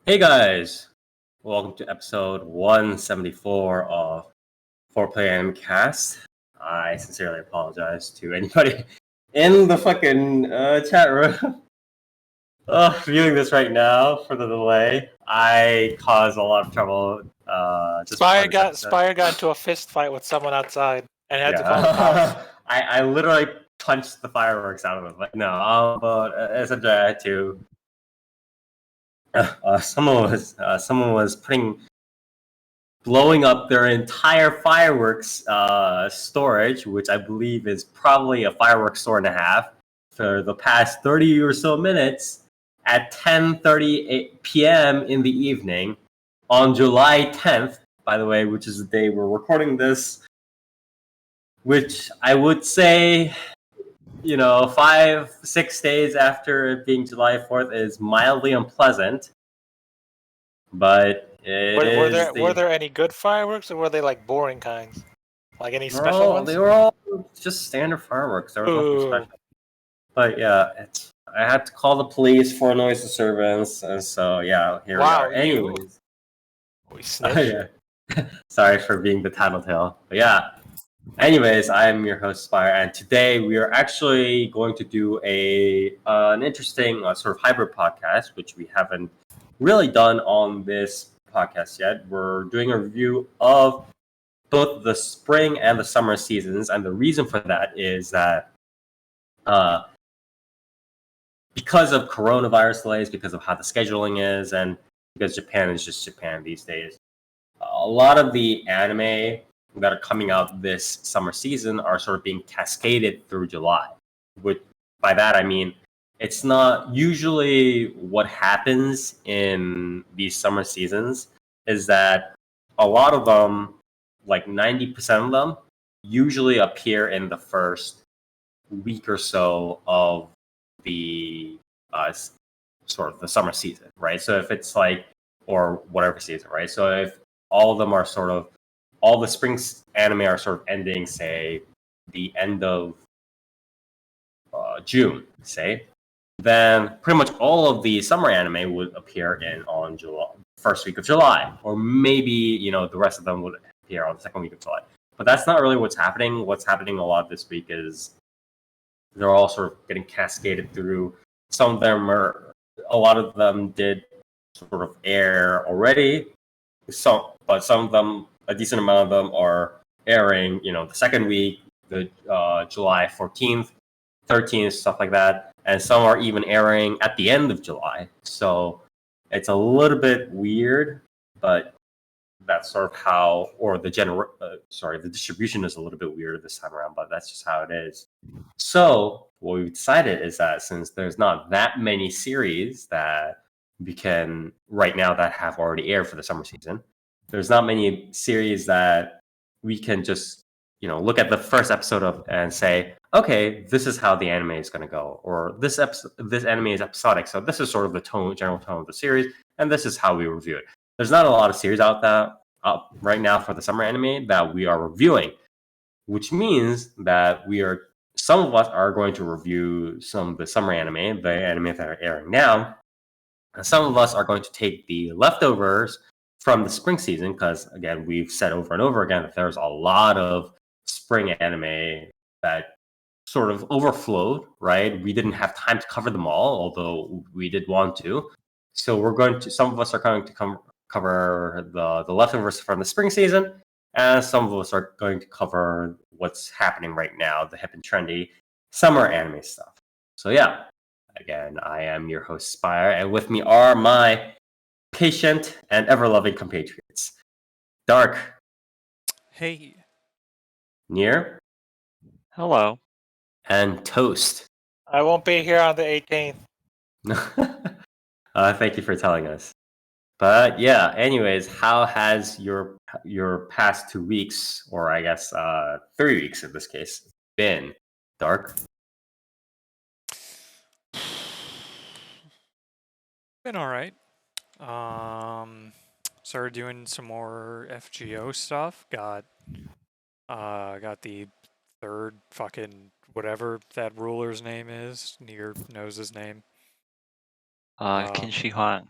Hey guys, welcome to episode 174 of 4PlayerAnimecast. I sincerely apologize to anybody in the fucking chat room viewing this right now for the delay. I caused a lot of trouble. Spire got into a fist fight with someone outside and had to call the cops. I literally punched the fireworks out of him. Like but essentially I had to. Someone was blowing up their entire fireworks storage, which I believe is probably a fireworks store and a half, for the past 30 or so minutes at 10:30 p.m. in the evening on July 10th, by the way, which is the day we're recording this, which I would say, 5-6 days after it being July 4th is mildly unpleasant. But were there any good fireworks, or were they like boring kinds? Like any special ones? They were all just standard fireworks. There was nothing special. But yeah, I had to call the police for noise disturbance, and so yeah, here we are. Anyways, we snitched. Sorry for being the tattletale, but yeah. Anyways, I'm your host Spire, and today we are actually going to do an interesting sort of hybrid podcast, which we haven't really done on this podcast yet. We're doing a review of both the spring and the summer seasons, and the reason for that is that because of coronavirus delays, because of how the scheduling is, and because Japan is just Japan these days, a lot of the anime that are coming out this summer season are sort of being cascaded through July. By that I mean, it's not usually what happens in these summer seasons is that a lot of them, like 90% of them, usually appear in the first week or so of the sort of the summer season, right? So if it's or whatever season, right? So if all of them are all the spring anime are sort of ending, say, the end of June, say, then pretty much all of the summer anime would appear on July, first week of July, or maybe the rest of them would appear on the second week of July. But that's not really what's happening. What's happening a lot this week is they're all sort of getting cascaded through. A lot of them did sort of air already. But some of them, a decent amount of them, are airing, the second week, the July 14th, 13th, stuff like that. And some are even airing at the end of July. So it's a little bit weird, but that's sort of how, or the distribution is a little bit weird this time around, but that's just how it is. So what we've decided is that since there's not that many series that we can right now that have already aired for the summer season, there's not many series that we can just look at the first episode of and say, okay, this is how the anime is going to go, or this anime is episodic, so this is sort of the general tone of the series, and this is how we review it. There's not a lot of series out right now for the summer anime that we are reviewing, which means that some of us are going to review some of the summer anime, the anime that are airing now, and some of us are going to take the leftovers from the spring season, because again, we've said over and over again that there's a lot of spring anime that sort of overflowed, right? We didn't have time to cover them all, although we did want to. So some of us are going to cover the leftovers from the spring season, and some of us are going to cover what's happening right now, the hip and trendy summer anime stuff. So yeah, again, I am your host Spire, and with me are my patient and ever-loving compatriots. Dark. Hey. Nier. Hello. And Toast. I won't be here on the 18th. Thank you for telling us. But yeah, anyways, how has your past 2 weeks, or I guess 3 weeks in this case, been, Dark? Been all right. Started doing some more FGO stuff. Got the third fucking whatever that ruler's name is. Nier knows his name. Qin Shi Huang.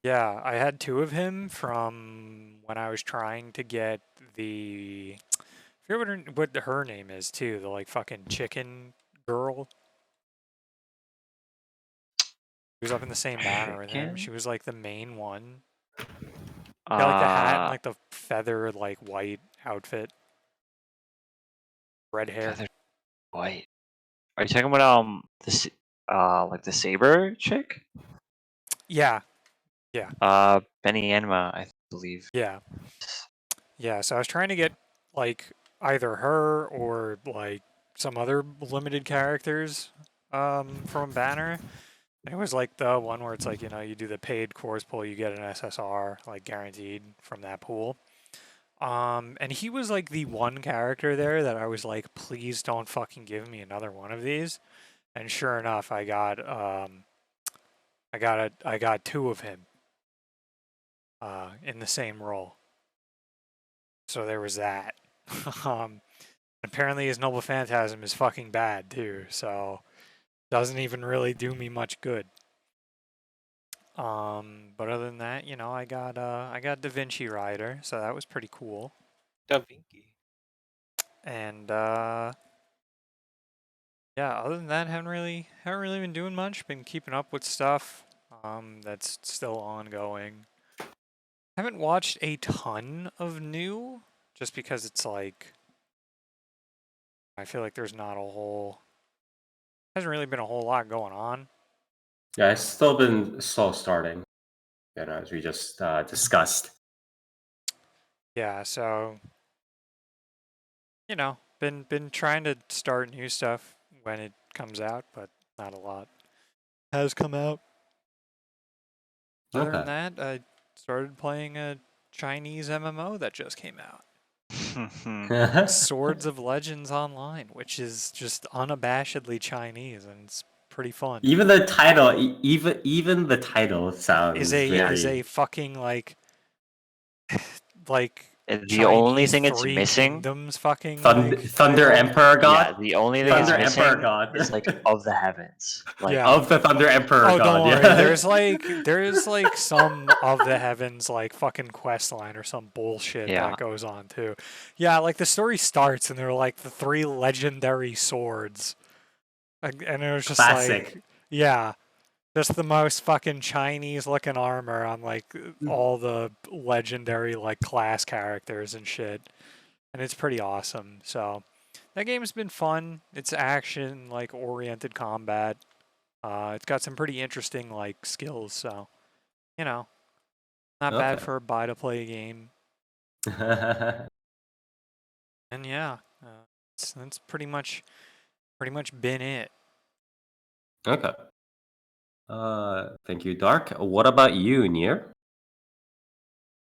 Yeah, I had 2 of him from when I was trying to get I forget what her name is too. The like fucking chicken girl. She was up in the same banner with him. Chicken? She was like the main one. Uh, Got like the hat and like the feather like white outfit. Red hair. feathered white. Are you talking about like the saber chick? Yeah, Benny Anima, I believe. yeah. Yeah, so I was trying to get like either her or like some other limited characters from a banner. And it was like the one where it's like, you do the paid course pool, you get an SSR like guaranteed from that pool. And he was like the one character there that I was like, please don't fucking give me another one of these. And sure enough, I got 2 of him in the same role. So there was that. Apparently his Noble Phantasm is fucking bad too, so doesn't even really do me much good. But other than that, I got Da Vinci Rider, so that was pretty cool. Da Vinci. And yeah, other than that, haven't really been doing much. Been keeping up with stuff that's still ongoing. Haven't watched a ton of new, just because it's like I feel like there's not a whole hasn't really been a whole lot going on. Yeah, it's still been slow starting, as we just discussed. Yeah, so been trying to start new stuff when it comes out, but not a lot has come out. Other than that, I started playing a Chinese MMO that just came out. Swords of Legends Online, which is just unabashedly Chinese, and it's pretty fun. Even the title, even the title sounds Is a fucking like the Chinese only thing it's Three missing, Kingdoms fucking Thunder Emperor God. yeah, the only thing Thunder it's Emperor missing God. is like of the heavens, like Yeah. Of the Thunder Emperor Oh, God. don't worry. Yeah. There's like some of the heavens like fucking quest line or some bullshit Yeah. that goes on too. Yeah, like the story starts and they're like the 3 legendary swords, and it was just Classic. like, yeah, just the most fucking Chinese looking armor on like all the legendary like class characters and shit, and it's pretty awesome. So that game's been fun. It's action like oriented combat. It's got some pretty interesting like skills, so not bad Okay. for a buy to play game. And yeah, that's pretty much been it. Okay. Thank you, Dark. What about you, Nier?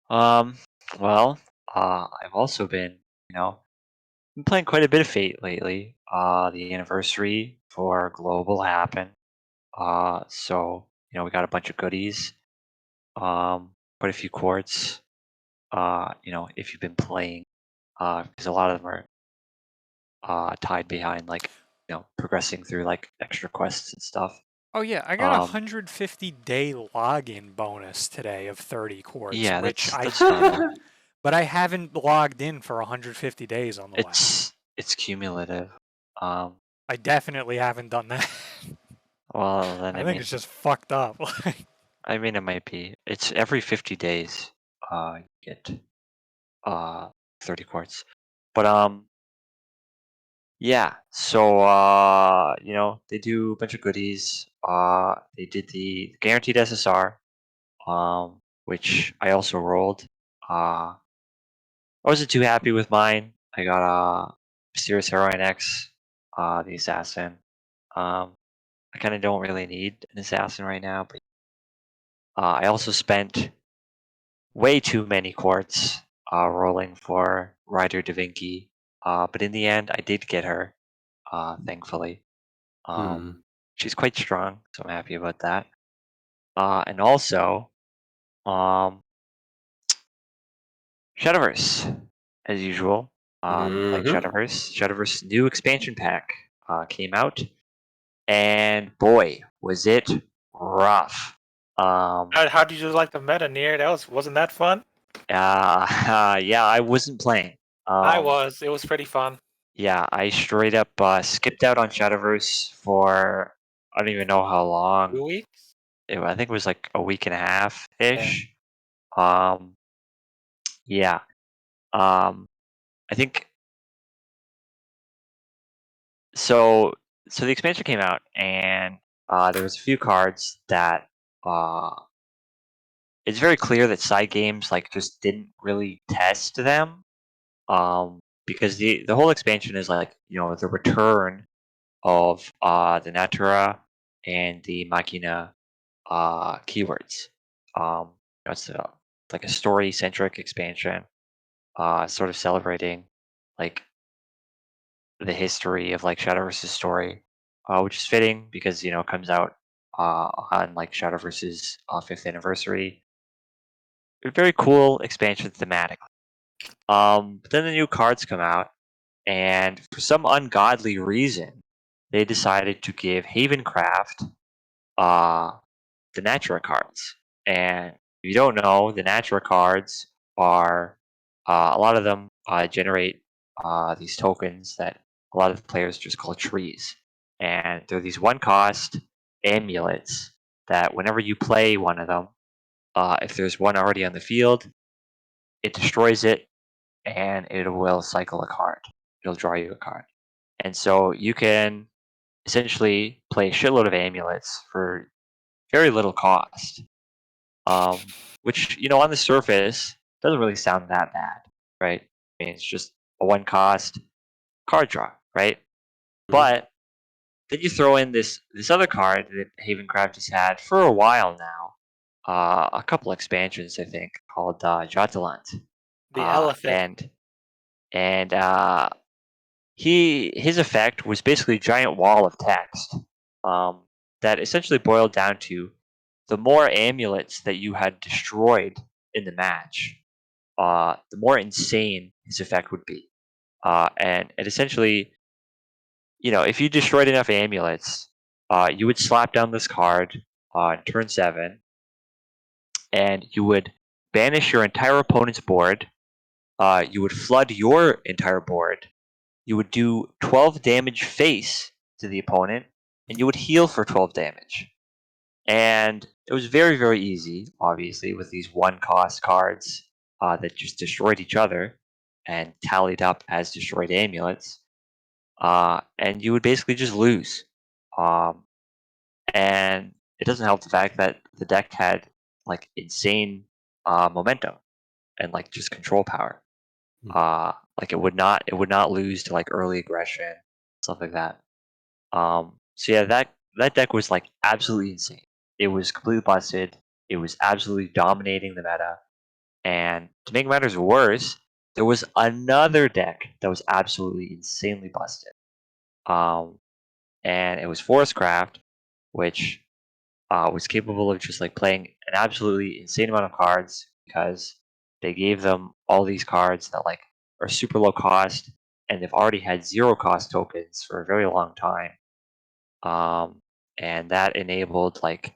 Well, I've also been, been playing quite a bit of Fate lately. The anniversary for Global happened. So, we got a bunch of goodies. Quite a few quartz. If you've been playing, because a lot of them are tied behind like, progressing through like extra quests and stuff. Oh yeah, I got a 150-day login bonus today of 30 quartz, Yeah, which that's normal. but I haven't logged in for 150 days on the WoW. It's cumulative. I definitely haven't done that. Well, then I think it's just fucked up. I mean, it might be. It's every 50 days. You get 30 quartz. But yeah. So they do a bunch of goodies. They did the guaranteed SSR, which I also rolled. I wasn't too happy with mine. I got Mysterious Heroine X, the assassin. I kind of don't really need an assassin right now, but I also spent way too many quartz rolling for Ryder Da Vinci. But in the end, I did get her, thankfully. She's quite strong, so I'm happy about that. And also, Shadowverse, as usual. Like Shadowverse. Shadowverse new expansion pack came out. And boy, was it rough. How did you like the meta, Nier? Wasn't that fun? Yeah, I wasn't playing. I was. It was pretty fun. Yeah, I straight up skipped out on Shadowverse for I don't even know how 2 long. weeks. I think it was like a week and a half ish. Yeah. I think so. So the expansion came out, and there was a few cards that it's very clear that side games like just didn't really test them. Because the whole expansion is like the return of the Natura and the Machina keywords. It's like a story centric expansion, sort of celebrating like the history of like Shadowverse's story, which is fitting because it comes out on like Shadowverse's 5th anniversary. A very cool expansion thematically. But then the new cards come out, and for some ungodly reason, they decided to give Havencraft the Natura cards. And if you don't know, the Natura cards are a lot of them generate these tokens that a lot of the players just call trees. And they're these one cost amulets that whenever you play one of them, if there's one already on the field, it destroys it and it will cycle a card. It'll draw you a card. And so you can essentially play a shitload of amulets for very little cost. Which, on the surface doesn't really sound that bad, right? I mean, it's just a one cost card draw, right? But then you throw in this other card that Havencraft has had for a while now, a couple expansions, I think, called Jotalant. The elephant. And his effect was basically a giant wall of text that essentially boiled down to the more amulets that you had destroyed in the match, the more insane his effect would be. And it essentially, if you destroyed enough amulets, you would slap down this card on turn 7, and you would banish your entire opponent's board. You would flood your entire board. You would do 12 damage face to the opponent, and you would heal for 12 damage. And it was very, very easy, obviously, with these one-cost cards that just destroyed each other and tallied up as destroyed amulets. And you would basically just lose. And it doesn't help the fact that the deck had like insane momentum and like just control power. Like it would not lose to like early aggression, stuff like that. So yeah, that deck was like absolutely insane. It was completely busted. It was absolutely dominating the meta. And to make matters worse, there was another deck that was absolutely insanely busted. And it was Forestcraft, which was capable of just like playing an absolutely insane amount of cards because they gave them all these cards that like are super low cost and they've already had 0 cost tokens for a very long time. And that enabled like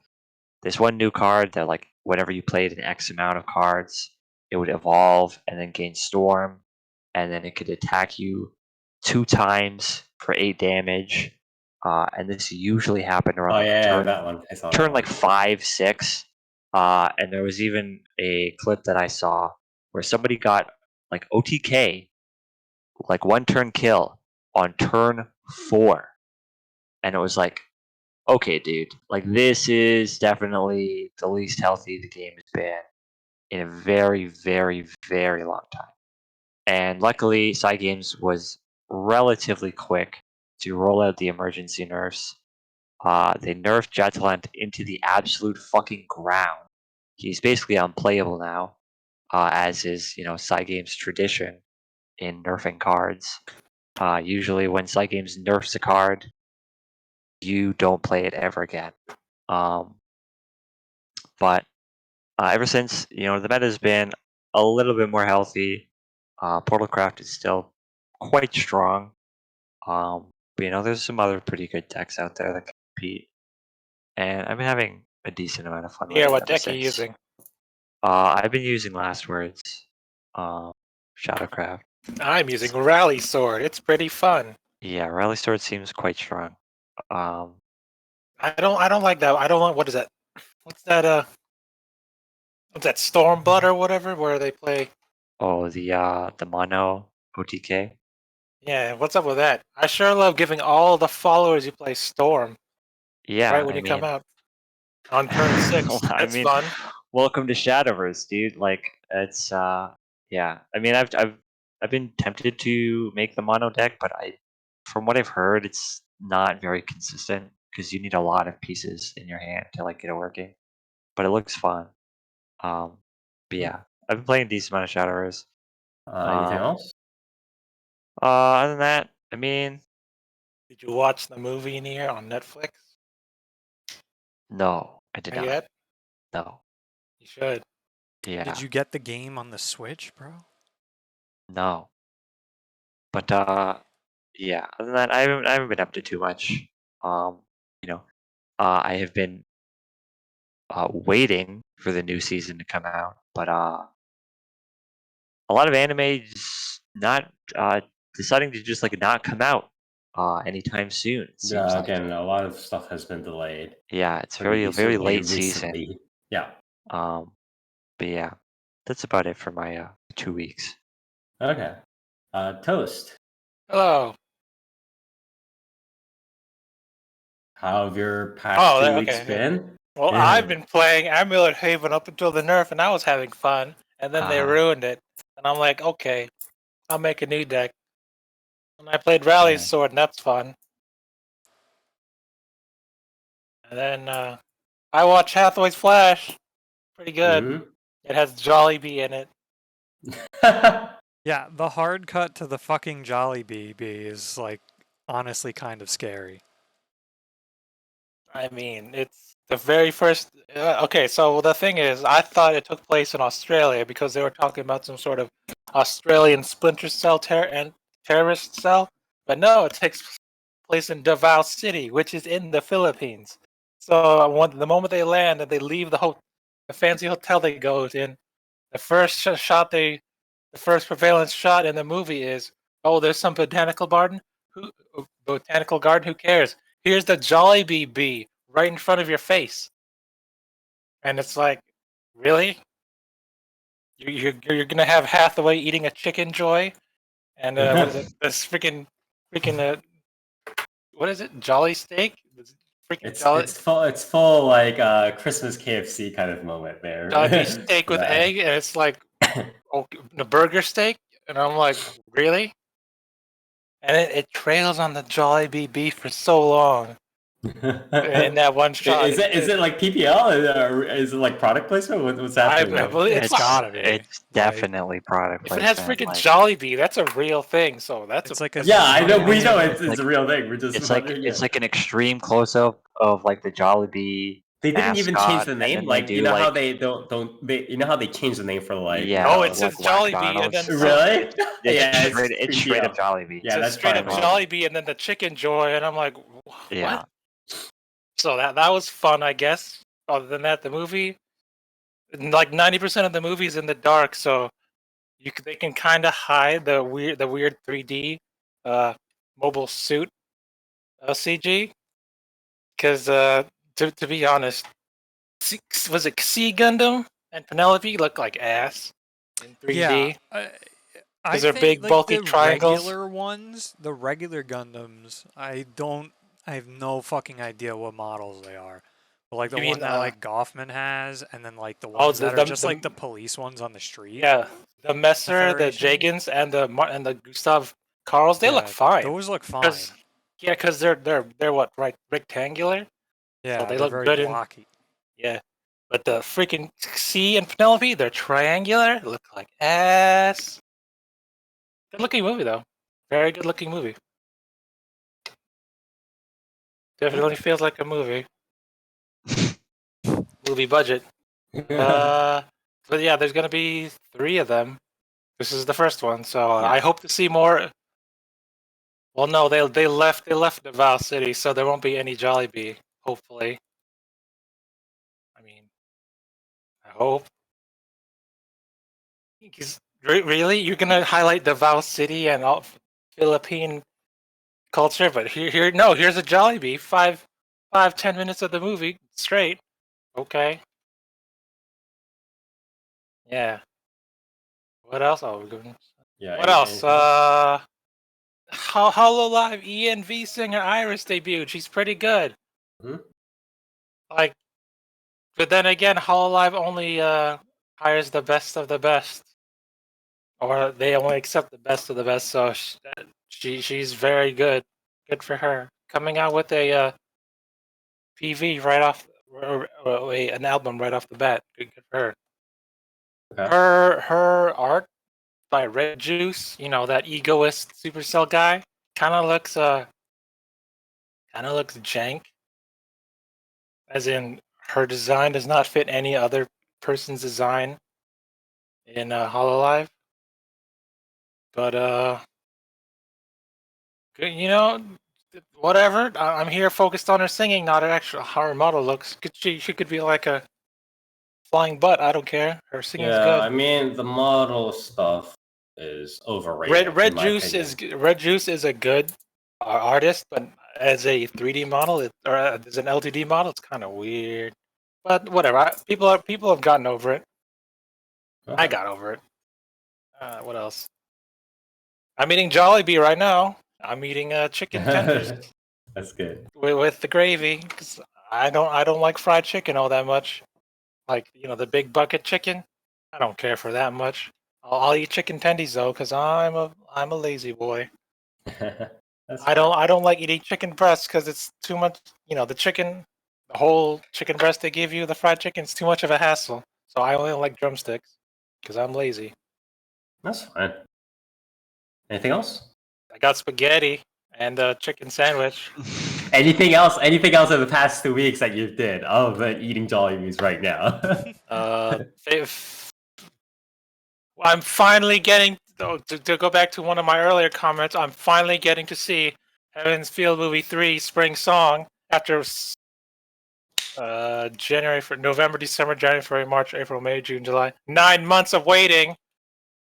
this one new card that like whenever you played an X amount of cards, it would evolve and then gain Storm, and then it could attack you 2 times for 8 damage. And this usually happened around that one. I saw turn that like one. 5, 6. And there was even a clip that I saw where somebody got like OTK, like 1 turn kill on turn 4. And it was like, okay, dude, like this is definitely the least healthy the game has been in a very, very, very long time. And luckily, Cygames was relatively quick to roll out the emergency nerfs. They nerfed Jatalant into the absolute fucking ground. He's basically unplayable now, as is Cygames' tradition in nerfing cards. Usually, when Cygames nerfs a card, you don't play it ever again. But ever since, the meta has been a little bit more healthy. Portalcraft is still quite strong. But there's some other pretty good decks out there that compete. And I've been having a decent amount of fun with Yeah, it what ever deck are you since. using? I've been using Last Words, Shadowcraft. I'm using Rally Sword. It's pretty fun. Yeah, Rally Sword seems quite strong. I don't like that. I don't want. What is that? What's that? What's that? Stormblood or whatever, where they play. Oh, the mono OTK. Yeah, what's up with that? I sure love giving all the followers you play Storm Yeah, right when I you come mean, out on turn 6. I That's mean, fun. welcome to Shadowverse, dude. Like, it's yeah. I mean, I've been tempted to make the mono deck, but from what I've heard, it's not very consistent because you need a lot of pieces in your hand to like get it working. But it looks fun. But yeah, I've been playing a decent amount of Shadowverse. Anything else? Other than that, I mean, Did you watch the movie in here on Netflix? no, I did Not not. yet? No. You should. Yeah. Did you get the game on the Switch, bro? No. But yeah. Other than that, I haven't been up to too much. You know, I have been waiting for the new season to come out, but a lot of anime just not deciding to just like not come out anytime soon. It seems like. Again, a lot of stuff has been delayed Yeah, it's pretty very recently. late season. Yeah. But yeah, that's about it for my 2 weeks. Okay. Toast. Hello. How have your past 2 weeks okay. been? Well, I've been playing Amulet Haven up until the nerf, and I was having fun, and then they ruined it. And I'm like, okay, I'll make a new deck. And I played Rally Sword, and that's fun. And then I watched Hathaway's Flash. Pretty good. It has Jollibee in it. Yeah, the hard cut to the fucking Jollibee is like honestly kind of scary. I mean, it's the very first. Okay, so the thing is, I thought it took place in Australia because they were talking about some sort of Australian splinter cell terrorist cell, but no, it takes place in Davao City, which is in the Philippines. So the moment they land and they leave the fancy hotel they go in, the first the first prevalence shot in the movie is, oh, there's some botanical garden. Botanical garden? Who cares? Here's the Jollibee bee right in front of your face, and it's like, really? You're gonna have Hathaway eating a chicken joy, and what is it? This freaking what is it? Jolly steak? It's full like Christmas KFC kind of moment there. Jolly steak with egg, and it's like the burger steak, and I'm like, really? And it trails on the Jollibee beef for so long. In that one shot, is it like PPL? Or is it like product placement? What's happening? It's gotta be. It's definitely product If it placement. has freaking Jollibee, that's a real thing. So It's like a yeah, I know. We know it's it's a real thing. We're just it's like an extreme close up of like the Jollibee. They didn't even change the name. Like they you know do, how like, they don't they you know how they change the name for like yeah, no, it like says Jollibee and then really it's straight up Jollibee. Yeah, that's straight up fine. Jollibee and then the chicken joy, and I'm like, what? Yeah. So that was fun, I guess. Other than that, the movie, like 90% of the movie's in the dark, so they can kind of hide the weird 3D mobile suit CG. Because to be honest, was it Sea Gundam and Penelope look like ass in 3D? Yeah, Because they're big, like, bulky the triangles. Regular ones, the regular Gundams, I have no fucking idea what models they are. But like the You one mean, that like Goffman has, and then like the ones that are just like the police ones on the street. Yeah, the Messer, the Jagans, and the Gustav Karls, they look fine. Those look fine. Yeah, because they're what, right, rectangular. Yeah, so they they're look very good blocky. Yeah, but the freaking C and Penelope, they're triangular. Look like ass. Good looking movie though. Very good looking movie. Definitely feels like a movie. Movie budget. But yeah, there's gonna be 3 of them. This is the first one, so I hope to see more. Well, no, they left Davao City, so there won't be any Jollibee. Hopefully. hope. Really, you're gonna highlight Davao City and all Philippine culture, but here's a Jollibee. 10 minutes of the movie straight. Okay. Yeah. What else? Oh, we're going. Yeah. What else? anything else? Hololive ENV singer Iris debuted. She's pretty good. Hmm? Like, but then again, Hololive only hires the best of the best, or they only accept the best of the best. So she's very good. Good for her. Coming out with a PV right off, or an album right off the bat. Good for her. Okay. Her art by Red Juice, you know, that egoist Supercell guy, kind of looks jank. As in, her design does not fit any other person's design in Hololive. But you know, whatever. I'm here focused on her singing, not her actual how her model looks. She could be like a flying butt. I don't care. Her singing's Yeah, I good. mean the model stuff is overrated. Red in my Juice opinion. Red Juice is a good artist, but as a 3D model, or as an LTD model, it's kind of weird. But whatever. People have gotten over it. I Okay. got over it. What else? I'm eating Jollibee right now. I'm eating chicken tenders That's good. with the gravy because I don't like fried chicken all that much. Like, you know, the big bucket chicken. I don't care for that much. I'll eat chicken tendies though because I'm a lazy boy. That's I fine. don't like eating chicken breasts because it's too much. You know, the whole chicken breast they give you, the fried chicken, is too much of a hassle. So I only like drumsticks because I'm lazy. That's fine. Anything else? I got spaghetti and a chicken sandwich. Anything else? Anything else in the past 2 weeks that you did other than eating Jollibees right now? I'm finally getting to go back to one of my earlier comments. I'm finally getting to see Heaven's Field Movie 3 Spring Song after November, December, January, February, March, April, May, June, July. 9 months of waiting.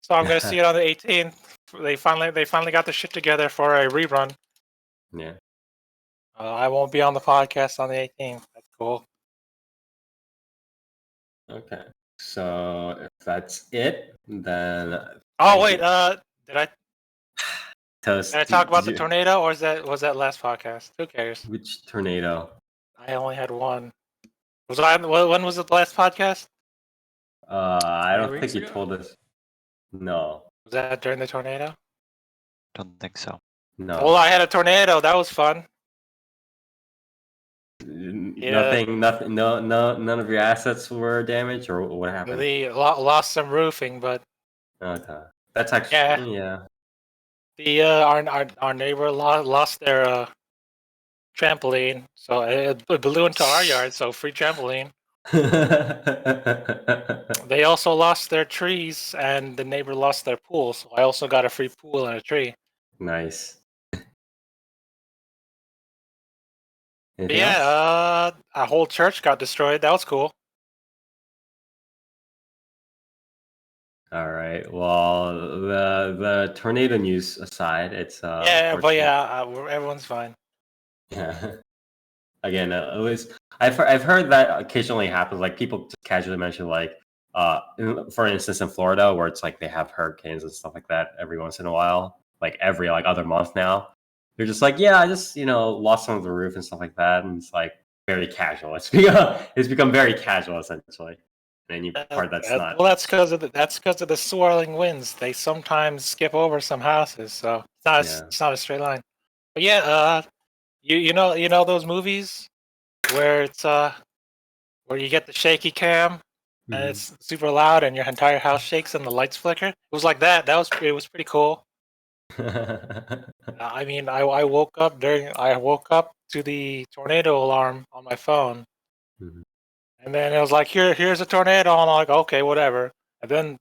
So I'm gonna see it on the 18th. They finally got the shit together for a rerun. Yeah. I won't be on the podcast on the 18th. That's cool. Okay. So if that's it, then Oh thank wait, you. did I Toast. talk about the tornado, or was that last podcast? Who cares? Which tornado? I only had one. When was it the last podcast? I 3 don't think weeks you ago? told us. No. Was that during the tornado? Don't think so. No. Well, I had a tornado. That was fun. Yeah. Nothing. No. None of your assets were damaged, or what happened? They lost some roofing, but Okay. That's actually yeah. yeah. The our neighbor lost their trampoline, so it blew into our yard. So free trampoline. They also lost their trees, and the neighbor lost their pool. So I also got a free pool and a tree. Nice. But Anything else? yeah, a whole church got destroyed. That was cool. All right. Well, the tornado news aside, it's Yeah, but unfortunate. yeah, everyone's fine. Yeah. Again, it was. I've heard that occasionally happens. Like people just casually mention, like, for instance, in Florida, where it's like they have hurricanes and stuff like that every once in a while, like every like other month now. They're just like, yeah, I just lost some of the roof and stuff like that, and it's like very casual. It's become very casual essentially. And any part that's not. Well, that's because of the swirling winds. They sometimes skip over some houses, so it's not a straight line. But yeah, you know those movies where it's where you get the shaky cam and it's super loud and your entire house shakes and the lights flicker. It was like that. It was pretty cool. I mean, I woke up to the tornado alarm on my phone. Mhm. And then it was like, here's a tornado, and I'm like, okay, whatever. And then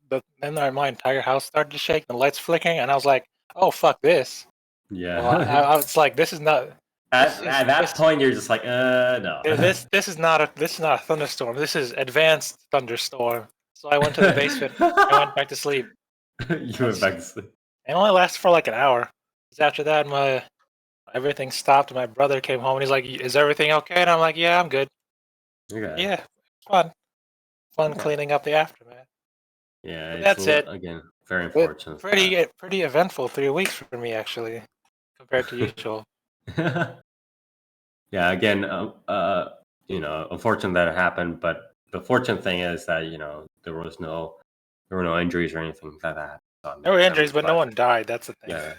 my entire house started to shake, the lights flickering, and I was like, oh fuck this. Yeah. Well, I was like, this is not. At that point, you're just like, no. This is not a thunderstorm. This is advanced thunderstorm. So I went to the basement. I went back to sleep. You went back to sleep. It only lasted for like an hour. 'Cause after that, everything stopped. My brother came home and he's like, "Is everything okay?" And I'm like, "Yeah, I'm good." Okay. Yeah, fun Yeah. cleaning up the aftermath. Yeah, But it's that's it. Again, very But unfortunate. pretty eventful 3 weeks for me actually, compared to usual. Yeah, again, unfortunate that it happened, but the fortunate thing is that there were no injuries or anything like that. So There were I'm injuries, but no glad. one died. That's the thing. Yeah.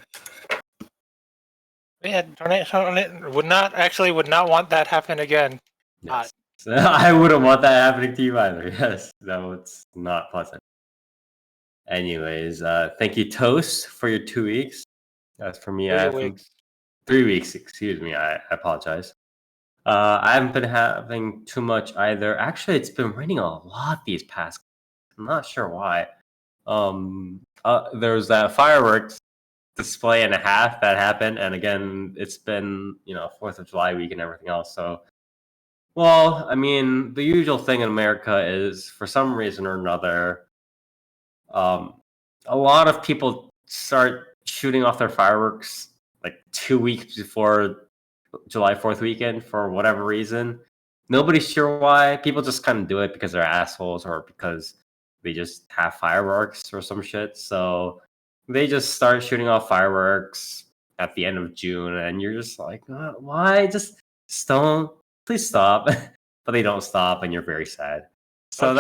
Yeah, tornado would not want that happen again. Yes. I wouldn't want that happening to you either. Yes, no, it's not pleasant. Anyways, thank you, Toast, for your 2 weeks. As for me, I 3 have weeks. 3 weeks. Excuse me. I apologize. I haven't been having too much either. Actually, it's been raining a lot these past. I'm not sure why. There was that fireworks display and a half that happened, and again, it's been 4th of July week and everything else. So, well, I mean, the usual thing in America is for some reason or another, um, a lot of people start shooting off their fireworks like 2 weeks before July 4th weekend for whatever reason. Nobody's sure why. People just kind of do it because they're assholes or because they just have fireworks or some shit. So they just start shooting off fireworks at the end of June, and you're just like, why? Just don't. Please stop. But they don't stop, and you're very sad. So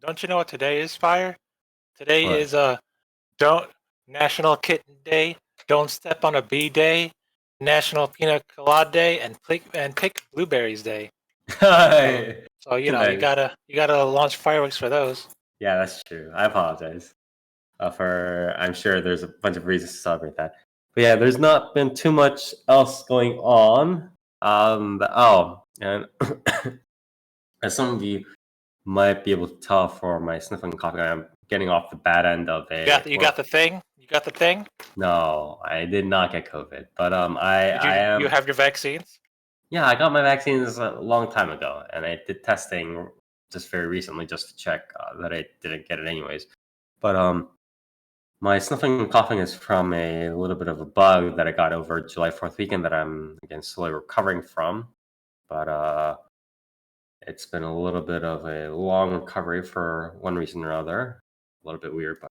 Don't you know what today is, Fire? Today What? is don't National Kitten Day, Don't Step on a Bee Day, National Pina Colada Day, and pick Blueberries Day. So you Nice. gotta launch fireworks for those. Yeah, that's true. I apologize. I'm sure there's a bunch of reasons to celebrate that. But yeah, there's not been too much else going on. And as some of you might be able to tell for my sniffling and coughing, I'm getting off the bad end of a. You got the thing. You got the thing. No, I did not get COVID, but You have your vaccines? Yeah, I got my vaccines a long time ago, and I did testing just very recently just to check that I didn't get it anyways. But my sniffling and coughing is from a little bit of a bug that I got over July 4th weekend that I'm again slowly recovering from. But it's been a little bit of a long recovery for one reason or another. A little bit weird, but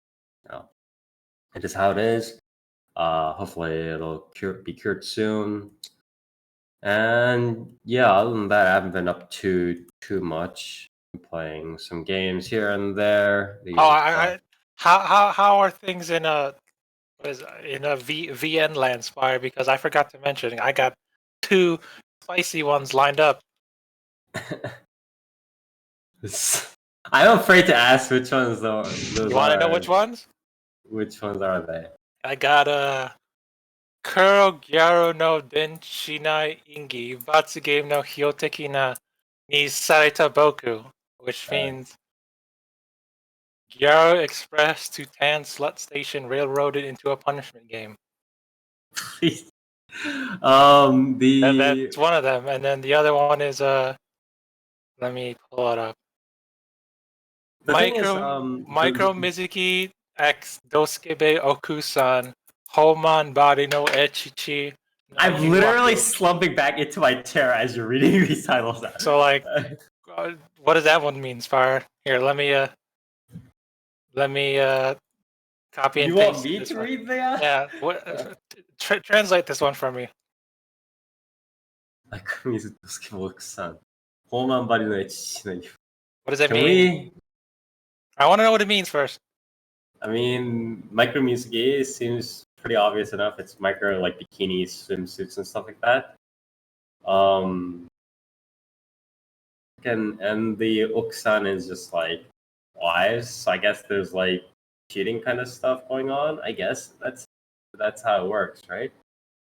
it is how it is. Hopefully it'll be cured soon. And yeah, other than that, I haven't been up to too much. I'm playing some games here and there. How are things in VN land, Spire? Because I forgot to mention, I got 2 spicy ones lined up. I'm afraid to ask which ones though. You want to know which ones? Which ones are they? I got Kuro Gyaro no Denshinai Ingi Vatsugame no Hyoteki na ni Sareta Boku, which means Gyaro Express to Tan Slut Station railroaded into a punishment game. Please. That's one of them, and then the other one is let me pull it up. Micro Mizuki X Doskebe Okusan Homan Bari no Echichi. I'm literally slumping back into my chair as you're reading these titles out. So like, what does that one mean, Spire? Here, let me copy and you paste. Want me to read that? Yeah. What? Translate this one for me. What does it mean? I want to know what it means first. I mean, micro music seems pretty obvious enough. It's micro like bikinis, swimsuits, and stuff like that. And the Oksan is just like wives. So I guess there's like cheating kind of stuff going on. I guess that's how it works, right?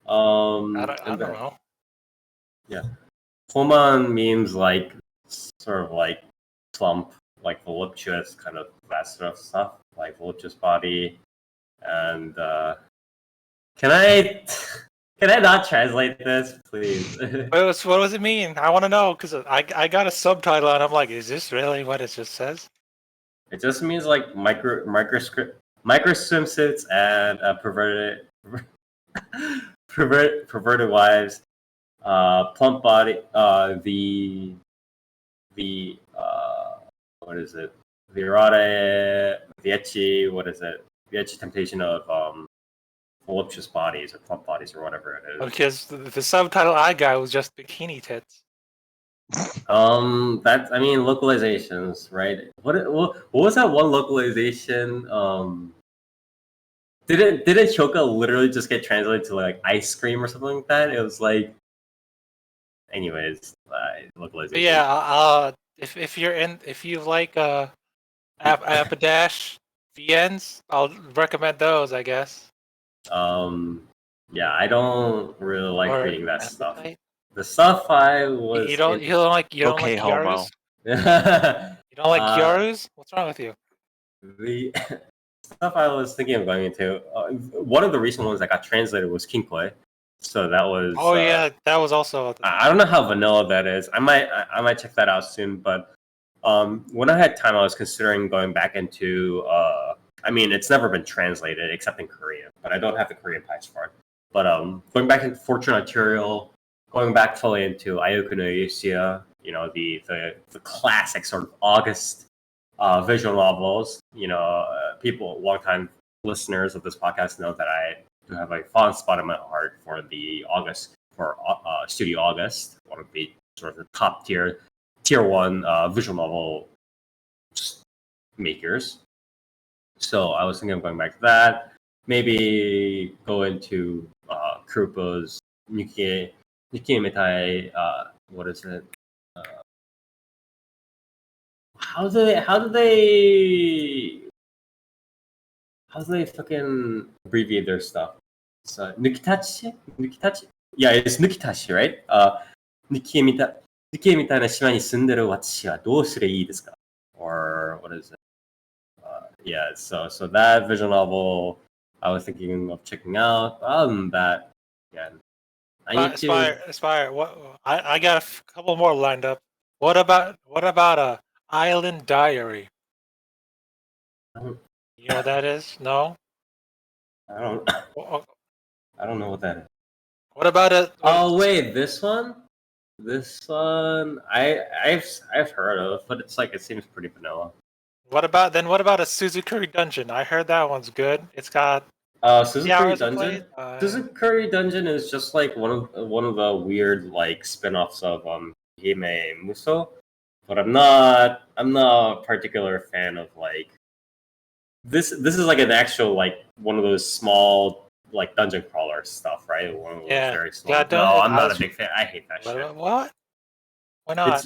I don't know. Yeah, Homan means like sort of like plump, like voluptuous, kind of that sort of stuff, like voluptuous body. And can I Can I not translate this, please? What does it mean? I want to know because I got a subtitle and I'm like, is this really what it just says? It just means like micro swimsuits and perverted wives, plump body, the what is it? The ecchi, what is it? The ecchi temptation of voluptuous bodies or plump bodies or whatever it is. Because the subtitle I got was just bikini tits. That's I mean localizations, right? What was that one localization? Didn't Choka literally just get translated to like ice cream or something like that? It was like, anyways, localization. But yeah, if you like Apadash VNs, I'll recommend those, I guess. Yeah, I don't really like Or reading that stuff. Appetite. The stuff I was You don't like Okay, homo. Yarus? You don't like Uh, Yarus? What's wrong with you? the stuff I was thinking of going into. One of the recent ones that got translated was Kinkoi, so that was. Oh yeah, that was also. I don't know how vanilla that is. I might check that out soon. But when I had time, I was considering going back into. I mean, it's never been translated except in Korean, but I don't have the Korean patch for it. But going back into Fortune Arterial, going back fully into Ayuku no Yusia, the classic sort of August visual novels. People, longtime listeners of this podcast, know that I do have a fond spot in my heart for Studio August, one of the sort of the top tier one visual novel makers. So I was thinking of going back to that. Maybe go into Kuroko's Nikkei Metai. What is it? How do they fucking abbreviate their stuff? So Nukitachi? Yeah, it's Nukitachi, right? 日系みたいな島に住んでる私はどうすればいいですか? Or what is it? Yeah, so that visual novel I was thinking of checking out. Other than that, yeah, I need Aspire. What? I got a couple more lined up. What about a Island Diary? to. You know what that is? No. I don't know what that is. What about a? Oh wait, this one. This one I've heard of, but it's like it seems pretty vanilla. What about a Suzukuri Dungeon? I heard that one's good. It's got Suzukuri Dungeon. Suzukuri Dungeon is just like one of the weird like spin-offs of Hime Muso, but I'm not a particular fan of like this is like an actual like one of those small like dungeon crawler stuff, right? One of those very small. Yeah, no, I'm not a big fan. I hate that shit. What? Why not?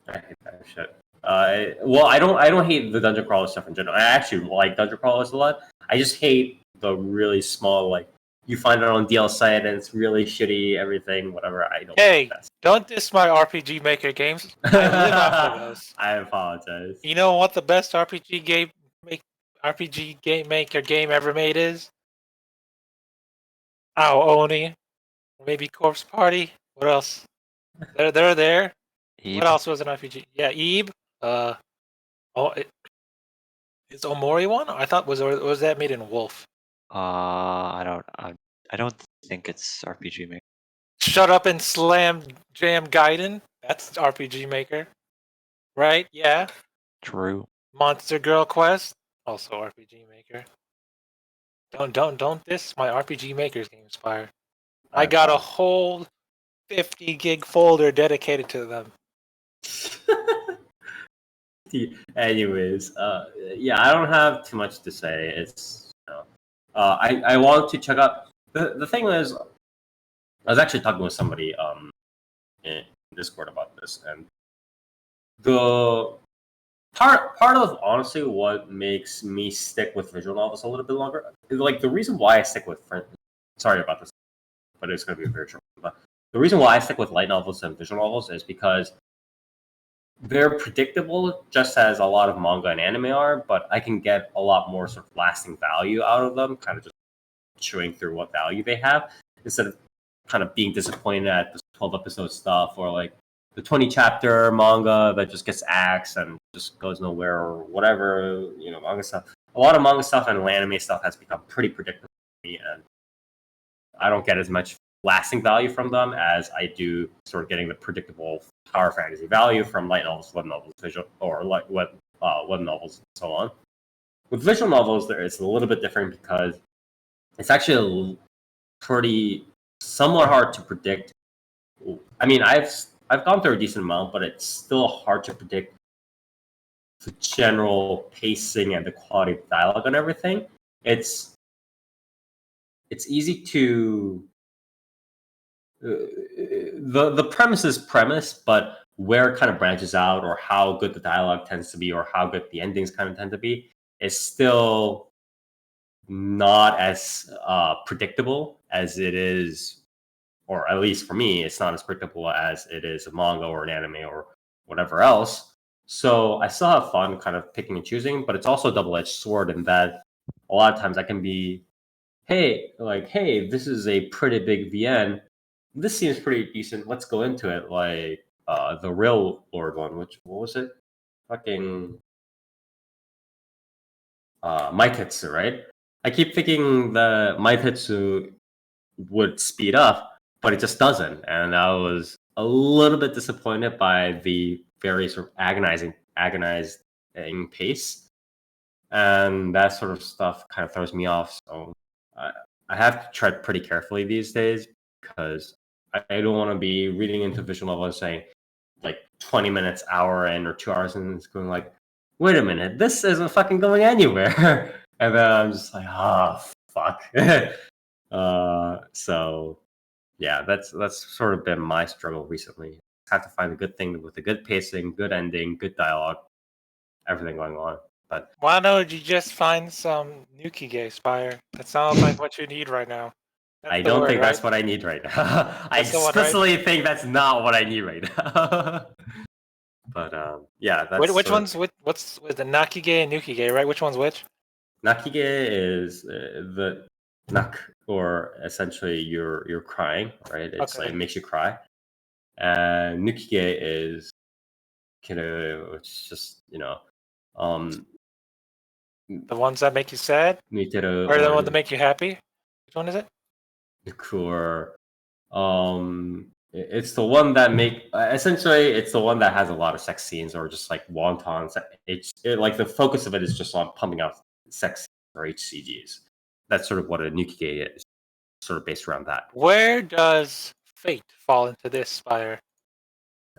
I hate that shit. Well, I don't hate the dungeon crawler stuff in general. I actually like dungeon crawlers a lot. I just hate the really small, like you find it on DL site and it's really shitty, everything, whatever. I don't. Hey, don't diss my RPG Maker games. I live off of those. I apologize. You know what the best RPG game maker game ever made is? Oni. Maybe Corpse Party. What else? They're there. Ebe. What else was an RPG? Yeah, Ebe. Is Omori one? I thought was that made in Wolf? I don't think it's RPG Maker. Shut Up and Slam Jam Gaiden. That's RPG Maker, right? Yeah. True. Monster Girl Quest, also RPG Maker. Don't diss my RPG Maker's game, Spire. I got a whole 50 gig folder dedicated to them. Anyways, yeah, I don't have too much to say. It's I want to check out the thing is I was actually talking with somebody in Discord about this, and the part of honestly what makes me stick with visual novels a little bit longer, like the reason why I stick with sorry about this, but it's going to be very short. But the reason why I stick with light novels and visual novels is because they're predictable, just as a lot of manga and anime are, but I can get a lot more sort of lasting value out of them, kind of just chewing through what value they have instead of kind of being disappointed at the 12 episode stuff or like the 20 chapter manga that just gets axed and just goes nowhere or whatever, manga stuff. A lot of manga stuff and anime stuff has become pretty predictable for me, and I don't get as much lasting value from them as I do sort of getting the predictable power fantasy value from light novels, web novels, visual or like web novels, and so on. With visual novels, it's a little bit different because it's actually pretty somewhat hard to predict. I mean, I've gone through a decent amount, but it's still hard to predict the general pacing and the quality of dialogue and everything. It's easy to the premise is premise, but where it kind of branches out or how good the dialogue tends to be or how good the endings kind of tend to be is still not as predictable as it is, or at least for me, it's not as predictable as it is a manga or an anime or whatever else. So I still have fun kind of picking and choosing, but it's also a double-edged sword in that a lot of times I can be, hey, this is a pretty big VN. This seems pretty decent. Let's go into it. Like the Real Lord one, what was it? Fucking Maitetsu, right? I keep thinking the Maitetsu would speed up, but it just doesn't. And I was a little bit disappointed by the very sort of agonizing pace. And that sort of stuff kind of throws me off. So I have to tread pretty carefully these days because I don't want to be reading into visual novel and saying like 20 minutes, hour in, or 2 hours, and it's going like, wait a minute, this isn't fucking going anywhere. And then I'm just like, fuck. So yeah, that's sort of been my struggle recently. I have to find a good thing with a good pacing, good ending, good dialogue, everything going on. But why don't you just find some Nukige Spire? That sounds like what you need right now. I don't think that's what I need right now. I explicitly think that's not what I need right now. But yeah, that's what's with the Nakige and Nukige, right? Which one's which? Nakige is the nak, or essentially you're crying, right? It's like it makes you cry. And Nukige is it's just the ones that make you sad, or the ones that make you happy. Which one is it? Or it's the one that essentially it's the one that has a lot of sex scenes or just like wontons. Like the focus of it is just on pumping out sex or HCGs. That's sort of what a Nukige is, sort of based around that. Where does fate fall into this spire?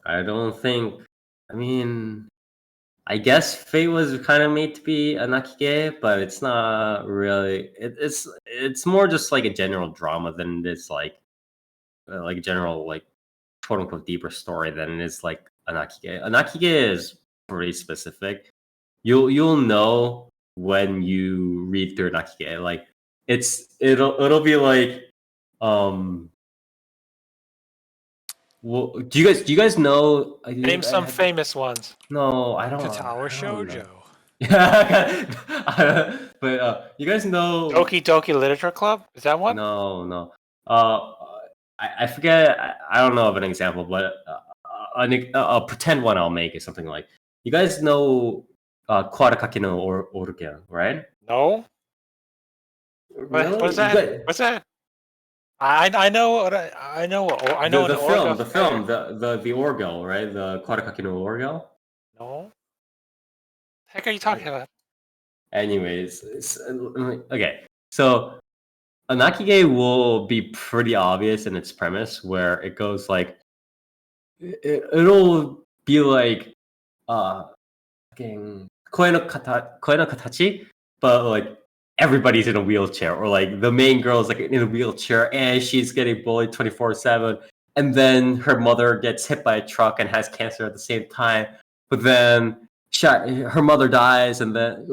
I don't think. I mean, I guess fate was kind of made to be a Nakige, but it's not really. It's more just like a general drama than it is like a general like quote unquote deeper story than it is like a Nakige. A Nakige is pretty specific. You'll know when you read through Nakige. Like it'll be like well, do you guys know? Name some famous ones. No, I don't. Katawa Shoujo. Yeah, but you guys know Doki Doki Literature Club? Is that one? No. I forget. I don't know of an example, but a pretend one I'll make is something like, you guys know Kwarakaki no Oruken, right? No. Really? What's that? What's that? I know the film, the Orgel, right? The Kwarakaki no Orgel. No. The heck are you talking about? Anyways, okay. So a Nakige will be pretty obvious in its premise, where it goes like it'll be like fucking koe no katachi, but like everybody's in a wheelchair, or like the main girl's like in a wheelchair and she's getting bullied 24/7, and then her mother gets hit by a truck and has cancer at the same time, but then her mother dies, and then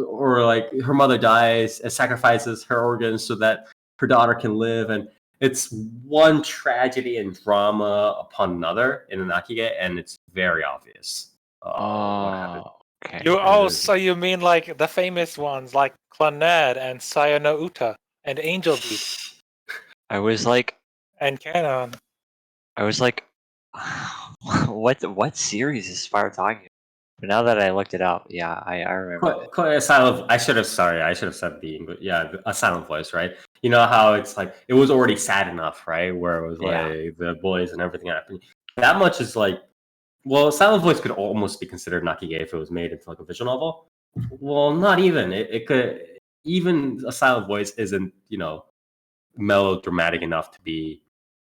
her mother dies and sacrifices her organs so that her daughter can live, and it's one tragedy and drama upon another in an Nakige, and it's very obvious what happened. Okay. So you mean like the famous ones like Clannad and Sayano Uta? and Angel Beats I was like, and Canon. what series is Spyro talking about? But now that I looked it up, yeah, I remember. A silent. I should have. Sorry, I should have said the English. Yeah, a silent voice, right? You know how it's like it was already sad enough, right? Where it was Yeah. like the boys and everything happening. That much is like, well, silent voice could almost be considered Nakige if it was made into like a visual novel. Well, not even. It could even a silent voice isn't melodramatic enough to be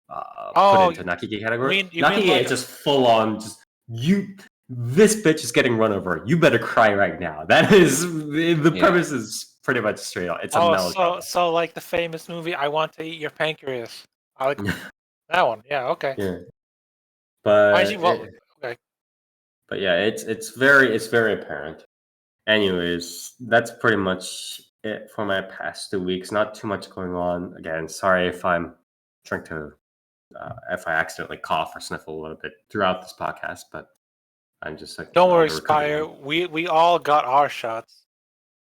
put into Nakige category. you mean Nakige like is just full on. Just you. This bitch is getting run over. You better cry right now. That is the Yeah. premise is pretty much straight on. It's a melodrama. so like the famous movie I Want to Eat Your Pancreas. I like that one. Yeah, okay. Yeah, but Okay. but yeah, it's very apparent. Anyways, that's pretty much it for my past 2 weeks. Not too much going on. Again, sorry if I'm trying to if I accidentally cough or sniffle a little bit throughout this podcast, but I'm just like Don't on worry, the recovery Spire. We all got our shots.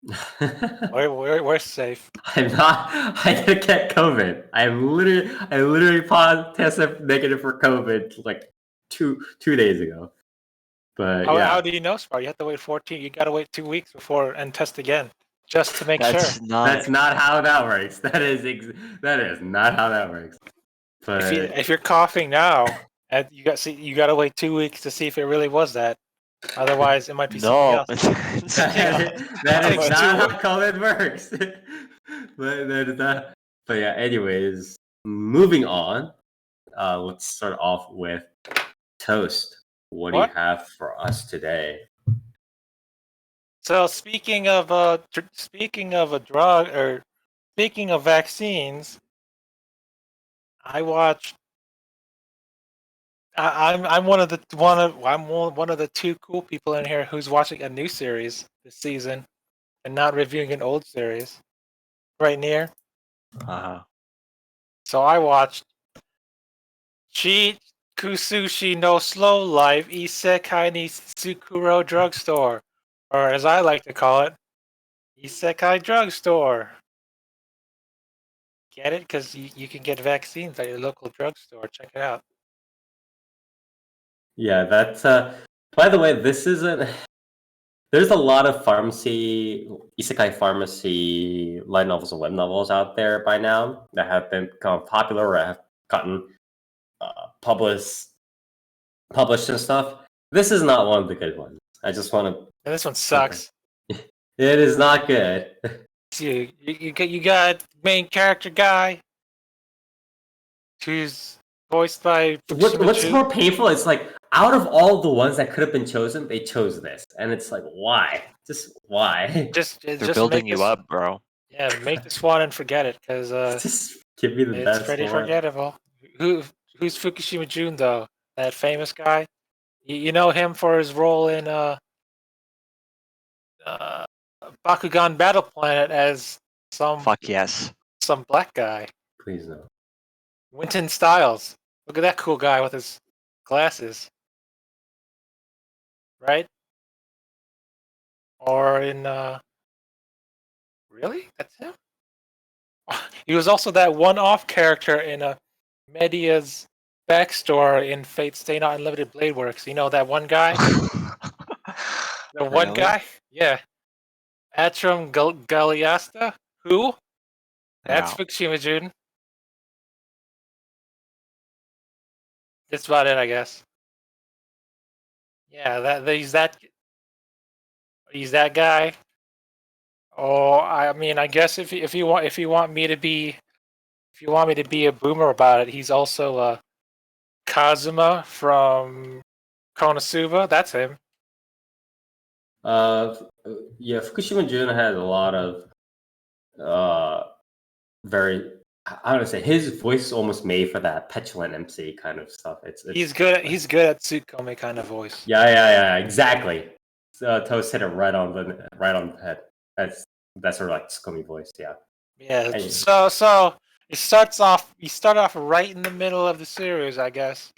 mode. We're safe. I'm not. I didn't get COVID. I literally tested negative for COVID like two days ago. But How yeah, do you know, Spire? You have to wait 14. You got to wait 2 weeks before and test again, just to make That's sure. that's not how that works. That is not how that works. But If you're coughing now, and you got to wait 2 weeks to see if it really was that. Otherwise, it might be something no. else. that is Takes not how 2 COVID works. but that is not. But yeah, anyways, moving on. Let's start off with Toast. What do you What? have for us today? So speaking of a drug or speaking of vaccines, I watched. I'm one of the two cool people in here who's watching a new series this season and not reviewing an old series. Right near. Uh-huh. So I watched Kusushi no Slow Life Isekai ni Tsukuro Drugstore, or as I like to call it, Isekai Drugstore. Get it? Because you can get vaccines at your local drugstore. Check it out. Yeah, that's. By the way, this isn't. There's a lot of isekai pharmacy light novels and web novels out there by now that have become popular or have gotten published and stuff. This is not one of the good ones. I just want to. And this one sucks. It is not good. You got main character guy who's voiced by What's Fukushima more painful? It's like out of all the ones that could have been chosen, they chose this, and it's like why? Just why? They're just building make you this, up, bro. Yeah, make this one and forget it because Just give me the it's best pretty one. forgettable. Who's Fukushima Jun though? That famous guy. You know him for his role in Bakugan Battle Planet as some Fuck yes. black guy. Please no. Winton Styles. Look at that cool guy with his glasses. Right? Or in really? That's him? He was also that one-off character in Media's backstory in Fate Stay Not Unlimited Blade Works. You know that one guy? The one Really? guy? Yeah. Atrum Galiasta? Who? That's Yeah. Fukushima Jun. That's about it, I guess. Yeah, he's that guy. Oh, I mean, I guess if you want me to be a boomer about it, he's also Kazuma from Konosuba. That's him. Yeah, Fukushima Jun has a lot of very. I would say his voice is almost made for that petulant MC kind of stuff. He's good at Tsukome kind of voice. Yeah, exactly. Toast hit it right on the head. That's sort of like Tsukumi voice. Yeah. Yeah. Anyway. So it starts off. You start off right in the middle of the series, I guess.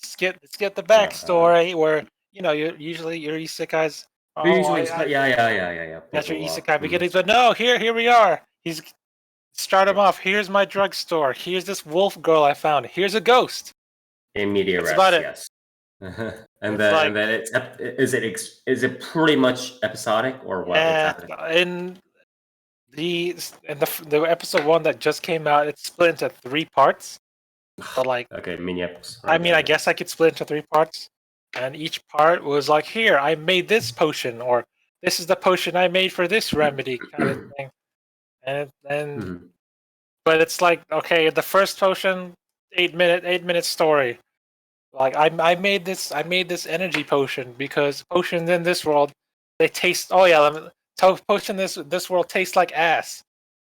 Let's get the backstory where usually your isekais. Yeah. That's your isekai beginnings, but no, here we are. Start him off. Here's my drugstore. Here's this wolf girl I found. Here's a ghost. In media That's res, about it. yes. and It's then like- and then is it pretty much episodic or what's happening? In the episode 1 that just came out, it's split into 3 parts. So like, Okay, mini episodes. I mean, I guess I could split into 3 parts, and each part was like, here, I made this potion, or this is the potion I made for this remedy, kind of thing. And Mhm. but it's like, okay, the first potion, 8-minute story. Like I made this energy potion because potions in this world they taste. Oh yeah, potion this world tastes like ass,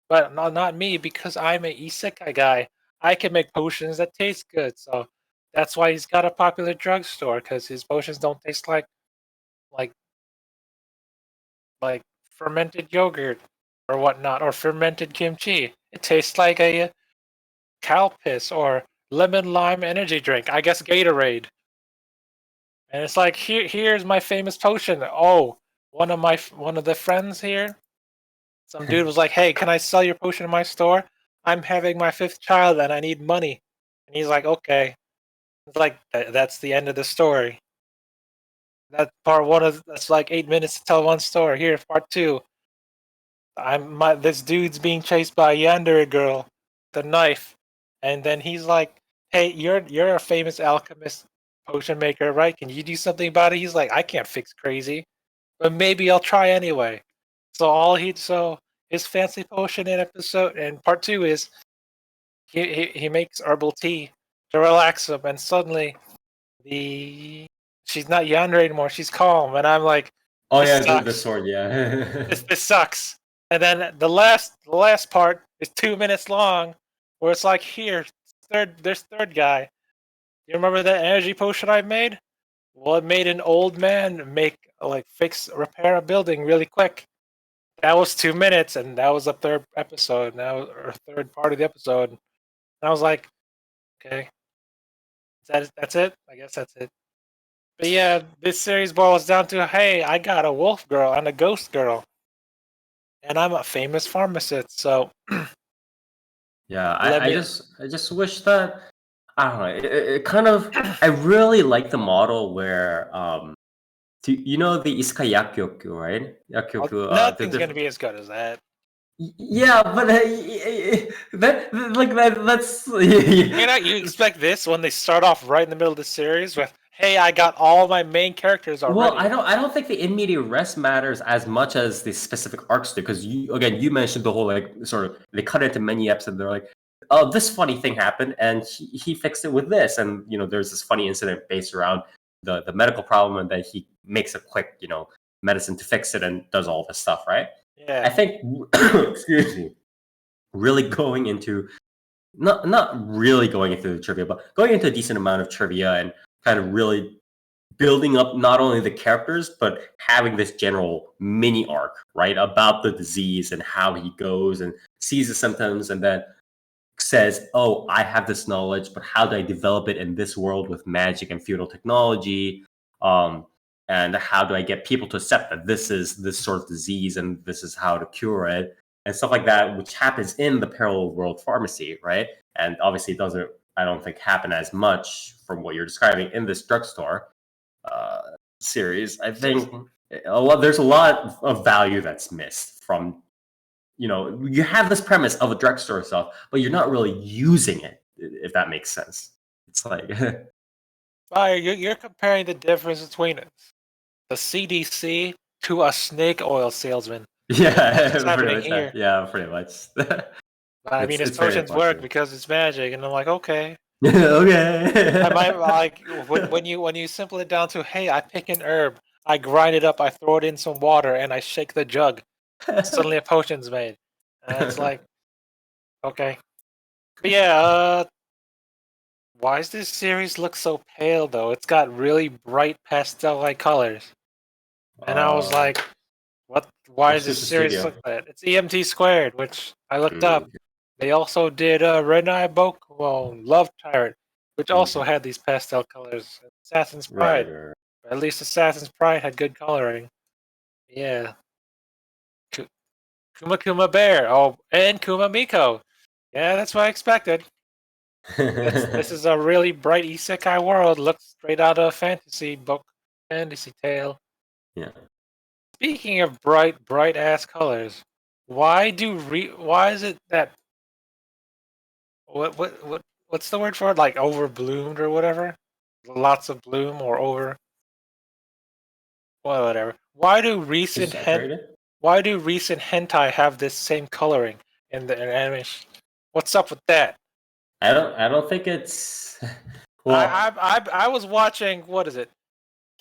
but not me because I'm a isekai guy. I can make potions that taste good, so that's why he's got a popular drugstore because his potions don't taste like like fermented yogurt or whatnot or fermented kimchi. It tastes like a cow piss or lemon lime energy drink. I guess Gatorade. And it's like here's my famous potion. Oh, one of the friends here, some dude was like, "Hey, can I sell your potion in my store? I'm having my 5th child and I need money." And he's like, "Okay." It's like that's the end of the story. That part 1 of that's like 8 minutes to tell one story. Here, part 2. This dude's being chased by a yandere girl, the knife, and then he's like, "Hey, you're a famous alchemist, potion maker, right? Can you do something about it?" He's like, "I can't fix crazy, but maybe I'll try anyway." So his fancy potion in episode and part 2 is he makes herbal tea to relax him, and suddenly she's not yandere anymore. She's calm, and I'm like, Oh this yeah, the sucks. sword, yeah. This sucks. And then the last part is 2 minutes long, where it's like, here, there's third guy. You remember that energy potion I made? Well, it made an old man repair a building really quick. That was 2 minutes, and that was the third episode. Or third part of the episode. And I was like, okay, that's it. I guess that's it. But yeah, this series boils down to, hey, I got a wolf girl and a ghost girl. And I'm a famous pharmacist, so Yeah, Let me- I just wish that I don't know. It kind of I really like the model where you know the isekai yakyoku, right? Yakyoku. nothing's gonna be as good as that. Yeah, but that's You expect this when they start off right in the middle of the series with, "Hey, I got all my main characters already." Well, I don't think the in media res matters as much as the specific arcs do, because you mentioned the whole like sort of they cut into many episodes and they're like, oh, this funny thing happened and he fixed it with this, and there's this funny incident based around the medical problem, and then he makes a quick medicine to fix it and does all this stuff, right? Yeah. I think excuse me, really going into not really going into the trivia, but going into a decent amount of trivia and kind of really building up not only the characters but having this general mini arc, right, about the disease and how he goes and sees the symptoms and then says, oh, I have this knowledge, but how do I develop it in this world with magic and feudal technology, and how do I get people to accept that this is this sort of disease and this is how to cure it and stuff like that, which happens in the parallel world pharmacy, right? And obviously it doesn't, I don't think, happen as much from what you're describing in this drugstore series. I think there's a lot of value that's missed from, you have this premise of a drugstore stuff, but you're not really using it, if that makes sense. It's like Fire, you're comparing the difference between the CDC to a snake oil salesman. yeah, What's happening here? Yeah, pretty much. I mean, his it's very potions work possible. because it's magic, and I'm like, okay. Okay. I might like when you simple it down to, hey, I pick an herb, I grind it up, I throw it in some water, and I shake the jug. Suddenly, a potion's made. And it's like, okay. But yeah, why does this series look so pale though? It's got really bright pastel-like colors, and I was like, what? Why what's does this the series studio? look like that? It's EMT Squared, which I looked up. Mm, They also did Renai Boku, Love Tyrant, which also Mhm. had these pastel colors. Assassin's right, Pride. right. At leleast Assassin's Pride had good coloring. Yeah. Kuma Kuma Bear. Oh, and Kuma Miko. Yeah, that's what I expected. This is a really bright isekai world. Looks straight out of a fantasy book, fantasy tale. Yeah. Speaking of bright ass colors, why is it that what's the word for it? Like overbloomed or whatever? Lots of bloom or over whatever. It's saturated. Why do recent hentai have this same coloring in the animation? What's up with that? I don't think it's well. I was watching, what is it?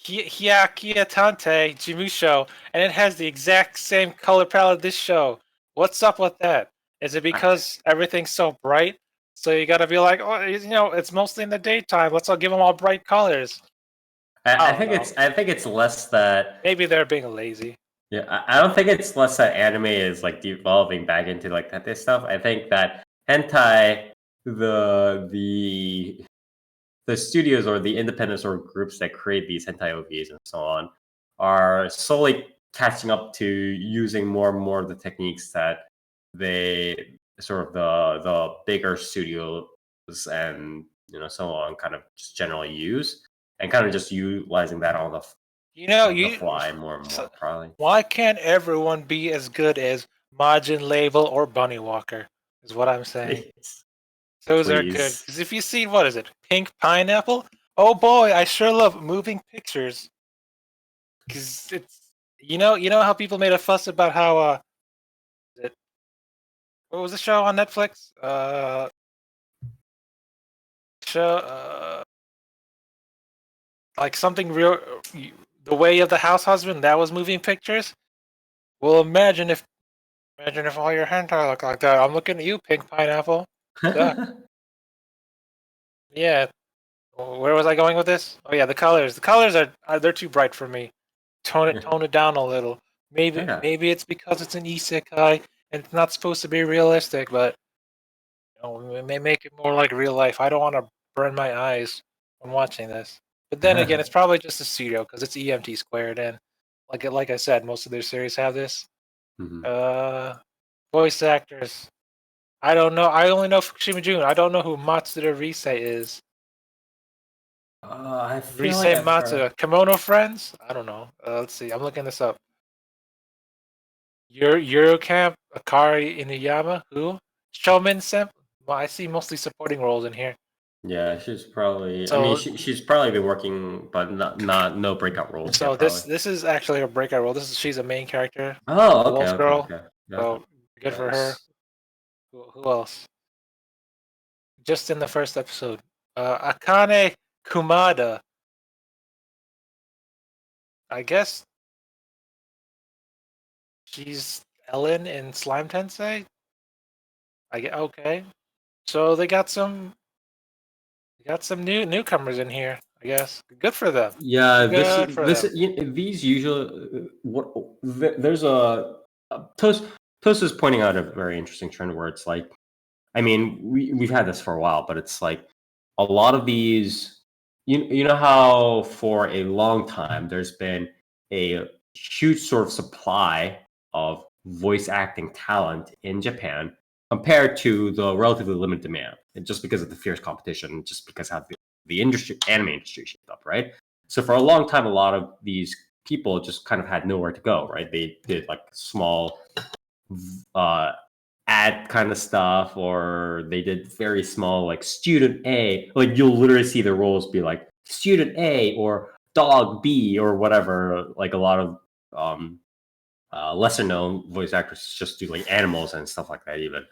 Tante Jimusho, and it has the exact same color palette this show. What's up with that? Is it because everything's so bright? So you gotta be like, oh, it's mostly in the daytime. Let's all give them all bright colors. I think it's less that. Maybe they're being lazy. Yeah, I don't think it's less that anime is like devolving back into like that stuff. I think that hentai, the studios or the independent sort of groups that create these hentai OVs and so on are slowly catching up to using more and more of the techniques that they sort of the bigger studios and so on kind of just generally use, and kind of just utilizing that on the fly more and more probably. Why can't everyone be as good as Majin Label or Bunny Walker? Is what I'm saying. Those are good. Because if you see, what is it? Pink Pineapple? Oh boy, I sure love moving pictures. Because it's you know how people made a fuss about how what was the show on Netflix? Like something real, The Way of the House Husband. That was moving pictures. Well, imagine if all your hentai look like that. I'm looking at you, Pink Pineapple. Yeah. Where was I going with this? Oh yeah, the colors. The colors are they're too bright for me. Tone it down a little. Maybe it's because it's an isekai and it's not supposed to be realistic, but it may make it more like real life. I don't want to burn my eyes when watching this. But then again, it's probably just a studio because it's EMT squared, and like I said, most of their series have this. Mm-hmm. Voice actors. I don't know. I only know Fukushima Jun. I don't know who Matsuda Rise is. I feel Rise like Matsuda. Kimono Friends? I don't know. Let's see. I'm looking this up. Eurocamp Akari Inuyama. Who? Shoumin Senp. Well, I see mostly supporting roles in here. Yeah, she's probably. So- I mean, she's probably been working, but no breakout roles. So yet, this is actually a breakout role. She's a main character. Oh, The okay, Wolf Girl. okay. Yeah. So good for her. Who else? Just in the first episode, Akane Kumada. I guess she's Ellen in Slime Tensei. I get okay. So they got some newcomers in here. I guess good for them. Yeah, Good for them. these usually there's a Toast is pointing out a very interesting trend where it's like, I mean, we've had this for a while, but it's like a lot of these, you know how for a long time there's been a huge sort of supply of voice acting talent in Japan compared to the relatively limited demand, and just because of the fierce competition, just because how the anime industry shaped up, right? So for a long time, a lot of these people just kind of had nowhere to go, right? They did like small ad kind of stuff, or they did very small like student A. Like you'll literally see their roles be like student A or dog B or whatever. Like a lot of lesser known voice actors just do like animals and stuff like that even.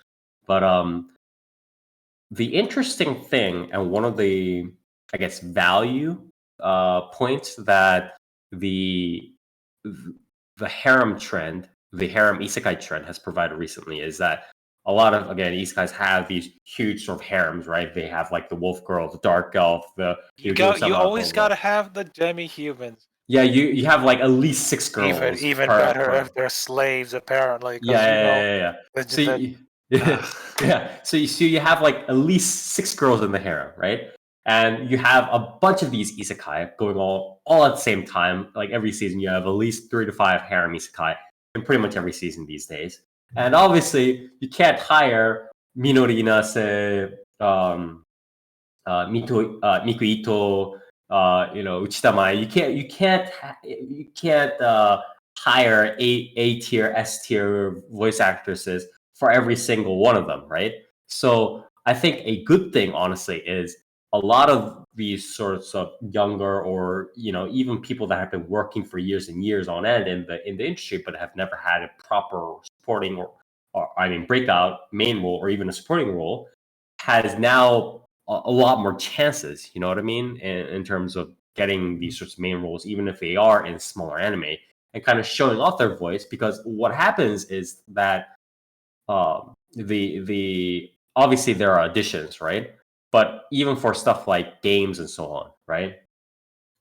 But the interesting thing, and one of the, I guess, value points that the harem trend, the harem isekai trend has provided recently is that a lot of, again, isekais have these huge sort of harems, right? They have like the wolf girl, the dark elf, You always got to have the demi-humans. Yeah, you have like at least 6 girls. Even better if they're slaves, apparently. Yeah. So you have like at least 6 girls in the harem, right? And you have a bunch of these isekai going all at the same time. Like every season, you have at least 3 to 5 harem isekai in pretty much every season these days. And obviously, you can't hire Minorina, say, Miku Ito, Uchitama. You can't hire A tier, S tier voice actresses for every single one of them, right? So I think a good thing, honestly, is a lot of these sorts of younger or even people that have been working for years and years on end in the industry but have never had a proper supporting or I mean breakout main role or even a supporting role has now a lot more chances, you know what I mean, in terms of getting these sorts of main roles, even if they are in smaller anime, and kind of showing off their voice. Because what happens is that the obviously there are auditions, right? But even for stuff like games and so on, right?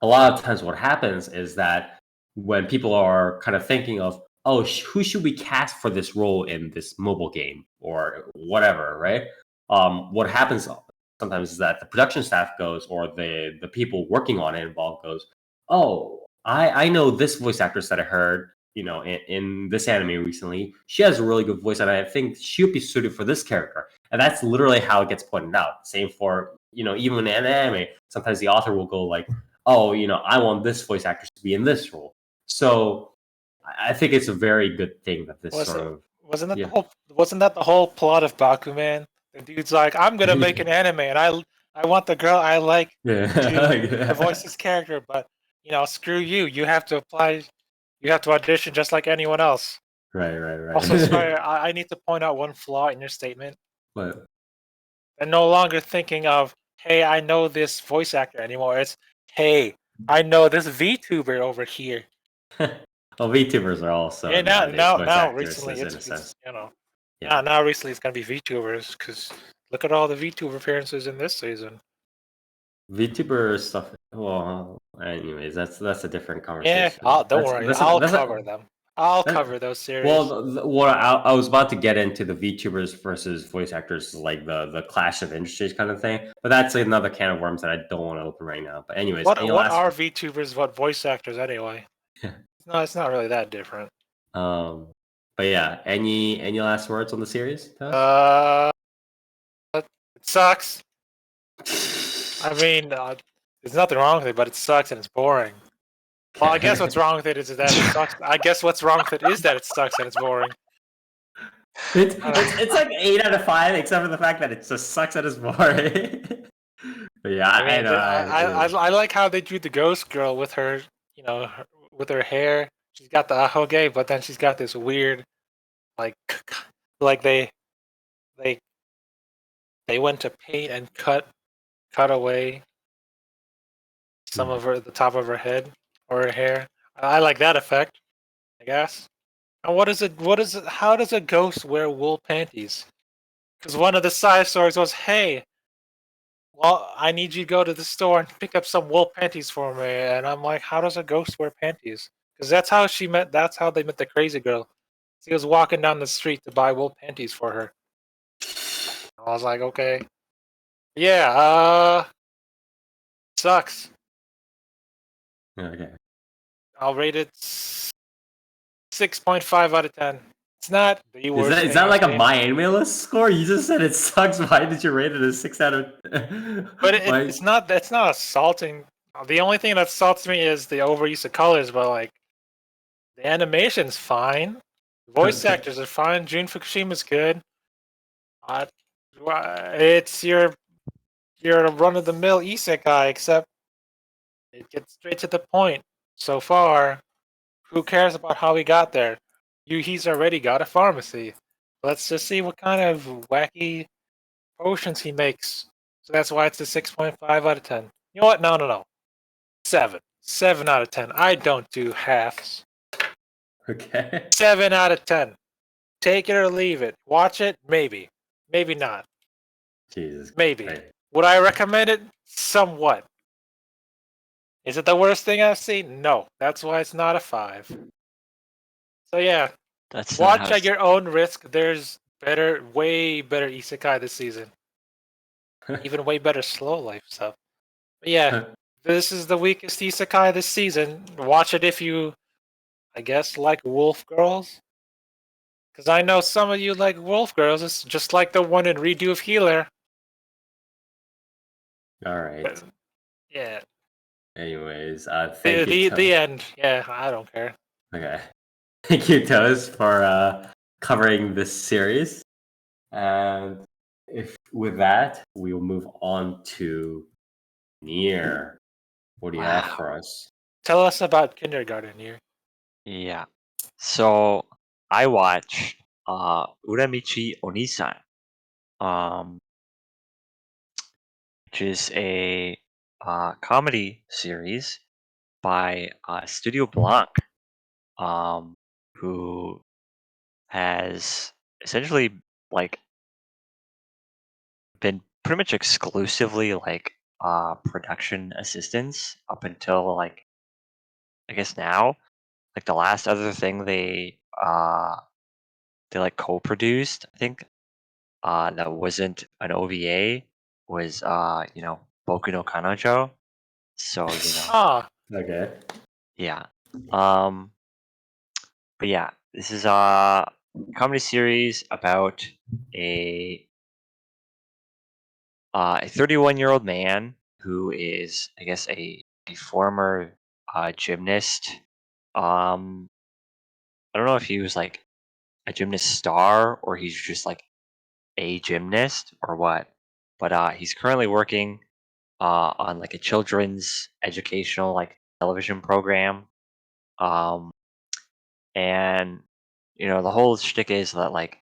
A lot of times what happens is that when people are kind of thinking of, oh, who should we cast for this role in this mobile game or whatever, right? What happens sometimes is that the production staff goes or the people working on it involved goes, oh, I know this voice actress that I heard, in this anime recently. She has a really good voice, and I think she would be suited for this character. And that's literally how it gets pointed out. Same for even in an anime, sometimes the author will go like, oh, I want this voice actress to be in this role. So I think it's a very good thing that this wasn't that the whole plot of Bakuman? The dude's like, I'm gonna make an anime, and I want the girl I like to voice this character, but screw you. You have to apply. You have to audition just like anyone else. Right. Also, sorry, I need to point out one flaw in your statement. What? They're no longer thinking of, hey, I know this voice actor anymore. It's, hey, I know this VTuber over here. Well, VTubers are also now recently in a sense. Now recently it's gonna be VTubers because look at all the VTuber appearances in this season. VTuber stuff. Well, anyways, that's a different conversation. Yeah, don't worry, I'll cover them. I'll cover those series. Well, what I was about to get into the VTubers versus voice actors, like the clash of industries kind of thing, but that's another can of worms that I don't want to open right now. But anyways, what are VTubers? What voice actors anyway? No, it's not really that different. But yeah, any last words on the series? It sucks. I mean, there's nothing wrong with it, but it sucks and it's boring. Well, I guess what's wrong with it is that it sucks. I guess what's wrong with it is that it sucks and it's boring. It's like 8 out of 5, except for the fact that it just sucks and it's boring. But yeah, I like how they drew the ghost girl with her, with her hair. She's got the ahoge, but then she's got this weird, like they went to paint and cut away some of the top of her head or her hair. I like that effect, I guess. And what is it? How does a ghost wear wool panties? Because one of the side stories was, hey, well, I need you to go to the store and pick up some wool panties for me. And I'm like, how does a ghost wear panties? Because that's how they met the crazy girl. She was walking down the street to buy wool panties for her. I was like, okay. Yeah, sucks. Okay. I'll rate it 6.5 out of 10. It's not the worst. Is that like a My Anime List score? You just said it sucks. Why did you rate it a 6 out of? But it's not. That's not assaulting. The only thing that assaults me is the overuse of colors. But like, the animation's fine. Voice actors are fine. Jun Fukushima's good. It's your run of the mill isekai, except it gets straight to the point. So far, who cares about how he got there? He's already got a pharmacy. Let's just see what kind of wacky potions he makes. So that's why it's a 6.5 out of 10. You know what? No. 7. 7 out of 10. I don't do halves. Okay. 7 out of 10. Take it or leave it. Watch it? Maybe. Maybe not. Jesus. Maybe. Christ. Would I recommend it? Somewhat. Is it the worst thing I've seen? No. That's why it's not a 5. So yeah. Watch at your own risk. There's way better isekai this season. Even way better slow life stuff. But yeah, this is the weakest isekai this season. Watch it if you, I guess, like wolf girls. Because I know some of you like Wolf Girls. It's just like the one in Redo of Healer. All right. Yeah. Anyways, thank you. The end. Yeah, I don't care. Okay. Thank you, Toast, for covering this series. And if with that, we will move on to Nier. What do you have Wow. for us? Tell us about Kindergarten Year. Yeah. So I watched Uramichi Oniisan, um, which is a comedy series by Studio Blanc, who has essentially like been pretty much exclusively like production assistants up until like I guess now. Like the last other thing they like co-produced, I think, that wasn't an OVA was Boku no Kanojo. So, Ah, Okay. yeah. Um but yeah, this is a comedy series about a 31-year-old man who is, I guess, a former gymnast. Um, I don't know if he was like a gymnast star or he's just like a gymnast or what, but he's currently working on like a children's educational like television program. Um, and the whole shtick is that like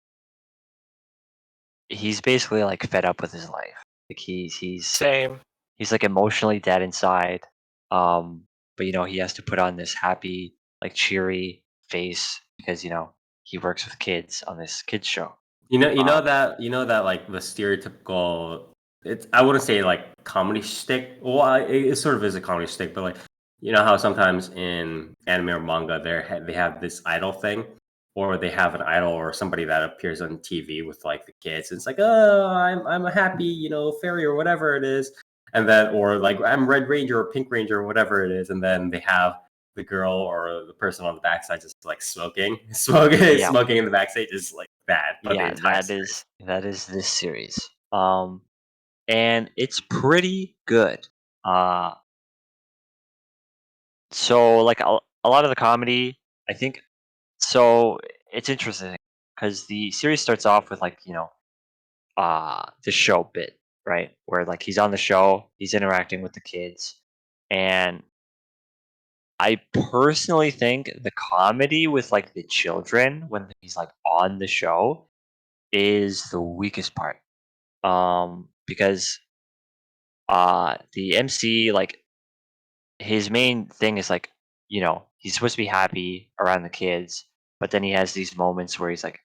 he's basically like fed up with his life. Like same. he's like emotionally dead inside. But he has to put on this happy, like cheery face because he works with kids on this kids show. Um, Like the stereotypical. It's I wouldn't say like comedy shtick. Well, it sort of is a comedy shtick, but like you know how sometimes in anime or manga they have this idol thing, or they have an idol or somebody that appears on TV with like the kids. And it's like, oh, I'm a happy fairy or whatever it is, and then or like I'm Red Ranger or Pink Ranger or whatever it is, and then they have the girl or the person on the backside just like Yeah. smoking in the backstage is like bad. But the yeah, entire that is this series. And it's pretty good. Uh, so like a lot of the comedy, I think. So it's interesting because the series starts off with like the show bit, right? Where like he's on the show, he's interacting with the kids, and I personally think the comedy with like the children when he's like on the show is the weakest part. Because the MC like his main thing is like he's supposed to be happy around the kids, but then he has these moments where he's like,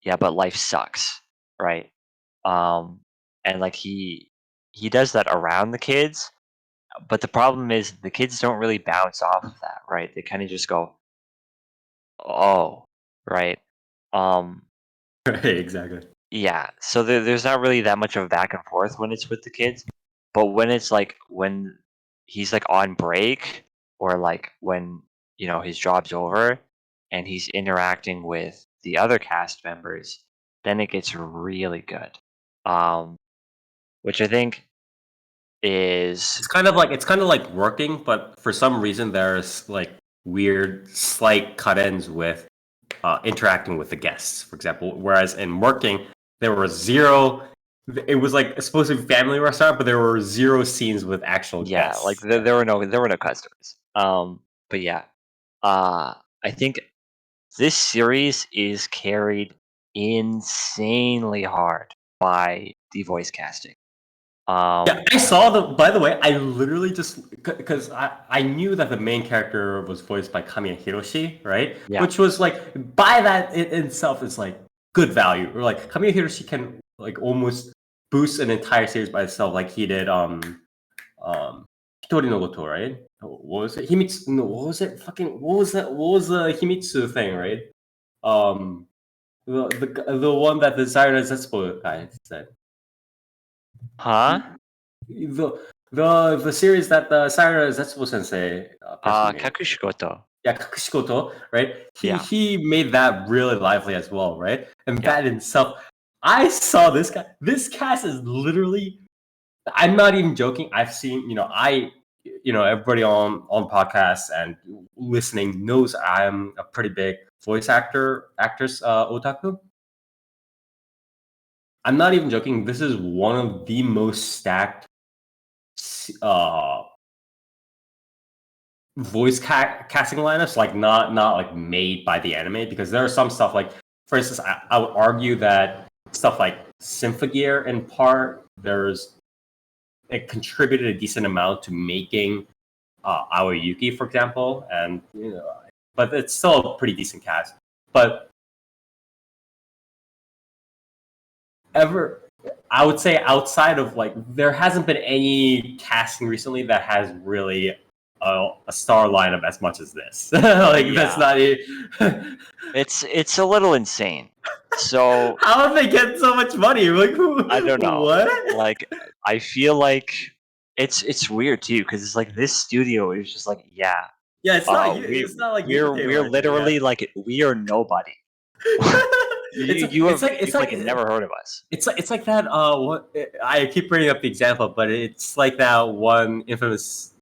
yeah, but life sucks, right? Um, and like he does that around the kids, but the problem is the kids don't really bounce off of that, right? They kind of just go, oh, right. Um, right, exactly. yeah. So there's not really that much of a back and forth when it's with the kids, but when it's like when he's like on break or like when his job's over and he's interacting with the other cast members, then it gets really good. Um, which I think is It's kind of like working, but for some reason there's like weird slight cut-ins with interacting with the guests, for example. Whereas in working, there were zero. It was like supposed to be family restaurant, but there were zero scenes with actual yeah, like guests. there were no customers. But yeah, I think this series is carried insanely hard by the voice casting. Yeah, I saw the. By the way, I literally just because I knew that the main character was voiced by Kamiya Hiroshi, right? Yeah. Which was like by that in itself is like good value. Or like Kamiya Hiroshi can like almost boost an entire series by itself, like he did Hitori no Goto, right? What was it? Himitsu? No, what was it? Fucking what was that? What was the Himitsu thing, right? Um, the one that the Siren Zetsubo guy said. Huh? The the series that the Sayara Zetsubo Sensei person made. Kakushigoto. yeah, Kakushikoto, right? Yeah. He made that really lively as well, right? And Yeah. that in itself, I saw this guy. This cast is literally. I'm not even joking. I've seen, everybody on podcasts and listening knows I'm a pretty big actress otaku. I'm not even joking. This is one of the most stacked voice casting lineups, like not like made by the anime, because there are some stuff like, for instance, I would argue that stuff like Symphogear in part, it contributed a decent amount to making Aoyuki, for example, and but it's still a pretty decent cast. But I would say outside of like, there hasn't been any casting recently that has really a star lineup as much as this. That's not It's a little insane. So how did they get so much money? Like, I don't know. What? Like I feel like it's weird too, because it's like this studio is just like, yeah. It's not like we're literally like, we are nobody. You have never heard of us. It's like that. What I keep bringing up the example, but it's like that one infamous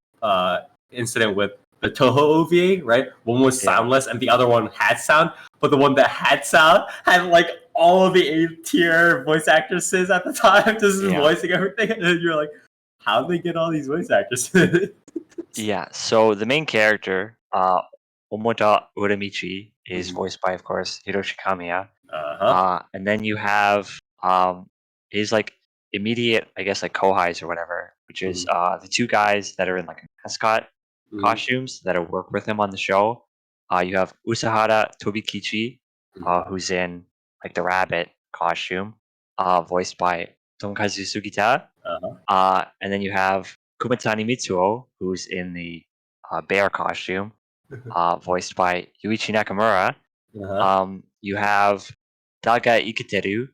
incident with the Toho OVA, right? One was soundless and the other one had sound, but the one that had sound had like all of the A-tier voice actresses at the time just voicing everything, and you're like, how do they get all these voice actresses? Yeah. So the main character, Omoda Uramichi, is voiced by, of course, Hiroshi Kamiya. And then you have his like immediate, I guess, like kohais or whatever, which is the two guys that are in like mascot costumes that work with him on the show. You have Usahara Tobikichi, who's in like the rabbit costume, voiced by Tonkazu Sugita. And then you have Kumatani Mitsuo, who's in the bear costume, voiced by Yuichi Nakamura. You have Daga Iketeru,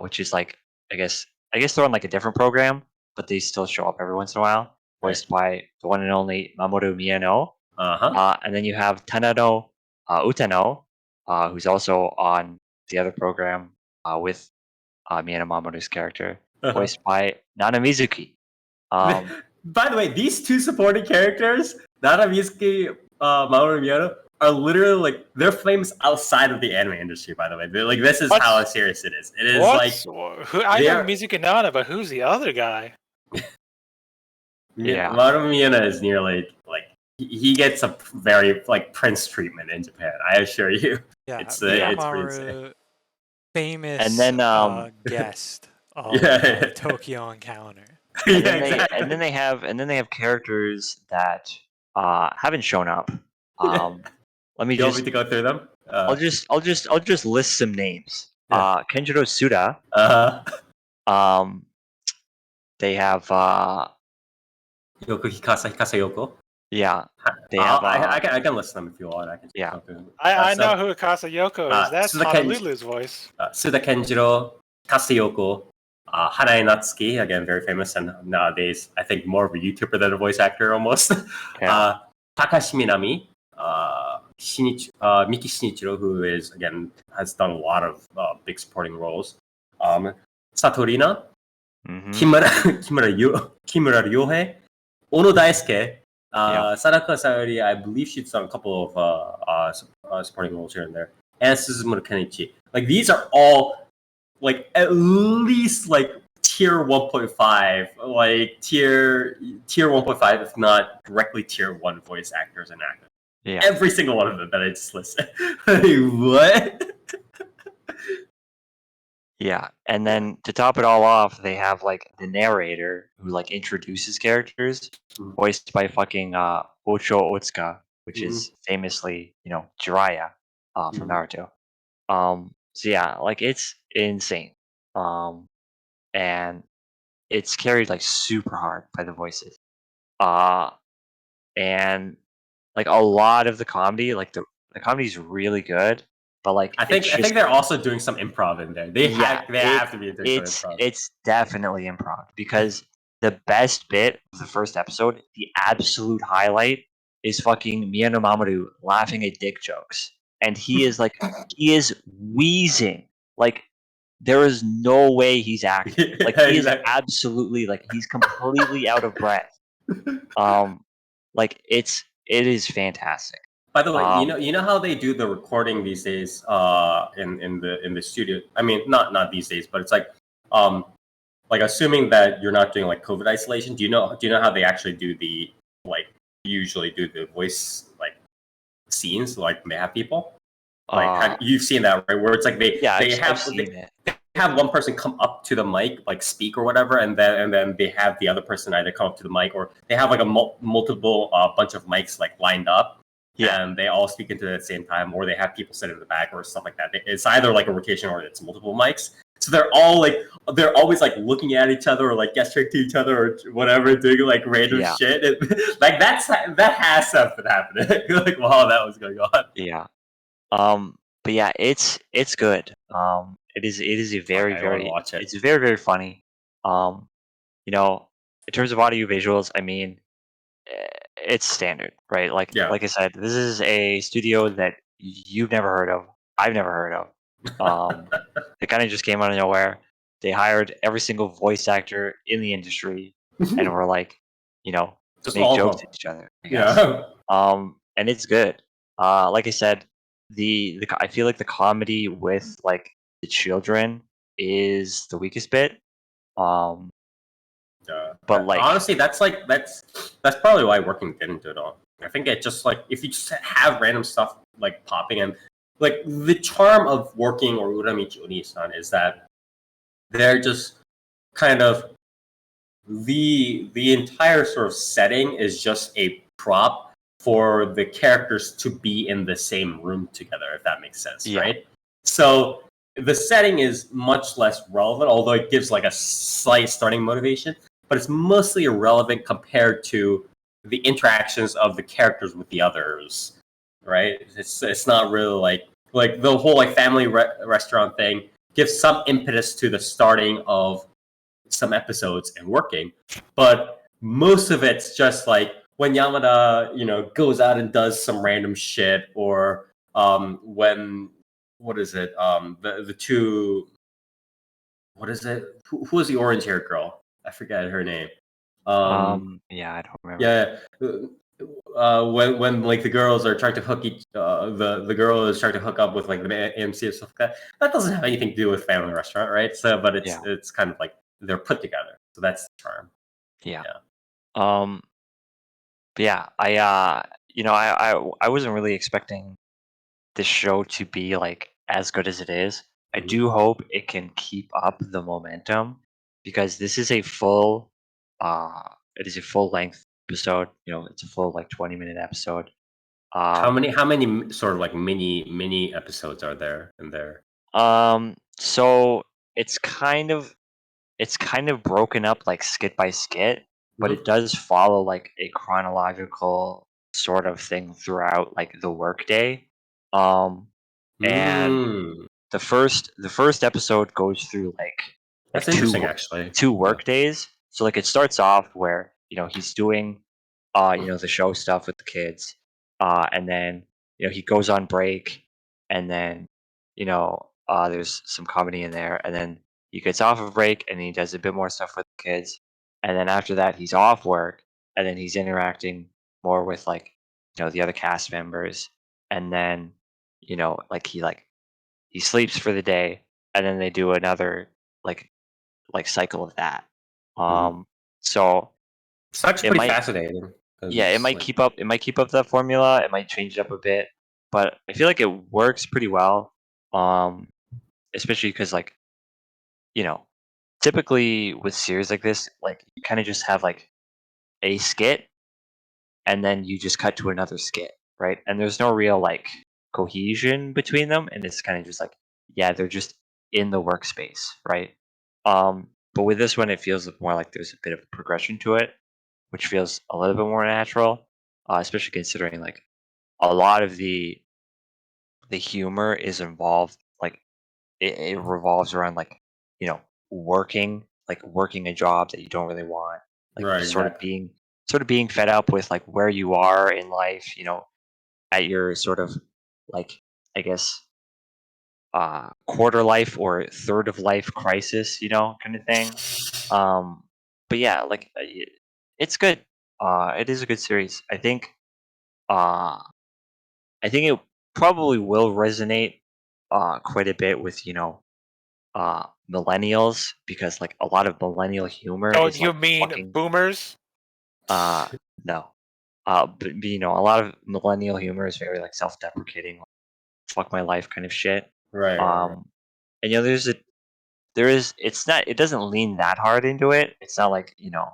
which is like, I guess they're on like a different program, but they still show up every once in a while, voiced by the one and only Mamoru Miyano. And then you have Tanano Utano, who's also on the other program with Miyano Mamoru's character, voiced by Nana Mizuki. By the way, these two supporting characters, Nana Mizuki, Mamoru Miyano, are literally like, they're famous outside of the anime industry. By the way, they're like, this is how serious it is. It is I know Mizuki Nana, but who's the other guy? Mamoru Miyano is nearly like, he gets a very like prince treatment in Japan. I assure you. Yeah, it's pretty insane. Famous and then guest of Tokyo Encounter. And then they have characters that haven't shown up. Let me you want me to go through them? I'll just list some names. Kenjiro Suda. They have Yoko Hikasa Yoko. Yeah. They have I can list them if you want. I can I know who Akasa Yoko is. That's Honolulu's voice. Suda Kenjiro, Kasayoko, Hanae Natsuki, again, very famous, and nowadays, I think more of a YouTuber than a voice actor almost. Takashi Minami, Miki Shinichiro, who has done a lot of big supporting roles. Satorina, Kimura Ryohei, Ono Daisuke, Sadako Sayori, I believe she's done a couple of supporting roles here and there, and Suzumura Kenichi. Like, these are all like at least like tier 1.5, like tier 1.5, if not directly tier 1 voice actors and actors. Yeah. Every single one of them that I just listed. What? Yeah, and then to top it all off, they have like the narrator who like introduces characters, voiced by fucking Ocho Otsuka, which is famously, Jiraiya from Naruto. So yeah, like, it's insane. And it's carried like super hard by the voices. And like a lot of the comedy, like the comedy's really good, but like I think they're also doing some improv in there. They have to be doing some improv. It's definitely improv, because the best bit of the first episode, the absolute highlight, is fucking Miyano Mamoru laughing at dick jokes, and he is wheezing. Like there is no way he's acting. Like he is Exactly. absolutely he's completely out of breath. Like it is fantastic. By the way, Um, you know how they do the recording these days, in the studio. I mean, not these days, but it's like assuming that you're not doing like COVID isolation. Do you know how they actually do the like usually do the voice like scenes like they have people like you've seen that, right, where it's like yeah, they I've have seen it. they have one person come up to the mic like speak or whatever, and then they have the other person either come up to the mic, or they have like a multiple bunch of mics like lined up, Yeah. and they all speak into it at the same time, or they have people sit in the back or stuff like that. It's either like a rotation or it's multiple mics. So they're always like looking at each other or like gesturing to each other or whatever, doing like random Yeah. shit. Like that has something happening. Like while that was going on. Yeah. But yeah, it's good. It is a Fuck, I want to watch it. it's very very funny. You know, in terms of audio visuals, I mean, it's standard, right? Yeah. Like I said, this is a studio that you've never heard of. I've never heard of. It kind of just came out of nowhere. They hired every single voice actor in the industry, and were like, Just make all jokes of them. at each other. I guess. Yeah. And it's good. Like I said, the I feel like the comedy with like the children is the weakest bit. Um, but Honestly, that's probably why Working didn't do it all. I think it just like if you just have random stuff like popping in, like the charm of Working or Uramichi Onii-san is that they're just kind of the entire sort of setting is just a prop for the characters to be in the same room together, if that makes sense, Yeah. right? So the setting is much less relevant, although it gives like a slight starting motivation, but it's mostly irrelevant compared to the interactions of the characters with the others, right? It's not really like the whole like family restaurant thing gives some impetus to the starting of some episodes and Working, but most of it's just like when Yamada, goes out and does some random shit, or when what is it? The two, what is it? Who was the orange haired girl? I forget her name. Yeah, I don't remember. Yeah. When like the girls are trying to hook the girl is trying to hook up with like the MC and stuff like that doesn't have anything to do with family restaurant, right? So but Yeah. it's kind of like they're put together, so that's the charm. Yeah. Yeah. But yeah, I wasn't really expecting this show to be like as good as it is. I Mhm. do hope it can keep up the momentum, because this is a full it is a full length episode. It's a full like 20-minute episode. How many sort of like mini episodes are there in there? So it's kind of broken up like skit by skit, but it does follow like a chronological sort of thing throughout like the workday. And Mm. the first episode goes through like That's two interesting, actually. two Yeah. work days. So like it starts off where he's doing the show stuff with the kids, and then he goes on break, and then there's some comedy in there, and then he gets off of break and he does a bit more stuff with the kids, and then after that he's off work, and then he's interacting more with like the other cast members, and then like he sleeps for the day, and then they do another like cycle of that. Mhm. So It's actually it pretty might fascinating. 'Cause yeah, it it's might like, keep up. It might keep up that formula. It might change it up a bit, but I feel like it works pretty well. Um, Especially because like you know, typically with series like this, like you kind of just have like a skit, and then you just cut to another skit, right? And there's no real like cohesion between them, and it's kind of just like, yeah, they're just in the workspace, right? But with this one, it feels more like there's a bit of progression to it, which feels a little bit more natural, especially considering like a lot of the humor is involved, like it revolves around like working a job that you don't really want, like right, sort of exactly. being sort of being fed up with like where you are in life, you know, at your sort of like, I guess, quarter life or third of life crisis, you know, kind of thing. Um, but yeah, like it's good. It is a good series. Uh, I think it probably will resonate quite a bit with, you know, millennials, because like a lot of millennial humor Oh, is you like mean fucking boomers? uh no. But you know, a lot of millennial humor is very like self-deprecating, like, fuck my life kind of shit. Right, right, right. And you know, it's not, it doesn't lean that hard into it. It's not like, you know,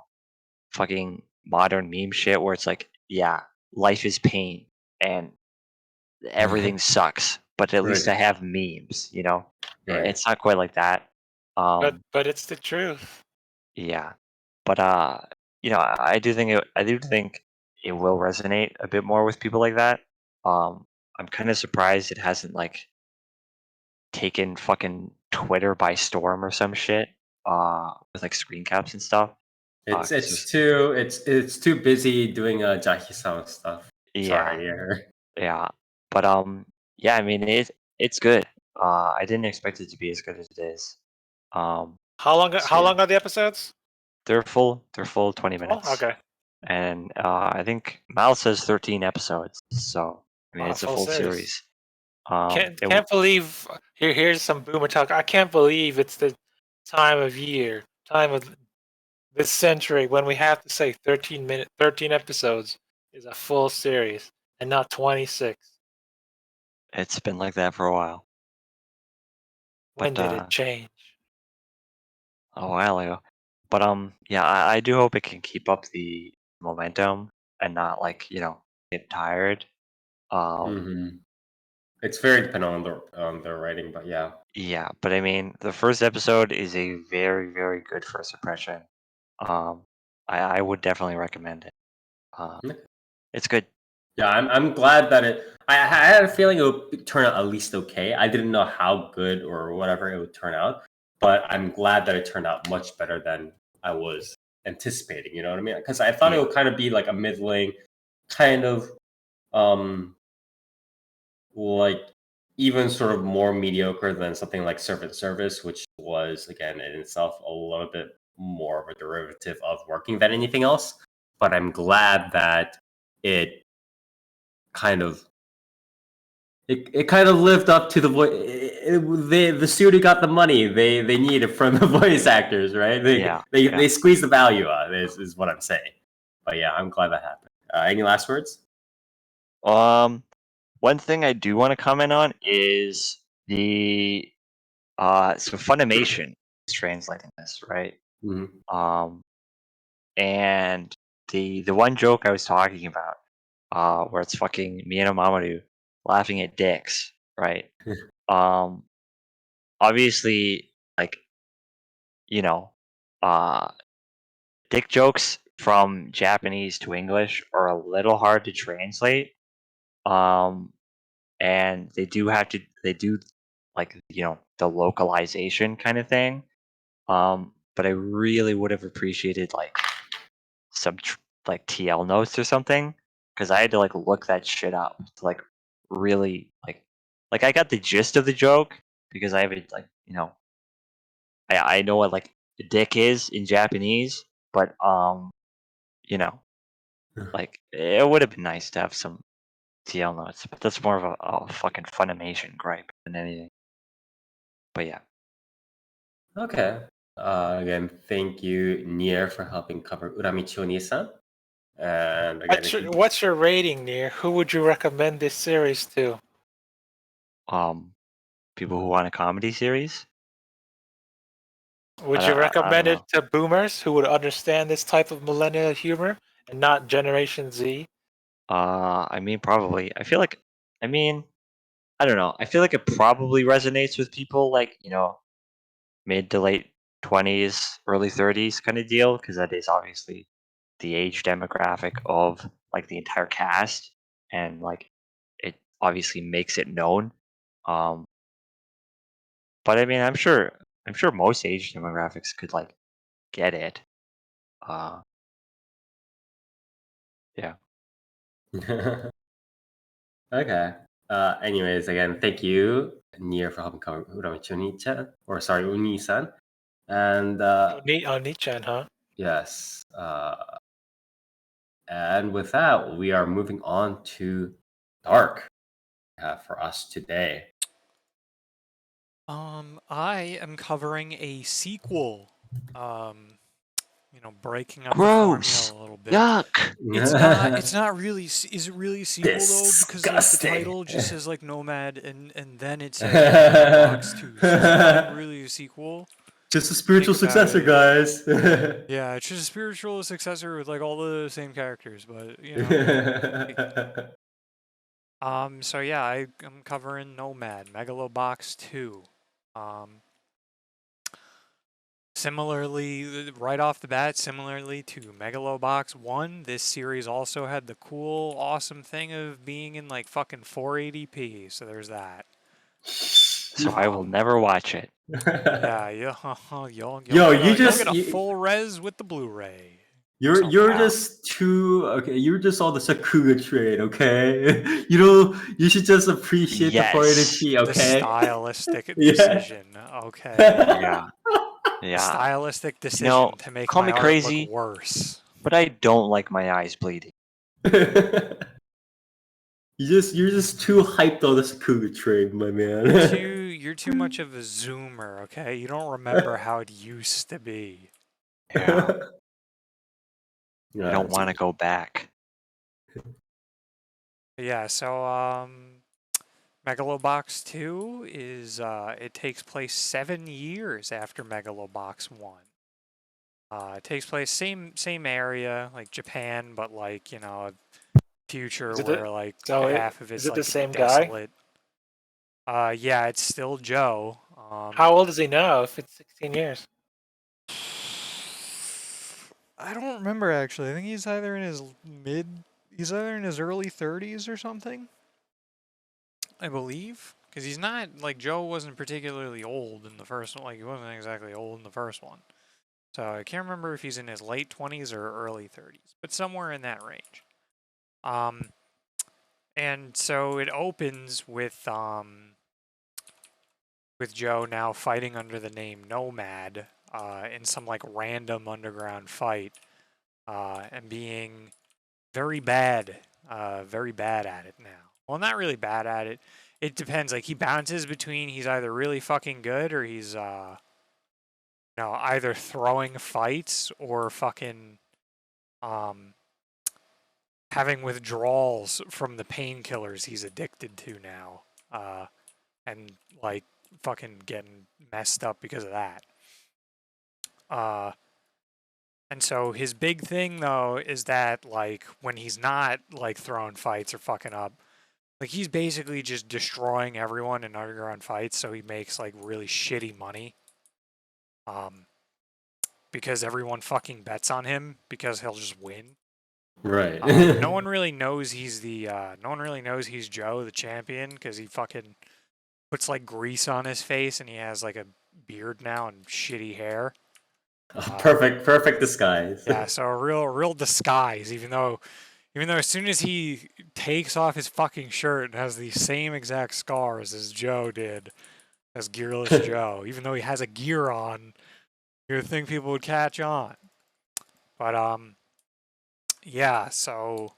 fucking modern meme shit where it's like, yeah, life is pain and everything sucks, but at least Right, I have memes, you know? right. It's not quite like that. But it's the truth. Yeah. But you know, I do think it will resonate a bit more with people like that. I'm kind of surprised it hasn't like taken fucking Twitter by storm or some shit. With like screen caps and stuff. It's 'Cause it's too it's too busy doing Jahi-sama stuff. yeah, Sorry, yeah. yeah. But yeah, I mean it's good. I didn't expect it to be as good as it is. Um, so How yeah, long are the episodes? they're full 20 Oh, minutes. okay. And I think Mal says 13 episodes. So I mean, Wow, it's a full full series. series. Can't believe here's some boomer talk. I can't believe it's the time of year, time of this century when we have to say 13 episodes is a full series and not 26. It's been like that for a while, When but did it change? a while ago. But yeah, I do hope it can keep up the momentum and not like, you know, get tired. Um, Hmm. It's very dependent on the writing, but yeah. yeah, but I mean, the first episode is a very, very good first impression. Um, I would definitely recommend it. Uh, it's good. Yeah, I'm glad that I had a feeling it would turn out at least okay. I didn't know how good or whatever it would turn out, but I'm glad that it turned out much better than I was anticipating. You know what I mean? Because I thought it Yeah, would kind of be like a middling, kind of um like even sort of more mediocre than something like Servant Service, which was again in itself a little bit more of a derivative of working than anything else. But I'm glad that it kind of it kind of lived up to the voice. The studio got the money they needed from the voice actors, right? yeah, They yeah. squeezed the value out. Is what I'm saying. But yeah, I'm glad that happened. Any last words? Um, One thing I do want to comment on is the so Funimation is translating this, right? Hmm. Um, and the one joke I was talking about, where it's fucking me and Mamadou laughing at dicks, right? Um, Obviously, like, you know, uh, dick jokes from Japanese to English are a little hard to translate. Um, and they do like, you know, the localization kind of thing. But I really would have appreciated like some like TL notes or something, because I had to like look that shit up to like really like I got the gist of the joke because I have it like, you know, I know what like dick is in Japanese, but you know, like it would have been nice to have some TL notes, but that's more of a fucking Funimation gripe than anything. But yeah. Okay. Again, thank you, Nier, for helping cover Uramichi Onii-san. And again, if you What's your rating, Near? Who would you recommend this series to? um People who want a comedy series. Would you I don't recommend it know. to boomers who would understand this type of millennial humor and not Generation Z? I mean, probably. I mean, I don't know. I feel like it probably resonates with people like, you know, mid to late 20s, early 30s kind of deal, because that is obviously the age demographic of like the entire cast, and like it obviously makes it known. Um, but I mean, I'm sure most age demographics could like get it. Uh, Yeah. Okay. Anyways, again, thank you, Nier, for helping cover Uramichi Onii-chan, or sorry, Onii-san. And Oni-chan, huh? yes, and with that, we are moving on to Dark for us today. I am covering a sequel. Breaking up the Gross. formula a little bit. Yuck. It's not really. Is it really a sequel though? Because like the title just says like Nomad, and then it says Megalo Box 2. So it's not really a sequel. Just a spiritual Think about successor, it. guys. Yeah, it's just a spiritual successor with like all the same characters, but So yeah, I'm covering Nomad, Megalo Box 2. Similarly, right off the bat, similarly to Megalo Box 1, this series also had the cool, awesome thing of being in like fucking 480p, so there's that. So I will never watch it. Yeah, you'll you get a full res with the Blu-ray. You're just too okay. You're just on the Sakuga trade, okay? You should just appreciate Yes. the 480p, okay? The stylistic Yeah. decision, okay. Yeah. Yeah. Stylistic decision to make call my me art crazy, look worse. but I don't like my eyes bleeding. You're just too hyped on the Sakuga trade, my man. You're too much of a zoomer, okay? You don't remember how it used to be. Yeah. Yeah, I don't want to go back. Yeah, so Megalo Box 2 is it takes place 7 years after Megalo Box 1. It takes place same area, like Japan, but like, a future where like half of it's is it like the same guy? desolate. Yeah, it's still Joe. How old is he now if it's 16 years? I don't remember actually. I think he's either in his early 30s or something. I believe, because he's not like Joe wasn't particularly old in the first one. Like he wasn't exactly old in the first one. So I can't remember if he's in his late 20s or early 30s, but somewhere in that range. And so it opens with Joe now fighting under the name Nomad in some like random underground fight and being very bad at it now. Well, not really bad at it. It depends. Like he bounces between he's either really fucking good or he's either throwing fights or fucking having withdrawals from the painkillers he's addicted to now. And like fucking getting messed up because of that. And so his big thing though is that like when he's not like throwing fights or fucking up, like he's basically just destroying everyone in underground fights, so he makes like really shitty money. Because everyone fucking bets on him because he'll just win. Right. No one really knows he's Joe, the champion, because he fucking puts like grease on his face and he has like a beard now and shitty hair. Perfect disguise. Yeah, so a real disguise, even though as soon as he takes off his fucking shirt and has the same exact scars as Joe did, as Gearless Joe, even though he has a gear on, you would think people would catch on. But yeah, so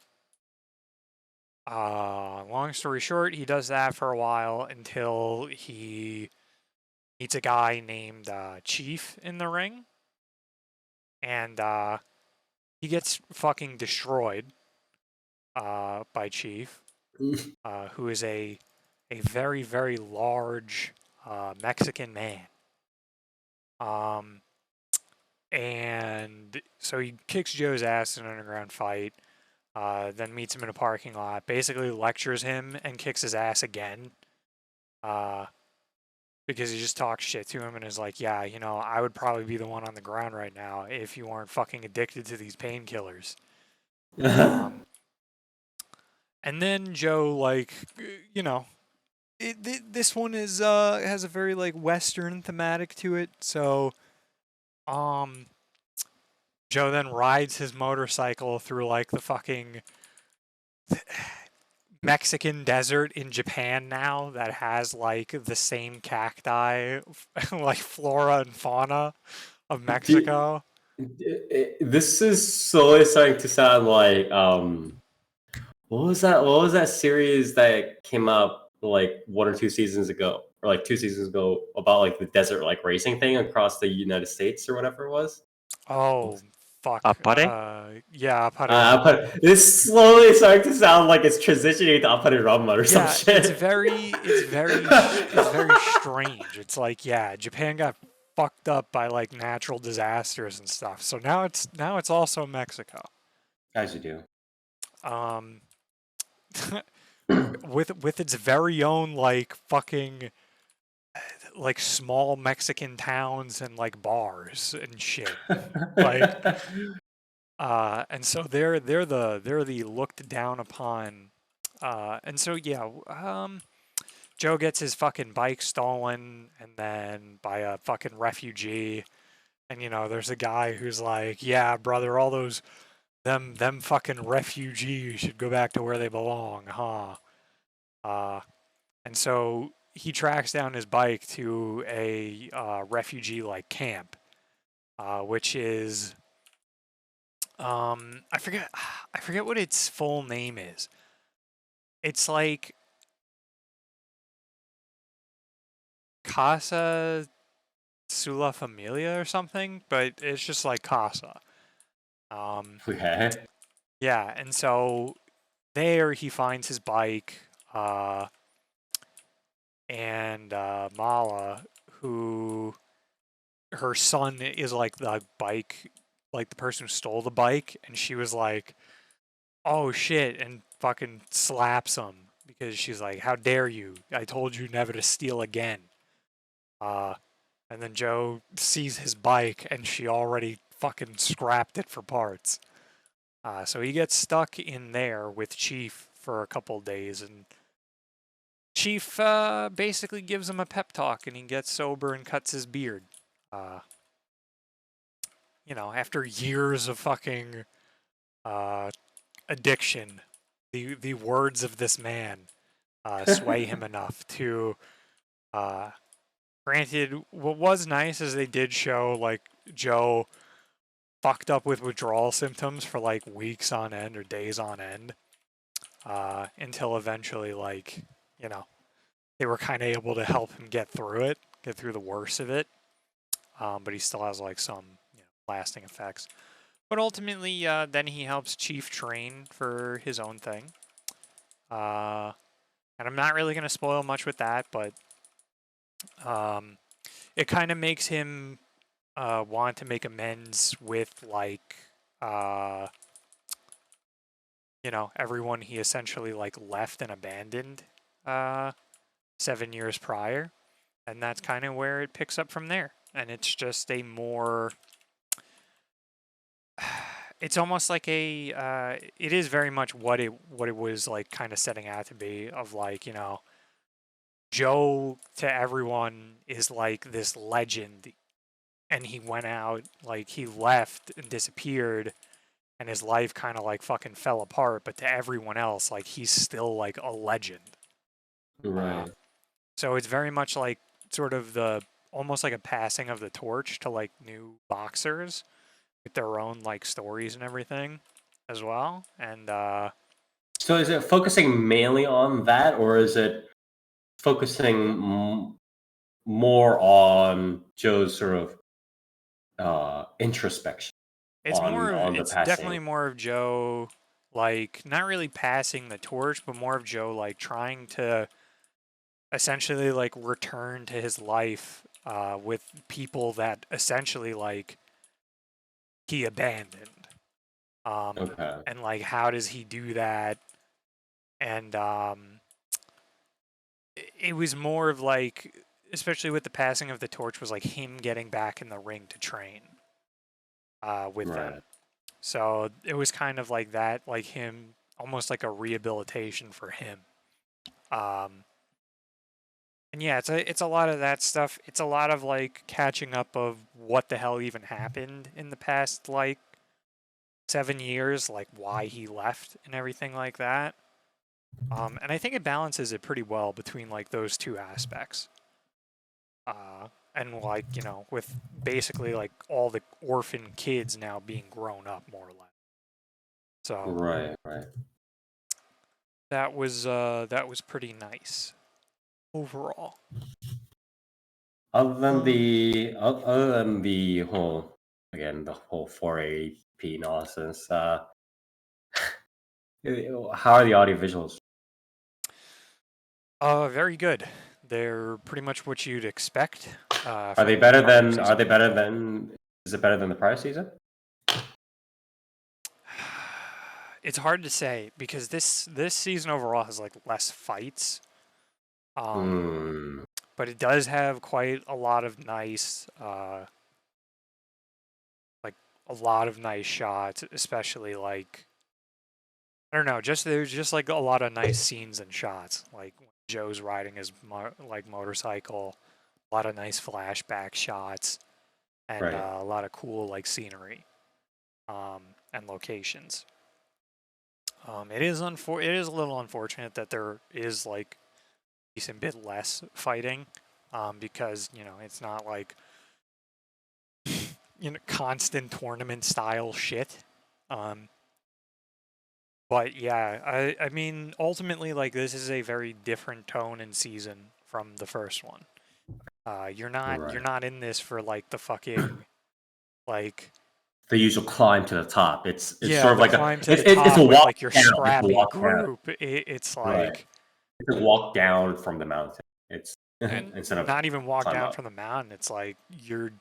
long story short, he does that for a while until he meets a guy named Chief in the ring. And he gets fucking destroyed by Chief, who is a very, very large Mexican man. And so he kicks Joe's ass in an underground fight, then meets him in a parking lot, basically lectures him and kicks his ass again. Because he just talks shit to him and is like, yeah, I would probably be the one on the ground right now if you weren't fucking addicted to these painkillers. And then Joe, like, this one is has a very like Western thematic to it. So, Joe then rides his motorcycle through like the fucking Mexican desert in Japan now that has like the same cacti, like flora and fauna of Mexico. This is slowly starting to sound like what was that? What was that series that came up like 1 or 2 seasons ago, or like 2 seasons ago, about like the desert like racing thing across the United States or whatever it was? Oh fuck. Pare? Yeah, Pare. But it's slowly starting to sound like it's transitioning to Apare Rama or some Yeah, shit. it's very strange. It's like, yeah, Japan got fucked up by like natural disasters and stuff. So now it's also Mexico. As you do. Um with its very own like fucking like small Mexican towns and like bars and shit. Like and so they're the looked down upon and so yeah, Joe gets his fucking bike stolen and then by a fucking refugee. And you know, there's a guy who's like, "Yeah, brother, all those them fucking refugees should go back to where they belong, huh?" And so he tracks down his bike to a refugee like camp, which is I forget what its full name is. It's like Casa Sula Familia or something, but it's just like Casa. Okay. Yeah, and so there he finds his bike, and Mala, who her son is like the bike, like the person who stole the bike, and she was like, "Oh shit," and fucking slaps him because she's like, "How dare you? I told you never to steal again." Uh, and then Joe sees his bike, and she already fucking scrapped it for parts. So he gets stuck in there with Chief for a couple days, and Chief basically gives him a pep talk, and he gets sober and cuts his beard. You know, after years of fucking addiction, the words of this man sway him enough to. Granted, what was nice is they did show like Joe fucked up with withdrawal symptoms for like weeks on end or days on end, until eventually, like, you know, they were kind of able to help him get through the worst of it. But he still has like some, you know, lasting effects. But ultimately, then he helps Chief train for his own thing. And I'm not really going to spoil much with that, but it kind of makes him want to make amends with, like, you know, everyone he essentially, like, left and abandoned 7 years prior. And that's kind of where it picks up from there. And it's just a more... It's almost like a... it is very much what it was, like, kind of setting out to be, of, like, you know, Joe to everyone is like this legend, and he went out, like, he left and disappeared, and his life kind of like fucking fell apart, but to everyone else, like, he's still like a legend. Right. So it's very much like sort of the almost like a passing of the torch to like new boxers with their own like stories and everything as well. And So is it focusing mainly on that, or is it focusing more on Joe's sort of introspection it's more of on the it's definitely passing? more of Joe, like, not really passing the torch, but more of Joe like trying to essentially like return to his life with people that essentially like he abandoned. Okay. And like, how does he do that? And it was more of like, especially with the passing of the torch, was like him getting back in the ring to train with Right. them. So it was kind of like that, like him, almost like a rehabilitation for him. And yeah, it's a lot of that stuff. It's a lot of like catching up of what the hell even happened in the past, like 7 years, like why he left and everything like that. And I think it balances it pretty well between like those two aspects. And like, you know, with basically like all the orphan kids now being grown up more or less. So Right. that was pretty nice overall. Other than the whole, again, the whole 4AP nonsense, how are the audio visuals? Very good. They're pretty much what you'd expect. Are they better than? Are they better than? Is it better than the prior season? It's hard to say because this season overall has like less fights. But it does have quite a lot of nice shots, especially like I don't know, there's just like a lot of nice scenes and shots, like when Joe's riding his motorcycle, a lot of nice flashback shots, and Right. a lot of cool like scenery, and locations. It is a little unfortunate that there is like a decent bit less fighting, because you know it's not like constant tournament style shit. But yeah, I mean ultimately like this is a very different tone and season from the first one. You're not in this for like the fucking like the usual climb to the top. It's yeah, sort of like climb a to the top it's a with walk like your down. scrappy It's a walk group. down. It's like Right. It's a walk down from the mountain. It's and instead of not even walk climb down up. from the mountain. It's like you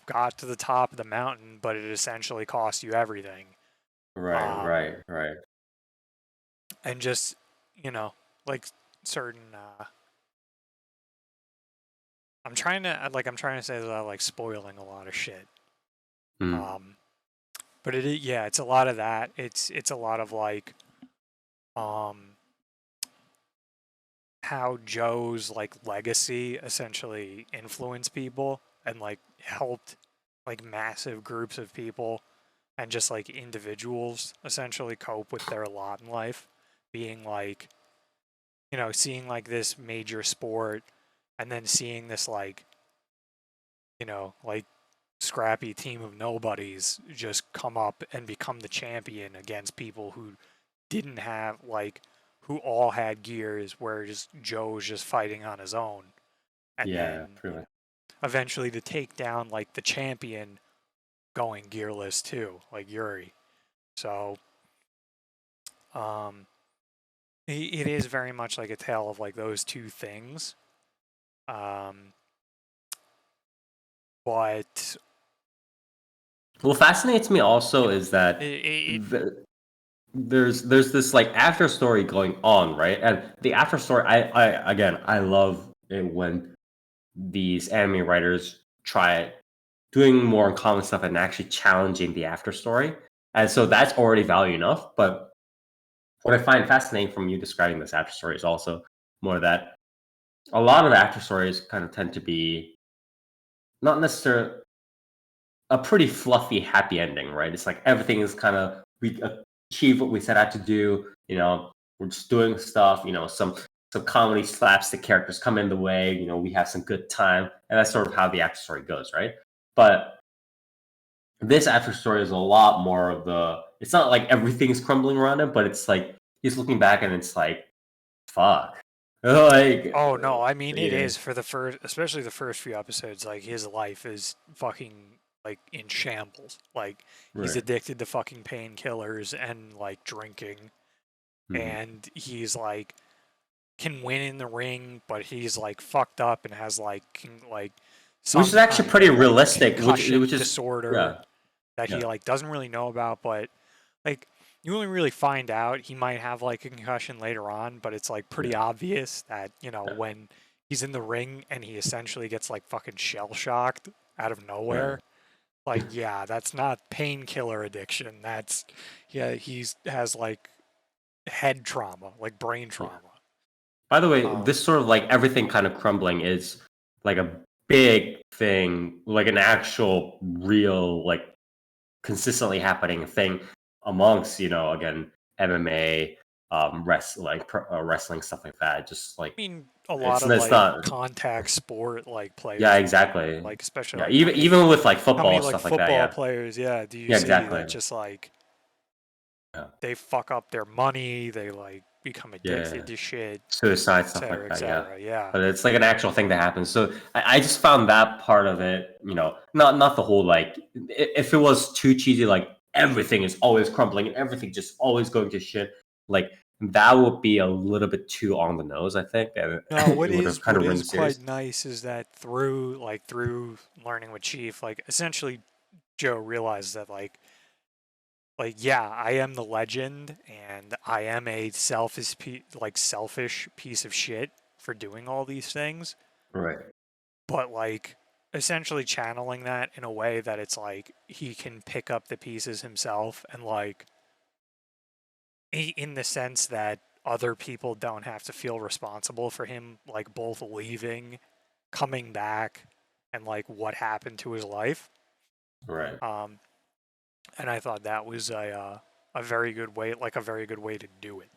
got to the top of the mountain, but it essentially cost you everything. Right. And just like certain I'm trying to say that I like spoiling a lot of shit. But it's a lot of that. It's a lot of like how Joe's like legacy essentially influenced people and like helped like massive groups of people and just like individuals essentially cope with their lot in life, being like seeing like this major sport and then seeing this like like scrappy team of nobodies just come up and become the champion against people who didn't have who all had gears, where just Joe was just fighting on his own, and then really. eventually to take down like the champion going gearless too, like Yuri. So it is very much like a tale of like those two things. But what fascinates me also is that there's this like after story going on, right? And the after story, I love it when these anime writers try doing more uncommon stuff and actually challenging the after story. And so that's already value enough. But what I find fascinating from you describing this after story is also more that a lot of after stories kind of tend to be not necessarily a pretty fluffy happy ending, right? It's like everything is kind of we achieve what we set out to do. We're just doing stuff. Some comedy slaps, the characters come in the way. We have some good time, and that's sort of how the after story goes, right? But this after story is a lot more of the. It's not like everything's crumbling around him, but it's like he's looking back and it's like, fuck. Like, oh no, I mean it is for the first, especially the first few episodes. Like his life is fucking like in shambles. Like he's addicted to fucking painkillers and like drinking, and he's like can win in the ring, but he's like fucked up and has like some which is actually pretty realistic, which is disorder that he like doesn't really know about, but like you only really find out he might have like a concussion later on, but it's like pretty obvious that when he's in the ring and he essentially gets like fucking shell shocked out of nowhere. Like that's not painkiller addiction. That's he has like head trauma, like brain trauma. By the way, this sort of like everything kind of crumbling is like a big thing, like an actual real like consistently happening thing amongst, again, MMA, wrestling, stuff like that. Just like I mean, a lot of it's like not. contact sport like players. Yeah, now, exactly. like especially Yeah, like even with like how football many like stuff like that. football Yeah, players, do you yeah, see exactly. that just like Yeah, they fuck up their money, they like become addicted yeah. to shit, Suicide et stuff cetera, like et that. Yeah. cetera. Yeah. But it's like an actual thing that happens. So I just found that part of it, not the whole like if it was too cheesy, like everything is always crumbling and everything just always going to shit, like that would be a little bit too on the nose, I think, and No, it would have kind what of ruined is the quite series. nice is that through learning with Chief, like essentially Joe realized that yeah, I am the legend and I am a selfish piece of shit for doing all these things, Right. but like essentially channeling that in a way that it's like he can pick up the pieces himself and like in the sense that other people don't have to feel responsible for him like both leaving, coming back, and like what happened to his life. Right. And I thought that was a very good way, like a very good way to do it.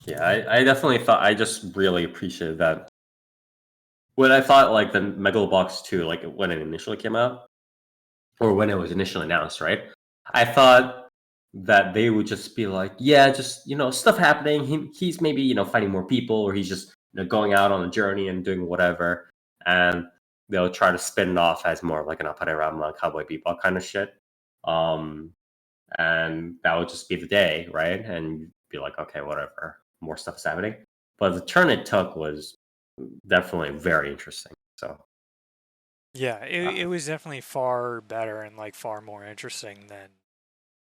Yeah, I definitely thought I just really appreciated that. When I thought like the Megalo Box 2, like when it initially came out, or when it was initially announced, right? I thought that they would just be like, yeah, just stuff happening. He's maybe fighting more people, or he's just going out on a journey and doing whatever, and they'll try to spin it off as more of like an Aparerama Cowboy Bebop kind of shit. Um, and that would just be the day, right? And you'd be like, okay, whatever, more stuff is happening. But the turn it took was definitely very interesting. So Yeah, uh, it was definitely far better and like far more interesting than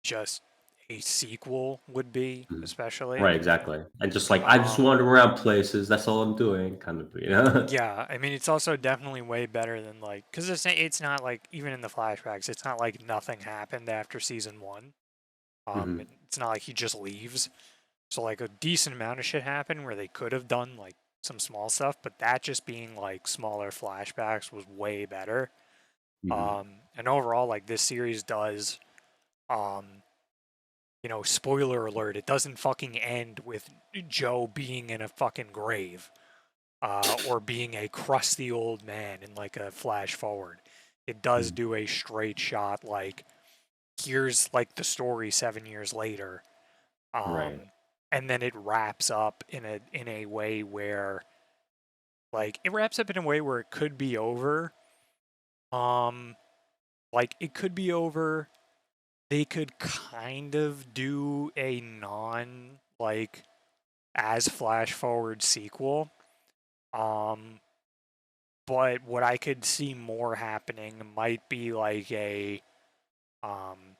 just a sequel would be, mhm. especially. Right, exactly. And just like I just Um, wander around places. That's all I'm doing, kind of. yeah, I mean it's also definitely way better than like because it's not like even in the flashbacks, it's not like nothing happened after season one. Mhm. It's not like he just leaves. So like a decent amount of shit happened where they could have done like some small stuff, but that just being like smaller flashbacks was way better. Mhm. And overall, like this series does, spoiler alert, it doesn't fucking end with Joe being in a fucking grave, or being a crusty old man in like a flash forward. It does Mhm. do a straight shot, like here's like the story 7 years later, um, Right. and then it wraps up in a way where it could be over. Um, like it could be over. They could kind of do a non like as flash forward sequel. Um, but what I could see more happening might be like um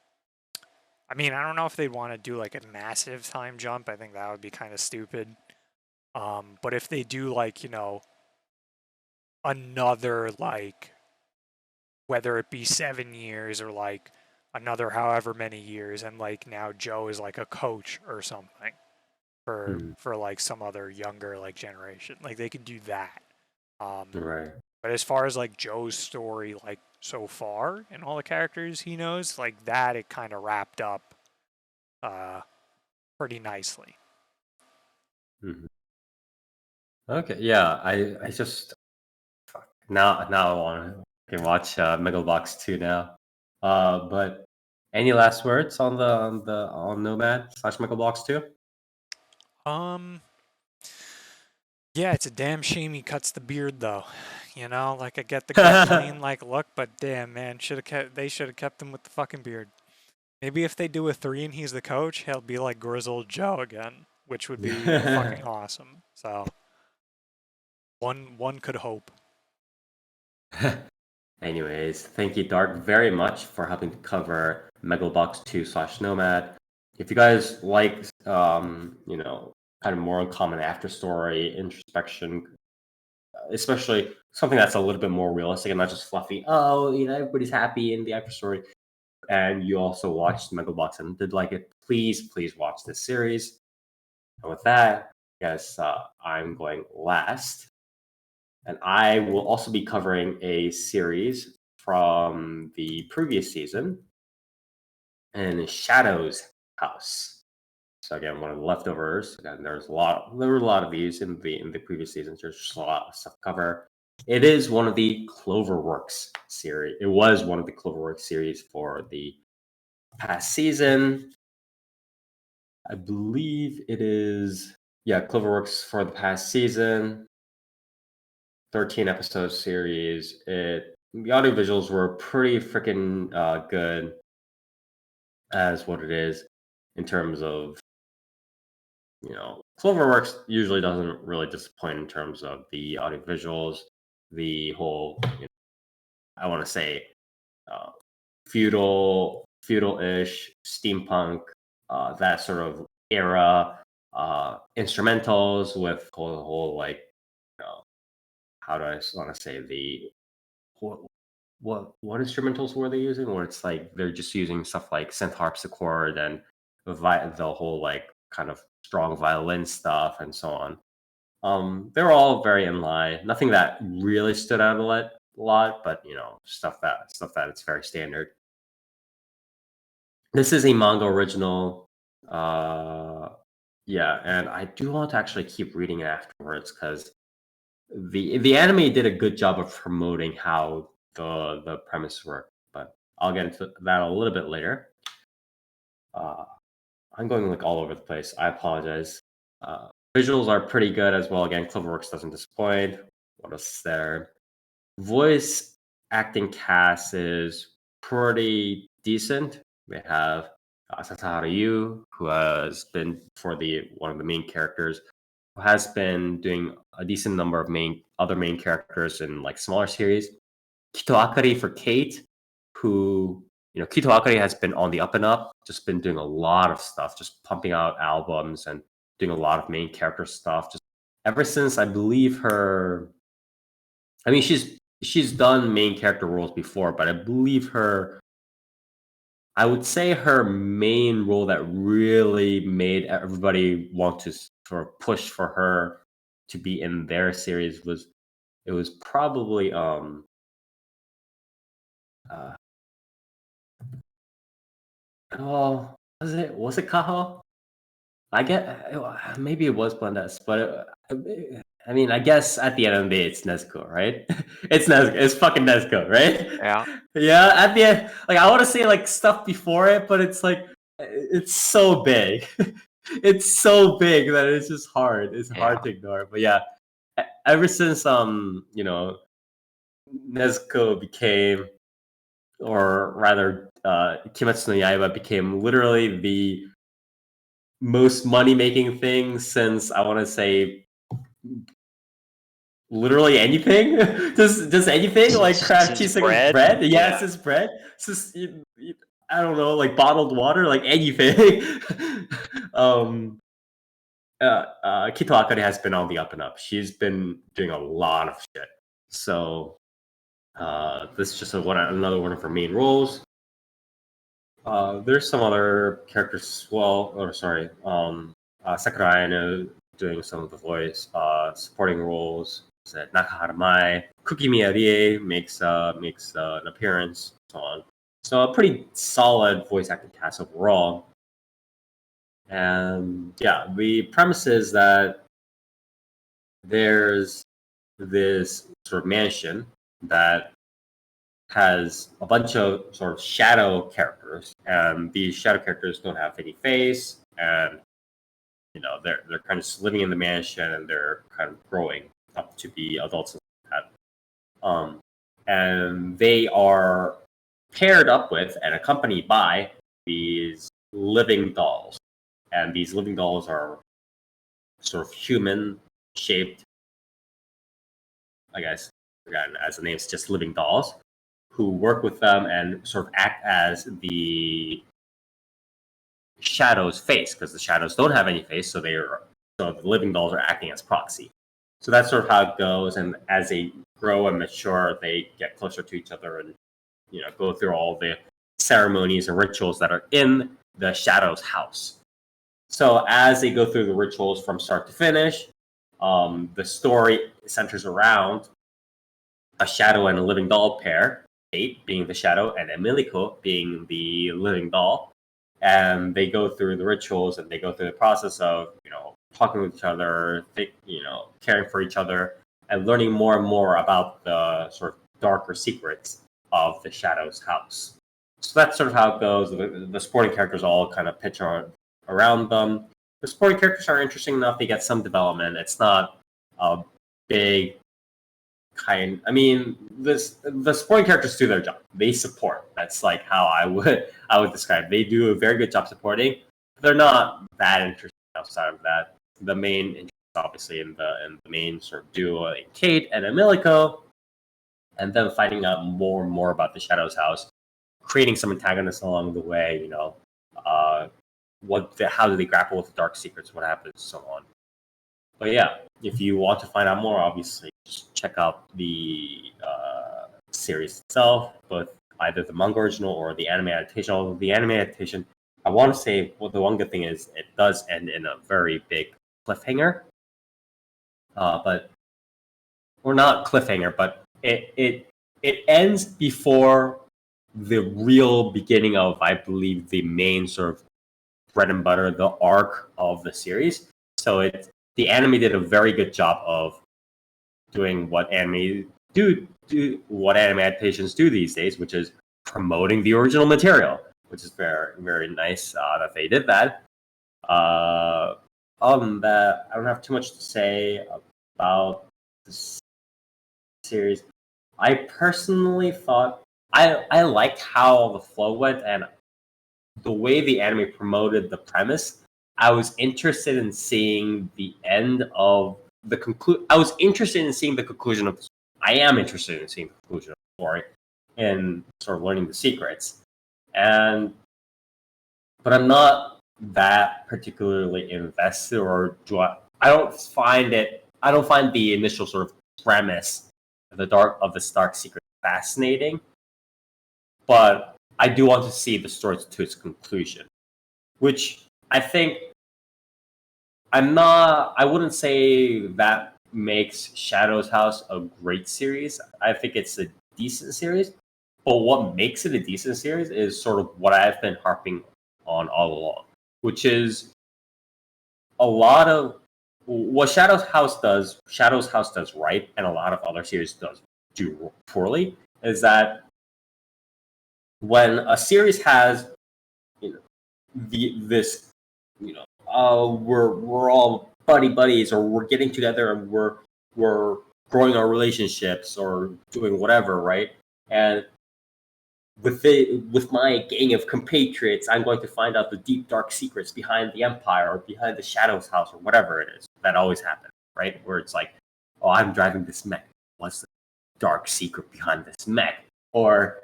I mean, I don't know if they'd want to do like a massive time jump. I think that would be kind of stupid. But if they do like, another like whether it be 7 years or like another however many years and like now Joe is like a coach or something Mhm. for like some other younger like generation. Like they could do that. Um Right. but as far as like Joe's story like so far and all the characters he knows, like that it kind of wrapped up uh pretty nicely. Mhm. Okay. Yeah. I just fuck. Now I want to watch Megalobox 2 now. But any last words on on Nomad / Megalobox 2? Um yeah, it's a damn shame he cuts the beard though. Like I get the cut clean like look, but damn man, they should have kept him with the fucking beard. Maybe if they do a 3 and he's the coach, he'll be like Grizzled Joe again, which would be fucking awesome. So one could hope. Anyways, thank you, Dark, very much for helping to cover Megalobox 2 / Nomad. If you guys like, kind of more uncommon after story, introspection, especially something that's a little bit more realistic and not just fluffy, oh, everybody's happy in the after story, and you also watched Megalobox and did like it, please watch this series. And with that, I guess I'm going last. And I will also be covering a series from the previous season in Shadows House. So again, one of the leftovers. Again, there were a lot of these in the previous seasons. There's just a lot of stuff to cover. It is one of the Cloverworks series. It was one of the Cloverworks series for the past season. I believe it is, Cloverworks for the past season. 13 episode series. The audio visuals were pretty freaking good as what it is in terms of, Cloverworks usually doesn't really disappoint in terms of the audio visuals, the whole, I want to say, uh, feudal-ish, steampunk, that sort of era, instrumentals with whole like, how do I want to say what instrumentals were they using? Where it's like they're just using stuff like synth harpsichord and the whole like kind of strong violin stuff and so on. They were all very in line. Nothing that really stood out a lot, but stuff that it's very standard. This is a manga original. And I do want to actually keep reading it afterwards because the anime did a good job of promoting how the premise worked, but I'll get into that a little bit later. I'm going like all over the place. I apologize. Visuals are pretty good as well. Again, Cloverworks doesn't disappoint. What else is there? Voice acting cast is pretty decent. We have Sasahara Yu, who has been for one of the main characters, who has been doing a decent number of other main characters in like smaller series. Kito Akari for Kate, who Kito Akari has been on the up and up, just been doing a lot of stuff, just pumping out albums and doing a lot of main character stuff. Just ever since I believe her, I mean she's done main character roles before, but I believe I would say her main role that really made everybody want to sort of push for her to be in their series was probably oh, was it Kaho? I get maybe it was Blendes, but I mean, I guess at the end of the day, it's Nezuko, right? It's Nezuko. It's fucking Nezuko, right? Yeah. Yeah. At the end, like I want to say like stuff before it, but it's like it's so big. It's so big that it's just hard. It's hard to ignore. But yeah, ever since Nezuko became, or rather, Kimetsu no Yaiba became literally the most money-making thing since I want to say literally anything. just anything like craft cheese bread. Yeah, it's just bread. It's just I don't know, like bottled water, like anything. Kito Akari has been on the up and up. She's been doing a lot of shit. So this is just another one of her main roles. There's some other characters as well. Or sorry, Sakura Ayano doing some of the voice supporting roles. Nakahara Mai, Kuki Miyarie makes an appearance, so on. So a pretty solid voice acting cast overall. And yeah, the premise is that there's this sort of mansion that has a bunch of sort of shadow characters, and these shadow characters don't have any face, and they're kind of just living in the mansion, and they're kind of growing up to be adults. And they are paired up with and accompanied by these living dolls, and these living dolls are sort of human shaped, I guess. Again, as the name suggests, living dolls who work with them and sort of act as the shadows' face, because the shadows don't have any face, so the living dolls are acting as proxy. So that's sort of how it goes, and as they grow and mature, they get closer to each other and go through all the ceremonies and rituals that are in the shadows' house. So as they go through the rituals from start to finish, The story centers around a shadow and a living doll pair, Kate being the shadow and Emilico being the living doll. And they go through the rituals and they go through the process of, talking with each other, caring for each other, and learning more and more about the sort of darker secrets of the Shadow's house. So that's sort of how it goes. The supporting characters all kind of pitch around them. The supporting characters are interesting enough. They get some development. It's not a big kind. I mean, the supporting characters do their job. They support. That's like how I would describe. They do a very good job supporting. They're not that interesting outside of that. The main interest, obviously, in the main sort of duo, Kate and Emilico, and then finding out more and more about the Shadow's house, creating some antagonists along the way. How do they grapple with the dark secrets? What happens? So on. But yeah, if you want to find out more, obviously, just check out the series itself, both either the manga original or the anime adaptation. Although the anime adaptation, I want to say, the one good thing is it does end in a very big cliffhanger. Or not cliffhanger, but it ends before the real beginning of, I believe, the main sort of bread and butter, the arc of the series. So the anime did a very good job of doing what anime what anime adaptations do these days, which is promoting the original material, which is very, very nice that they did that. Other than that, I don't have too much to say about the series. I personally thought I liked how the flow went and the way the anime promoted the premise. I was interested in seeing the end of the conclusion. I was interested in seeing the conclusion of. I am interested in seeing the conclusion of the story and sort of learning the secrets. But I'm not that particularly invested, or I don't find the initial sort of premise of this dark secret fascinating. But I do want to see the story to its conclusion, which I think I wouldn't say that makes Shadow's House a great series. I think it's a decent series. But what makes it a decent series is sort of what I've been harping on all along, which is a lot of what Shadow's House does right, and a lot of other series do poorly, is that when a series has this we're all buddies, or we're getting together and we're growing our relationships or doing whatever, right? And with my gang of compatriots, I'm going to find out the deep dark secrets behind the Empire or behind the Shadow's house or whatever it is. That always happens, right? Where it's like, oh, I'm driving this mech. What's the dark secret behind this mech? Or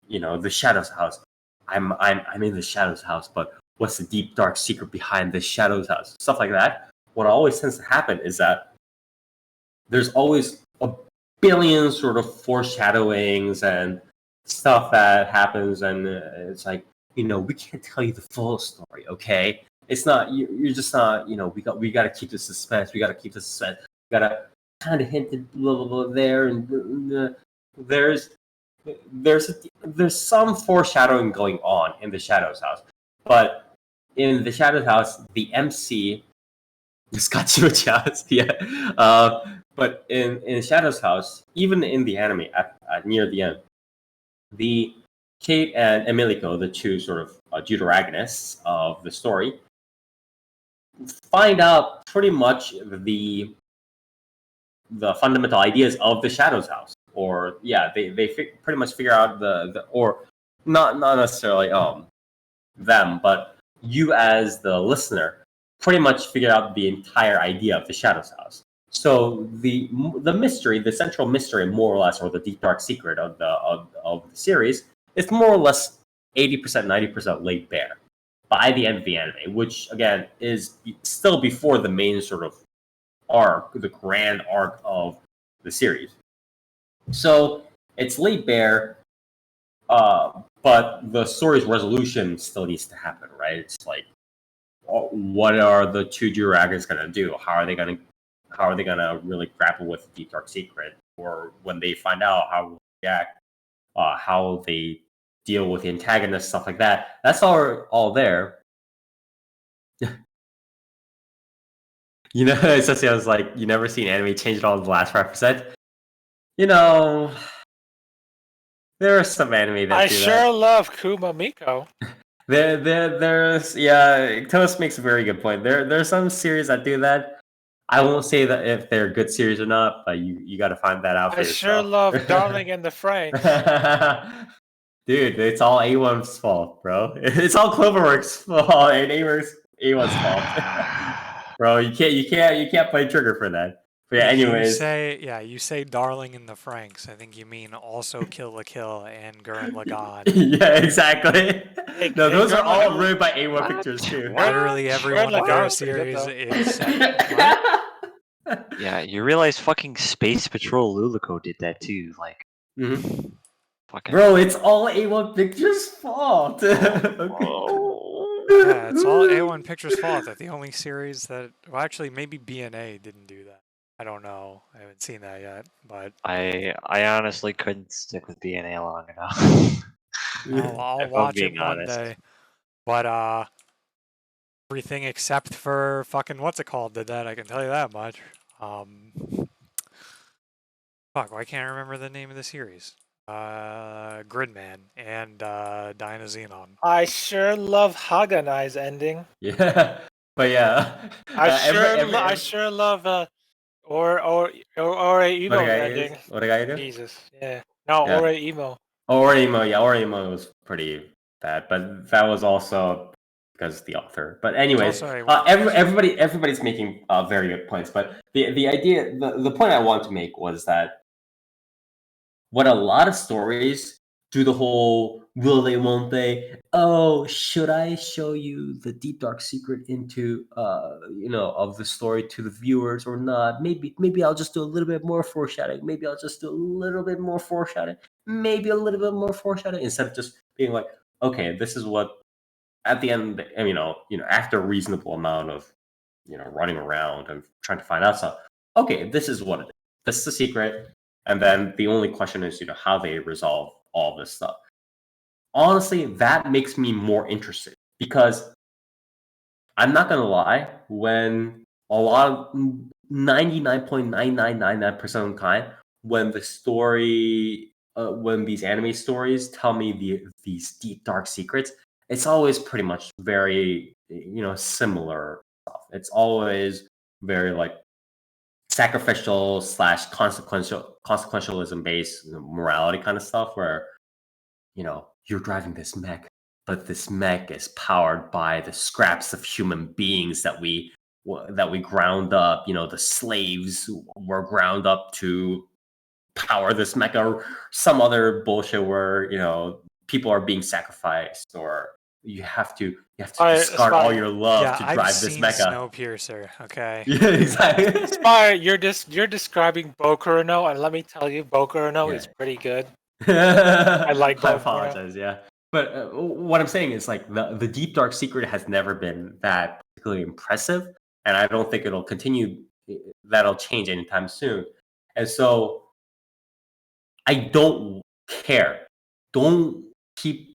the Shadow's house. I'm in the Shadow's house, but what's the deep dark secret behind the Shadow's house? Stuff like that. What always tends to happen is that there's always a billion sort of foreshadowings and stuff that happens, and it's like, we can't tell you the full story, okay? It's not, you're just not, we got to keep the suspense. We got to kind of hint a little there, and there's some foreshadowing going on in the Shadow's house. But in the Shadow's house, the MC just got too much house, yeah. But in Shadow's house, even in the anime, at near the end, the Kate and Emilico, the two sort of deuteragonists of the story, find out pretty much the fundamental ideas of the Shadow's house. Or yeah, they pretty much figure out or not necessarily them, but you as the listener pretty much figure out the entire idea of the Shadow's house. So the mystery, the central mystery, more or less, or the deep dark secret of the series, is more or less 80%, 90% laid bare by the end of the anime, which again is still before the main sort of arc, the grand arc of the series. So it's laid bare, but the story's resolution still needs to happen, right? It's like, what are the two dragons going to do? How are they going to how are they gonna really grapple with the deep dark secret, or when they find out how react, how they deal with the antagonist, stuff like that. That's all there. You know, essentially, I was like, you never seen anime change it all in the last 5%. You know, there are some anime that I do sure that. love Kuma Miko. There's yeah. Toast makes a very good point. There's some series that do that. I won't say that if they're good series or not, but you got to find that out for I sure yourself. love Darling in the Franxx. Dude, it's all A1's fault, bro. It's all Cloverworks' fault and A1's fault. Bro, you can't play Trigger for that. But yeah, anyways. You say Darling in the Franks. I think you mean also Kill la Kill and Gurren Lagann. Yeah, exactly. No, those are all Gurren ruined by A1 What? Pictures too. What? Literally every Gurren one of their Lagann's pretty good, series though. what? Yeah, you realize fucking Space Patrol Lulico did that too. Like, Mhm. fucking. Bro, it's all A1 Pictures' fault. Yeah, it's all A1 Pictures' fault that the only series that well actually maybe BNA didn't do that. I don't know. I haven't seen that yet, but I honestly couldn't stick with BNA long enough. I'll If I'm watch it being one honest. day. But everything except for fucking what's it called did that, I can tell you that much. Fuck, why can't I remember the name of the series? Gridman and Dyna Xenon. I sure love Haganai's ending. Yeah, but yeah, I sure love or Emo what a guy ending. is. What a guy do? Jesus, yeah. No, Yeah. Ore Emo. Orimo, yeah, Orimo was pretty bad, but that was also because of the author. But anyways, Also A1 everybody's making very good points. But the idea, the point I want to make was that what a lot of stories do the whole will they, won't they? Oh, should I show you the deep dark secret into of the story to the viewers or not? Maybe I'll just do a little bit more foreshadowing. Maybe I'll just do a little bit more foreshadowing. Maybe a little bit more foreshadowing instead of just being like, okay, this is what at the end, after a reasonable amount of running around and trying to find out stuff. Okay, this is what it is. This is the secret. And then the only question is, how they resolve all this stuff. Honestly, that makes me more interested because I'm not gonna lie, when a lot of 99.9999% of the time, when the story, when these anime stories tell me these deep dark secrets, it's always pretty much very similar stuff. It's always very like sacrificial slash consequentialism based morality kind of stuff where you're driving this mech, but this mech is powered by the scraps of human beings that we ground up. The slaves were ground up to power this mech, or some other bullshit where people are being sacrificed, or you have to discard all your love Yeah, to I've drive this seen mecha. Snowpiercer. Okay. Yeah, exactly. Spire, you're describing Boku no, and let me tell you, Boku no Yeah. is pretty good. I like I Boku no. apologize. Yeah, but what I'm saying is like the deep dark secret has never been that particularly impressive, and I don't think it'll continue. That'll change anytime soon, and so I don't care. Don't keep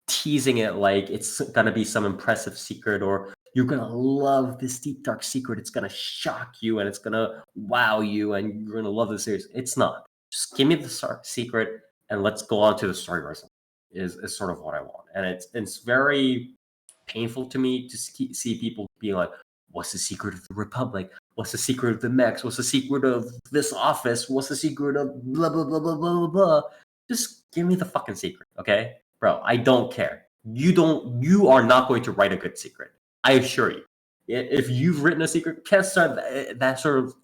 teasing it like it's gonna be some impressive secret, or you're gonna love this deep dark secret. It's gonna shock you and it's gonna wow you, and you're gonna love the series. It's not. Just give me the secret and let's go on to the story version. Is sort of what I want, and it's very painful to me to see people being like, "What's the secret of the Republic? What's the secret of the mechs? What's the secret of this office? What's the secret of blah blah blah blah blah blah blah?" Just give me the fucking secret, okay, bro? I don't care. You are not going to write a good secret. I assure you. If you've written a secret, chances are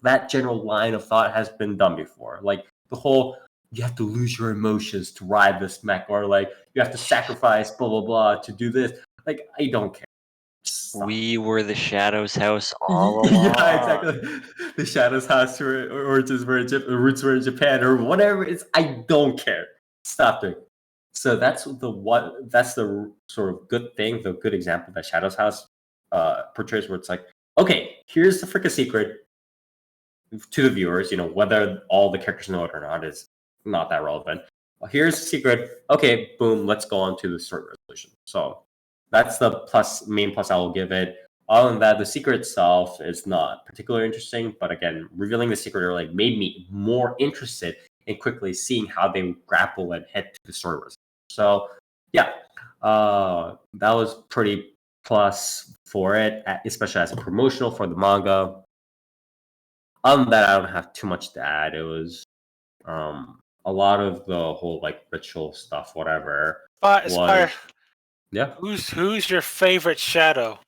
that general line of thought has been done before. Like the whole you have to lose your emotions to ride this mech, or like you have to sacrifice blah blah blah to do this. Like I don't care. Stop. We were the Shadows house all along. Yeah, exactly. The Shadows House or just roots were in Japan or whatever. I don't care. Stop doing it. So that's the sort of good thing, the good example that Shadows House portrays, where it's like, okay, here's the freaking secret. to the viewers. Whether all the characters know it or not is not that relevant. Well, here's the secret. Okay, boom, let's go on to the story resolution. So that's the main plus I will give it. Other than that, the secret itself is not particularly interesting, but again, revealing the secret early made me more interested in quickly seeing how they grapple and head to the story resolution. So yeah, that was pretty plus for it, especially as a promotional for the manga. Other than that, I don't have too much to add. It was a lot of the whole like ritual stuff, whatever. Spire, Yeah. who's your favorite shadow?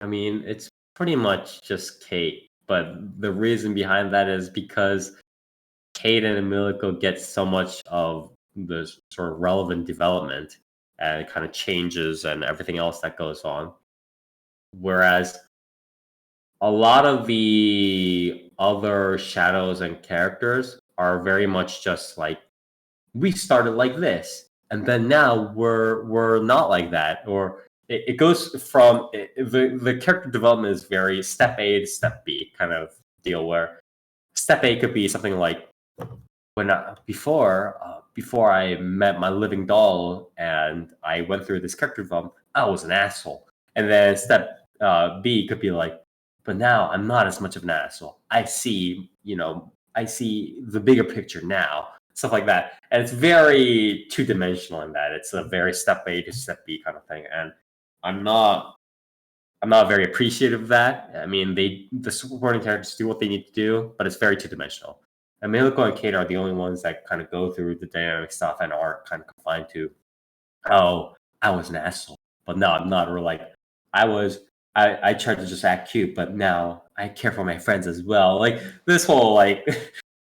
I mean, it's pretty much just Kate, but the reason behind that is because Kate and Emilico get so much of the sort of relevant development and kind of changes and everything else that goes on. Whereas a lot of the other shadows and characters are very much just like, we started like this, and then now we're not like that, or it goes from the character development is very step A to step B kind of deal, where step A could be something like before I met my living doll and I went through this character development, I was an asshole, and then step B could be like, but now I'm not as much of an asshole. I see the bigger picture now. Stuff like that. And it's very two-dimensional in that. It's a very step A to step B kind of thing. And I'm not very appreciative of that. I mean, the supporting characters do what they need to do, but it's very two-dimensional. And Miliko and Kate are the only ones that kind of go through the dynamic stuff and are kind of confined to, oh, I was an asshole. But no, I'm not. Or like, I tried to just act cute, but now I care for my friends as well. Like, this whole, like,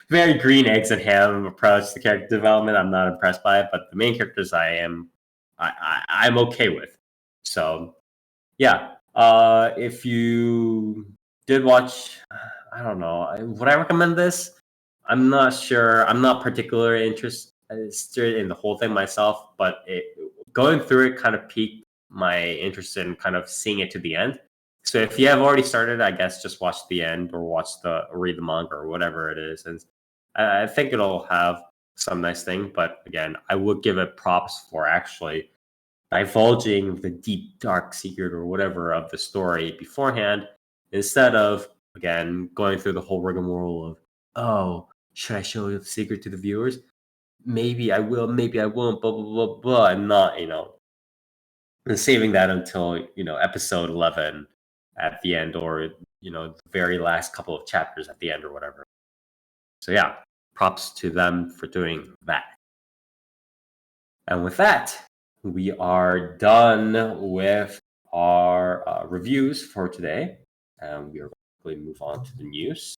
very green eggs and ham approach to character development, I'm not impressed by it, but the main characters I'm okay with. So yeah, if you did watch, I don't know, would I recommend this? I'm not sure. I'm not particularly interested in the whole thing myself, but going through it kind of piqued my interest in kind of seeing it to the end. So if you have already started, I guess just watch the end or read the manga or whatever it is, and I think it'll have some nice thing. But again, I would give it props for actually divulging the deep, dark secret or whatever of the story beforehand, instead of, again, going through the whole rigmarole of, oh, should I show the secret to the viewers? Maybe I will, maybe I won't, blah, blah, blah, blah, and not, and saving that until, episode 11 at the end, or, the very last couple of chapters at the end or whatever. So yeah, props to them for doing that. And with that, we are done with our reviews for today. And we are going to move on to the news.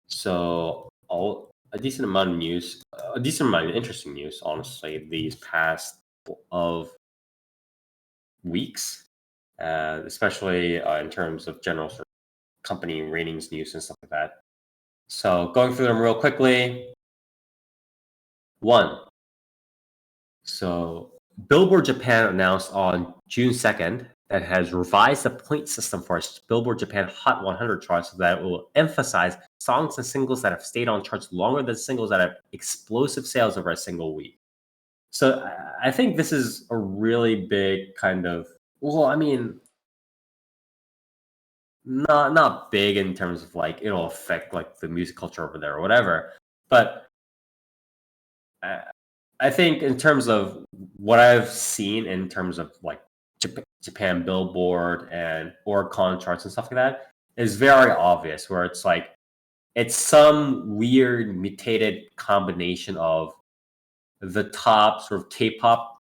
So a decent amount of news, a decent amount of interesting news, honestly, these past of weeks, especially in terms of general sort of company ratings news and stuff like that. So going through them real quickly. 1. So Billboard Japan announced on June 2nd that it has revised the point system for its Billboard Japan Hot 100 charts so that it will emphasize songs and singles that have stayed on charts longer than singles that have explosive sales over a single week. So I think this is a really big kind of, well, I mean, not big in terms of like it'll affect like the music culture over there or whatever, but I think in terms of what I've seen in terms of like Japan Billboard and Oricon charts and stuff like that is very obvious, where it's like it's some weird mutated combination of the top sort of K-pop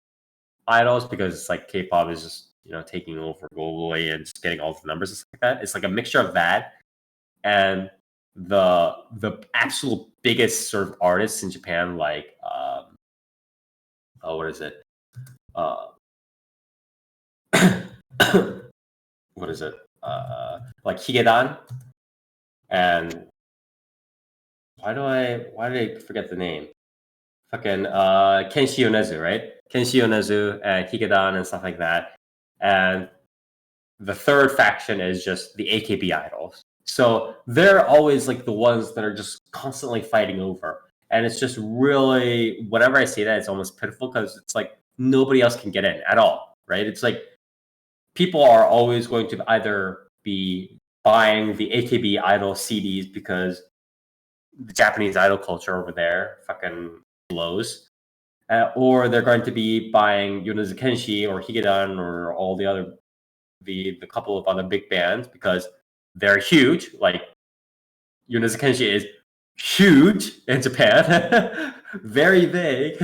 idols, because it's like K-pop is just taking over globally and just getting all the numbers and stuff like that. It's like a mixture of that and the absolute biggest sort of artists in Japan, like what is it? What is it? Like Higedan, and why did I forget the name? Fucking Kenshi Yonezu, right? Kenshi Yonezu and Higedan and stuff like that. And the third faction is just the AKB idols. So they're always like the ones that are just constantly fighting over. And it's just really, whenever I see that, it's almost pitiful because it's like nobody else can get in at all, right? It's like people are always going to either be buying the AKB idol CDs because the Japanese idol culture over there fucking blows, or they're going to be buying Yonezu Kenshi or Higedan or all the other the couple of other big bands because they're huge. Like Yonezu Kenshi is huge in Japan, very big,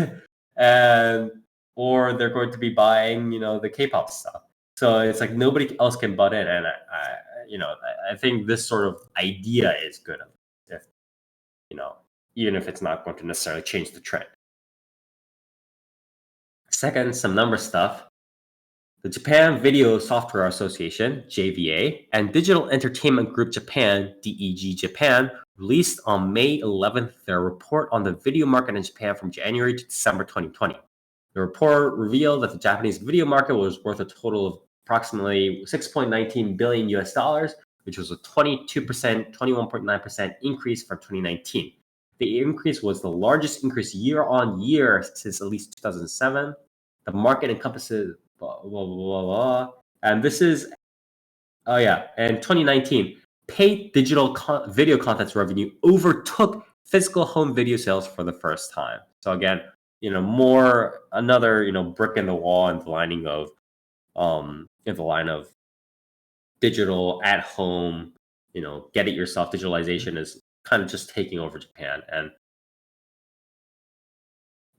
and or they're going to be buying the K-pop stuff. So it's like nobody else can butt in, and I think this sort of idea is good. If even if it's not going to necessarily change the trend. Second, some number stuff. The Japan Video Software Association, JVA, and Digital Entertainment Group Japan, DEG Japan, released on May 11th their report on the video market in Japan from January to December 2020. The report revealed that the Japanese video market was worth a total of approximately 6.19 billion US dollars, which was a 21.9% increase from 2019. The increase was the largest increase year on year since at least 2007. The market encompasses blah, blah, blah, blah. And this is, in 2019, paid digital video contents revenue overtook physical home video sales for the first time. So again, another brick in the wall in the line of digital at home, get it yourself. Digitalization is kind of just taking over Japan, and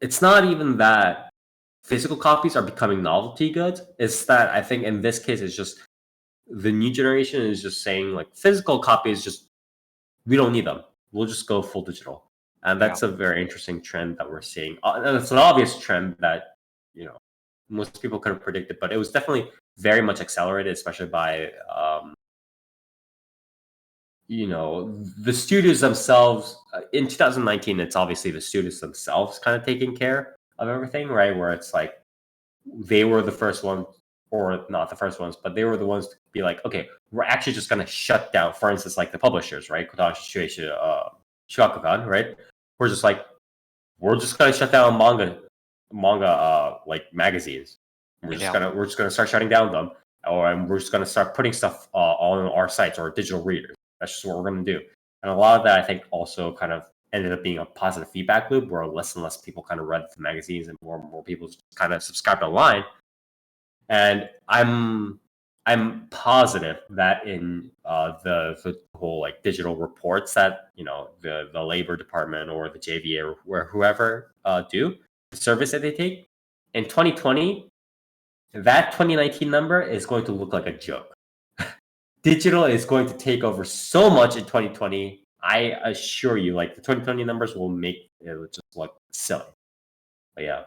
it's not even that physical copies are becoming novelty goods. It's that I think in this case, it's just the new generation is just saying like physical copies, we don't need them. We'll just go full digital. And that's a very interesting trend that we're seeing. And it's an obvious trend that, most people could have predicted, but it was definitely very much accelerated, especially by, the studios themselves. In 2019, it's obviously the studios themselves kind of taking care of everything, right? Where it's like they were the first ones, or not the first ones, but they were the ones to be like, okay, we're actually just going to shut down, for instance, like the publishers, right? Kodansha Shueisha, Shogakukan, right? We're just going to shut down manga like magazines. We're just gonna start shutting down them, and we're just gonna start putting stuff on our sites or digital readers. That's just what we're gonna do. And a lot of that, I think, also kind of ended up being a positive feedback loop where less and less people kind of read the magazines and more and more people just kind of subscribed online. And I'm positive that in the whole like digital reports that the labor department or the JVA or whoever do the service that they take in 2020, that 2019 number is going to look like a joke. Digital is going to take over so much in 2020. I assure you, like the 2020 numbers will make it just look silly. But yeah.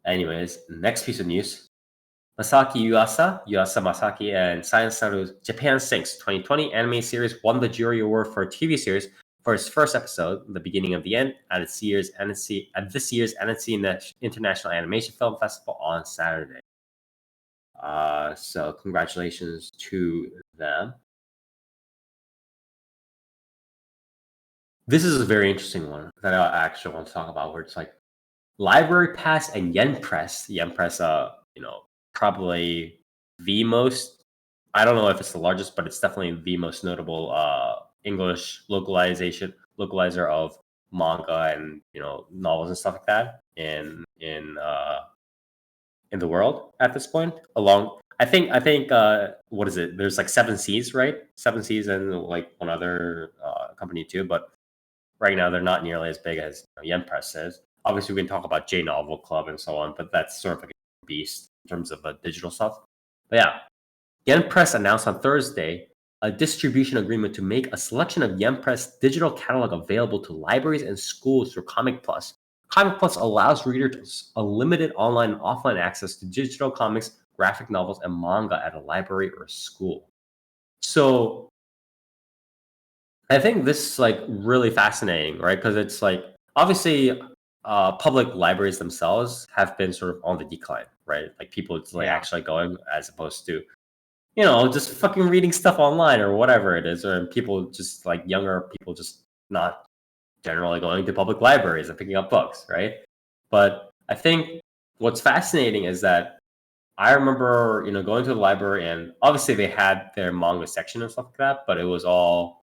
Anyways, next piece of news. Masaki Yuasa Masaki, and Science Saru's Japan Sinks 2020 anime series won the jury award for a TV series for its first episode, The Beginning of the End, at this year's Annecy International Animation Film Festival on Saturday. So congratulations to them. This is a very interesting one that I actually want to talk about, where it's like Library Pass and Yen Press. Yen Press, probably the most, I don't know if it's the largest, but it's definitely the most notable English localizer of manga and novels and stuff like that in the world at this point. I think what is it? There's like 7 Seas, right? 7 Seas and like one other company too, but right now they're not nearly as big as Yen Press is. Obviously, we can talk about J Novel Club and so on, but that's sort of like a beast in terms of digital stuff. But yeah, Yen Press announced on Thursday a distribution agreement to make a selection of Yen Press digital catalog available to libraries and schools through Comic Plus. Comic Plus allows readers unlimited online and offline access to digital comics, graphic novels, and manga at a library or school. So I think this is like really fascinating, right? Because it's like obviously public libraries themselves have been sort of on the decline, right? Like people actually going as opposed to just fucking reading stuff online or whatever it is, or people just like younger people just not generally going to public libraries and picking up books, right? But I think what's fascinating is that I remember, going to the library and obviously they had their manga section and stuff like that, but it was all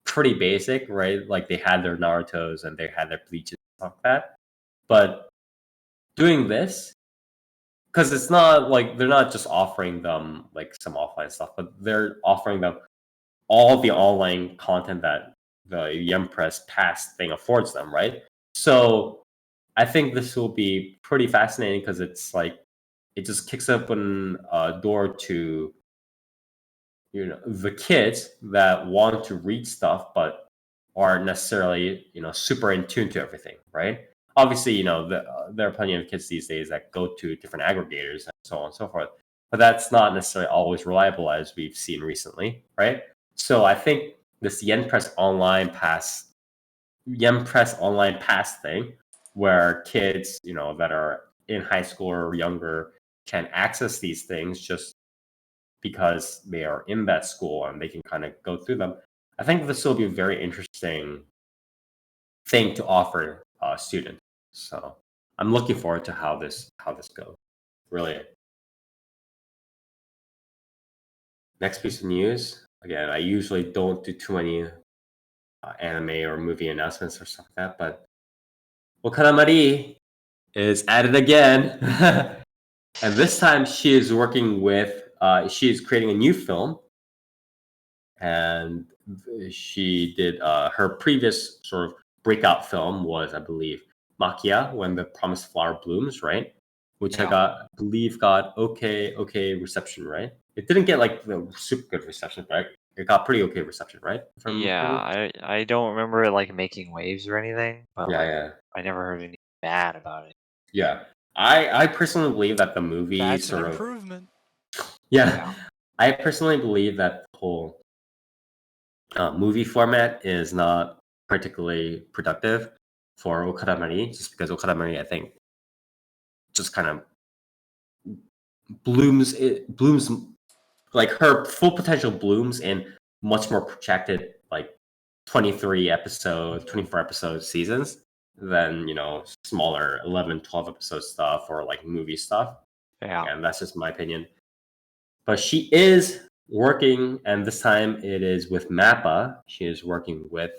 pretty basic, right? Like they had their Narutos and they had their Bleaches and stuff like that. But doing this, because it's not like they're not just offering them like some offline stuff, but they're offering them all the online content that the Yum Press Pass thing affords them, right? So I think this will be pretty fascinating because it's like it just kicks open a door to the kids that want to read stuff but aren't necessarily super in tune to everything, right? Obviously, there are plenty of kids these days that go to different aggregators and so on and so forth, but that's not necessarily always reliable as we've seen recently, right? So I think this Yen Press Online Pass thing, where kids, that are in high school or younger can access these things just because they are in that school and they can kind of go through them. I think this will be a very interesting thing to offer students. So I'm looking forward to how this goes. Really. Next piece of news. Again, I usually don't do too many anime or movie announcements or stuff like that, but Okada Mari is at it again. And this time she is working with, she is creating a new film. And she did, her previous sort of breakout film was, I believe, Makia, When the Promised Flower Blooms, right? Which I believe got okay reception, right? It didn't get like the super good reception, but it got pretty okay reception, right? I don't remember it like making waves or anything, but Yeah. I never heard anything bad about it. Yeah. I personally believe that the movie That's sort an of improvement. Yeah. I personally believe that the whole movie format is not particularly productive for Okada Mari, just because Okada Mari, I think, just kind of blooms like her full potential blooms in much more protracted, like 24 episode seasons than smaller 11, 12 episode stuff or like movie stuff. Yeah. And that's just my opinion. But she is working, and this time it is with Mappa. She is working with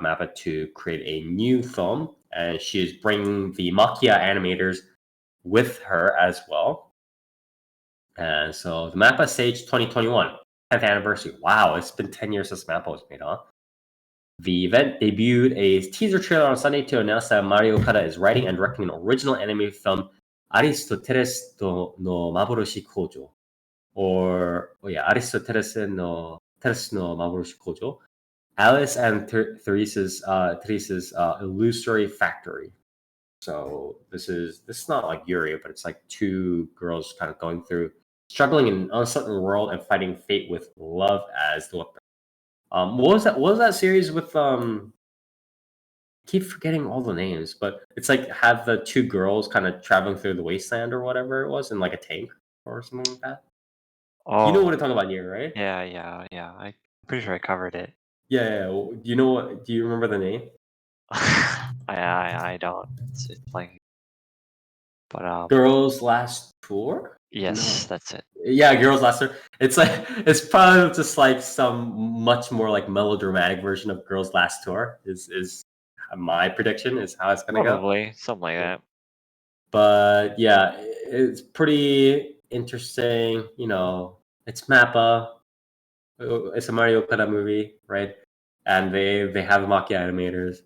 Mappa to create a new film, and she is bringing the Makia animators with her as well. And so the Mappa Stage 2021, 10th anniversary. Wow, it's been 10 years since Mappa was made, huh? The event debuted a teaser trailer on Sunday to announce that Mari Okada is writing and directing an original anime film, Aristoteles no Maborushi Kojo. Aristoteles no Maborushi Kojo. Alice and Therese's illusory factory. So this is not like Yuri, but it's like two girls kind of going through, struggling in an uncertain world and fighting fate with love as the weapon. What was that series with keep forgetting all the names, but it's like have the two girls kind of traveling through the wasteland or whatever it was in like a tank or something like that. You know what I'm talking about here, right? Yeah. I'm pretty sure I covered it. Yeah. Do you know what? Do you remember the name? I don't. It's like, but Girls Last Tour? yes, No. that's it. Yeah, Girls Last Tour. It's like it's probably just like some much more like melodramatic version of Girls Last Tour. Is my prediction is how it's gonna go. Probably something like that. But yeah, it's pretty interesting. It's Mappa. It's a Mario Okada movie, right? And they have Maki animators.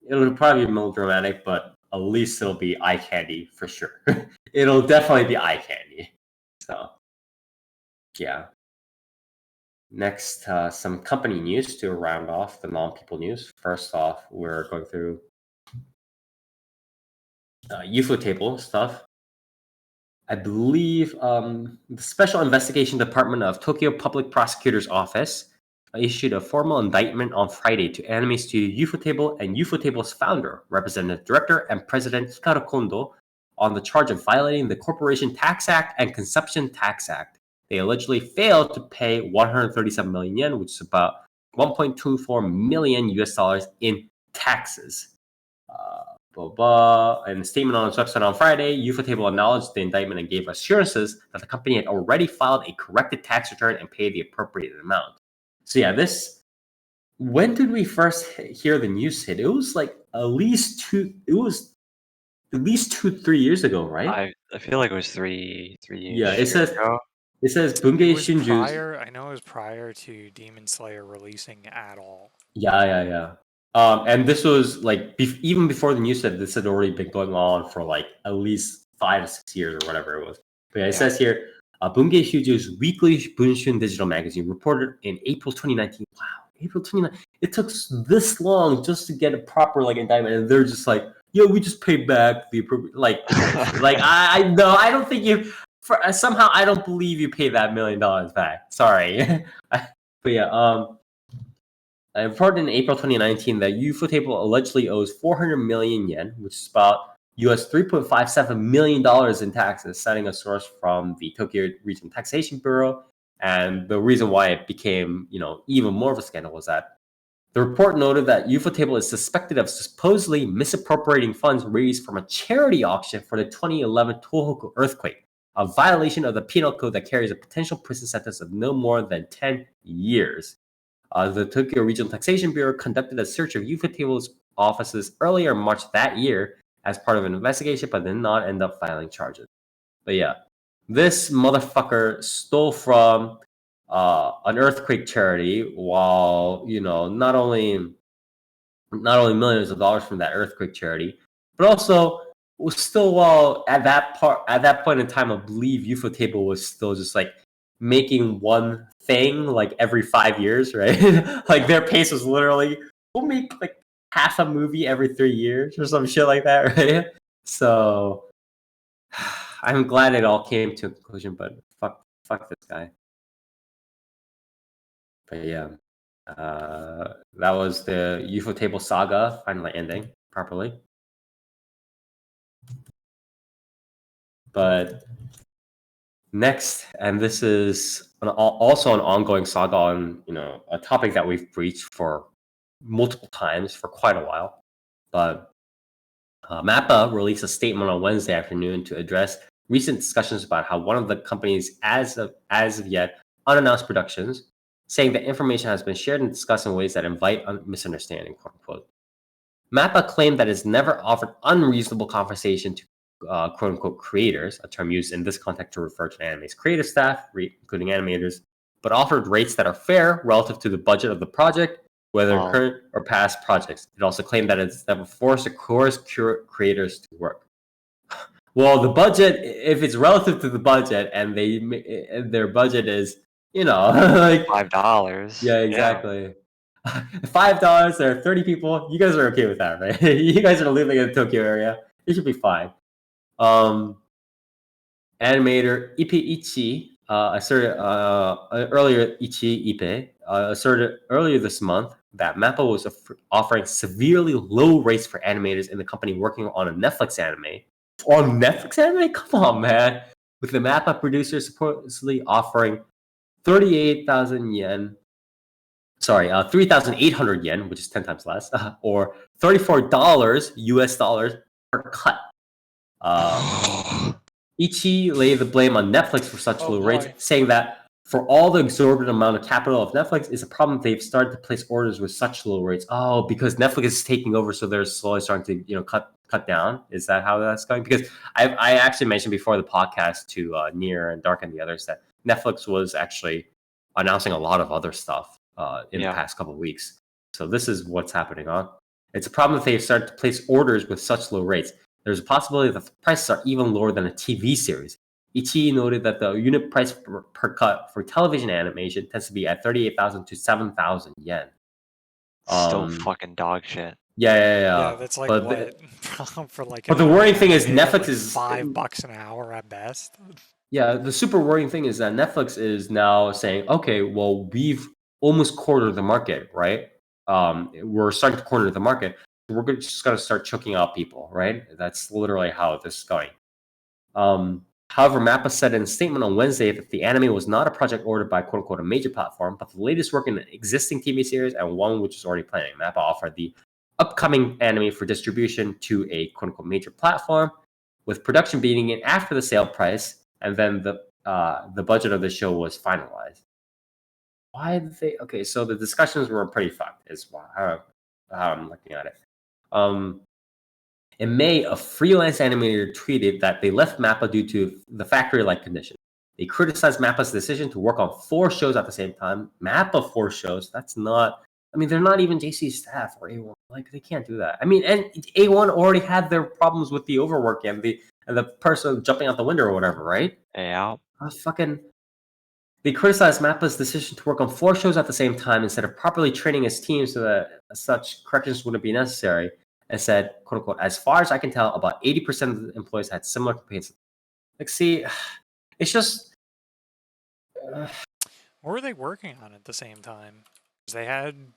It'll probably be melodramatic, but at least it'll be eye candy for sure. It'll definitely be eye candy. So, yeah. Next, some company news to round off the non-people news. First off, we're going through UFO table stuff. I believe the Special Investigation Department of Tokyo Public Prosecutor's Office issued a formal indictment on Friday to anime studio Ufotable and Ufotable's founder, representative director, and president Hikaru Kondo on the charge of violating the Corporation Tax Act and Consumption Tax Act. they allegedly failed to pay 137 million yen, which is about 1.24 million US dollars in taxes. In a statement on its website on Friday, Ufotable acknowledged the indictment and gave assurances that the company had already filed a corrected tax return and paid the appropriate amount. So yeah, this. When did we first hear the news hit? It was like at least 3 years ago, right? I feel like it was three Yeah, years ago. it says It Bungei was Shinju's. prior. I know it was prior to Demon Slayer releasing at all. Yeah. And this was like even before the news said this had already been going on for like at least 5 to 6 years or whatever it was. But yeah, it says here, Bungei Shinju's weekly Bunshun digital magazine reported in April 2019. Wow, April 2019. It took this long just to get a proper like indictment, and they're just like, "Yo, we just paid back the appropriate." Like I no, I don't think you. Somehow, I don't believe you paid that $1 million back. Sorry, but yeah, I reported in April 2019 that Ufotable allegedly owes 400 million yen, which is about US $3.57 million in taxes, citing a source from the Tokyo Regional Taxation Bureau. And the reason why it became, even more of a scandal was that the report noted that Ufotable is suspected of supposedly misappropriating funds raised from a charity auction for the 2011 Tohoku earthquake, a violation of the penal code that carries a potential prison sentence of no more than 10 years. The Tokyo Regional Taxation Bureau conducted a search of Ufotable's offices earlier in March that year as part of an investigation, but did not end up filing charges. But yeah, this motherfucker stole from an earthquake charity, while not only millions of dollars from that earthquake charity, but also was still at that point in time, I believe Ufotable was still just like making one thing like every 5 years, right? Like their pace was literally, we'll make like half a movie every 3 years or some shit like that, right? So I'm glad it all came to a conclusion, but fuck this guy. But yeah, that was the Ufotable saga finally ending properly. But next, and this is also an ongoing saga on a topic that we've breached for multiple times for quite a while. But MAPPA released a statement on Wednesday afternoon to address recent discussions about how one of the company's as of yet unannounced productions, saying that information has been shared and discussed in ways that invite misunderstanding, quote unquote. MAPPA claimed that it's never offered unreasonable compensation to quote unquote creators, a term used in this context to refer to anime's creative staff, including animators, but offered rates that are fair relative to the budget of the project, whether current or past projects. It also claimed that it's never forced or coerced creators to work. Well, the budget, if it's relative to the budget, and their budget is, like $5. Yeah, exactly. $5. There are 30 people. You guys are okay with that, right? You guys are living in the Tokyo area. It should be fine. Animator Ipe Ichi asserted earlier this month that MAPPA was offering severely low rates for animators in the company working on a Netflix anime. On Netflix anime? Come on, man. With the MAPPA producer supposedly offering 38,000 yen. Sorry, 3,800 yen, which is 10 times less, or $34 US dollars per cut. Ichi laid the blame on Netflix for such low rates, saying that for all the exorbitant amount of capital of Netflix, it's a problem they've started to place orders with such low rates. Oh, because Netflix is taking over, so they're slowly starting to cut down. Is that how that's going? Because I actually mentioned before the podcast to Near and Dark and the others that Netflix was actually announcing a lot of other stuff in the past couple of weeks. So this is what's happening on. It's a problem that they've started to place orders with such low rates. There's a possibility that the prices are even lower than a TV series. Ichi noted that the unit price per cut for television animation tends to be at 38,000 to 7,000 yen. Still fucking dog shit. Yeah. That's like for like. But the worrying thing is Netflix is $5 an hour at best. Yeah, the super worrying thing is that Netflix is now saying, okay, well, we've almost cornered the market, right? We're starting to corner the market. We're just going to start choking out people, right? That's literally how this is going. However, Mappa said in a statement on Wednesday that the anime was not a project ordered by "quote unquote" a major platform, but the latest work in an existing TV series and one which is already planning. Mappa offered the upcoming anime for distribution to a "quote unquote" major platform, with production beginning after the sale price, and then the budget of the show was finalized. Why did they? Okay, so the discussions were pretty fucked. Is how I'm looking at it. In May, a freelance animator tweeted that they left Mappa due to the factory-like condition. They criticized Mappa's decision to work on 4 shows at the same time. Mappa 4 shows? That's not. I mean, they're not even JC staff or A1. Like, they can't do that. I mean, and A1 already had their problems with the overwork and the person jumping out the window or whatever, right? Yeah. They criticized Mappa's decision to work on 4 shows at the same time instead of properly training his team so that such corrections wouldn't be necessary, and said, "quote unquote," as far as I can tell, about 80% of the employees had similar complaints. Like, see, it's just. What were they working on at the same time? 'Cause they had.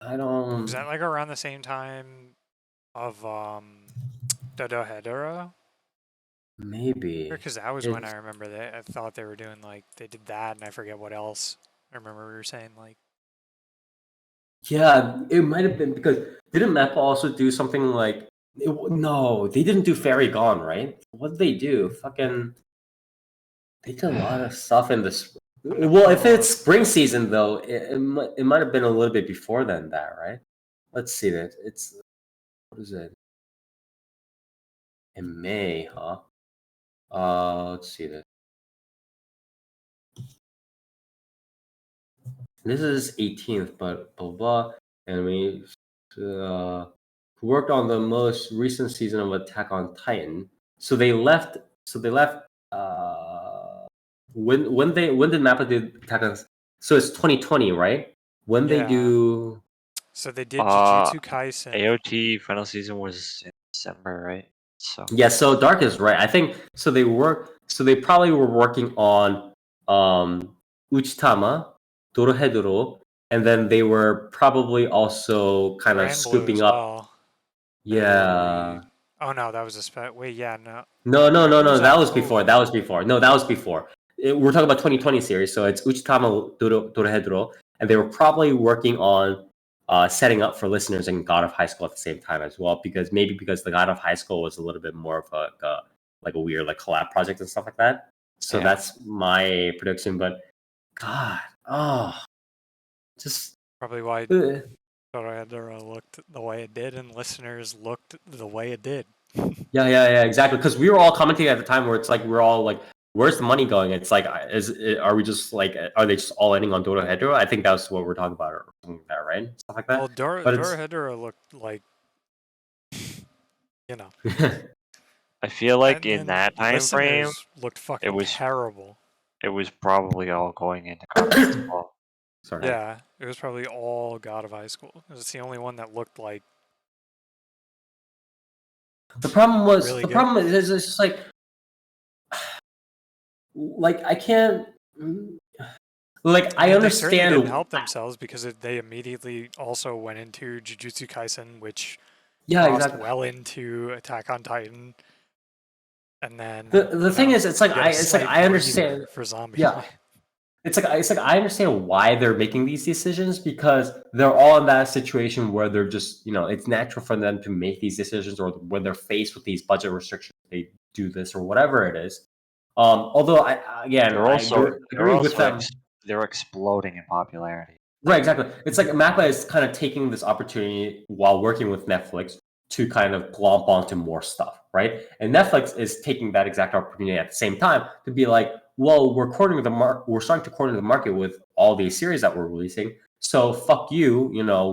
I don't. Was that like around the same time of Dodohedoro? Maybe. Because that was when I remember that I thought they were doing like they did that, and I forget what else. I remember we were saying like. Yeah, it might have been because didn't Mappa also do something like? No, they didn't do Fairy Gone, right? What did they do? Fucking. They did a lot of stuff in this. Well, if it's spring season though, it might have been a little bit before than that, right? Let's see that. It's what is it? In May, huh? Let's see that. This is 18th, but blah blah. And we worked on the most recent season of Attack on Titan. So they left. When did Mappa do Attack on? So it's 2020, right? When they Yeah. do. So they did Jujutsu Kaisen. AOT final season was in December, right? So Yeah, so Dark is right. I think so. They probably were working on Uchitama, Dorohedoro, and then they were probably also kind of Grand Blue scooping as up. well. Yeah. Oh no, that was a wait. Yeah, no. No. was That on was before. Hove. That was before. No, that was before. We're talking about 2020 series, so it's Uchitama Dorohedoro, and they were probably working on setting up for listeners in God of High School at the same time as well, because the God of High School was a little bit more of a weird like collab project and stuff like that. So Yeah. that's my prediction. But God, just Probably why ugh. Dorohedoro looked the way it did, and listeners looked the way it did. Yeah, exactly. Because we were all commenting at the time where it's like we're all like, where's the money going? It's like, are we just like, are they just all ending on Dorohedoro? I think that's what we're talking about, or something like that, right? Stuff like that. Well, But it's- Dorohedoro looked like, you know. I feel like and in that time frame, listeners looked fucking was- terrible. it was probably all going into college as well. Sorry. Yeah, it was probably all God of High School. It was the only one that looked like. The problem Really good. is it's just like I can't. Like I mean, they certainly understand. didn't help themselves because they immediately also went into Jujutsu Kaisen, which Yeah, crossed exactly. well into Attack on Titan. And then The thing is, it's like you had a it's like slight I understand. breather for Zombie. Yeah. It's like I understand why they're making these decisions, because they're all in that situation where they're just, it's natural for them to make these decisions, or when they're faced with these budget restrictions, they do this or whatever it is. Although I agree with them. They're exploding in popularity. Right, exactly. It's like Mappa is kind of taking this opportunity while working with Netflix to kind of glomp onto more stuff, right? And Netflix is taking that exact opportunity at the same time to be like, well, we're starting to corner the market with all these series that we're releasing. So fuck you,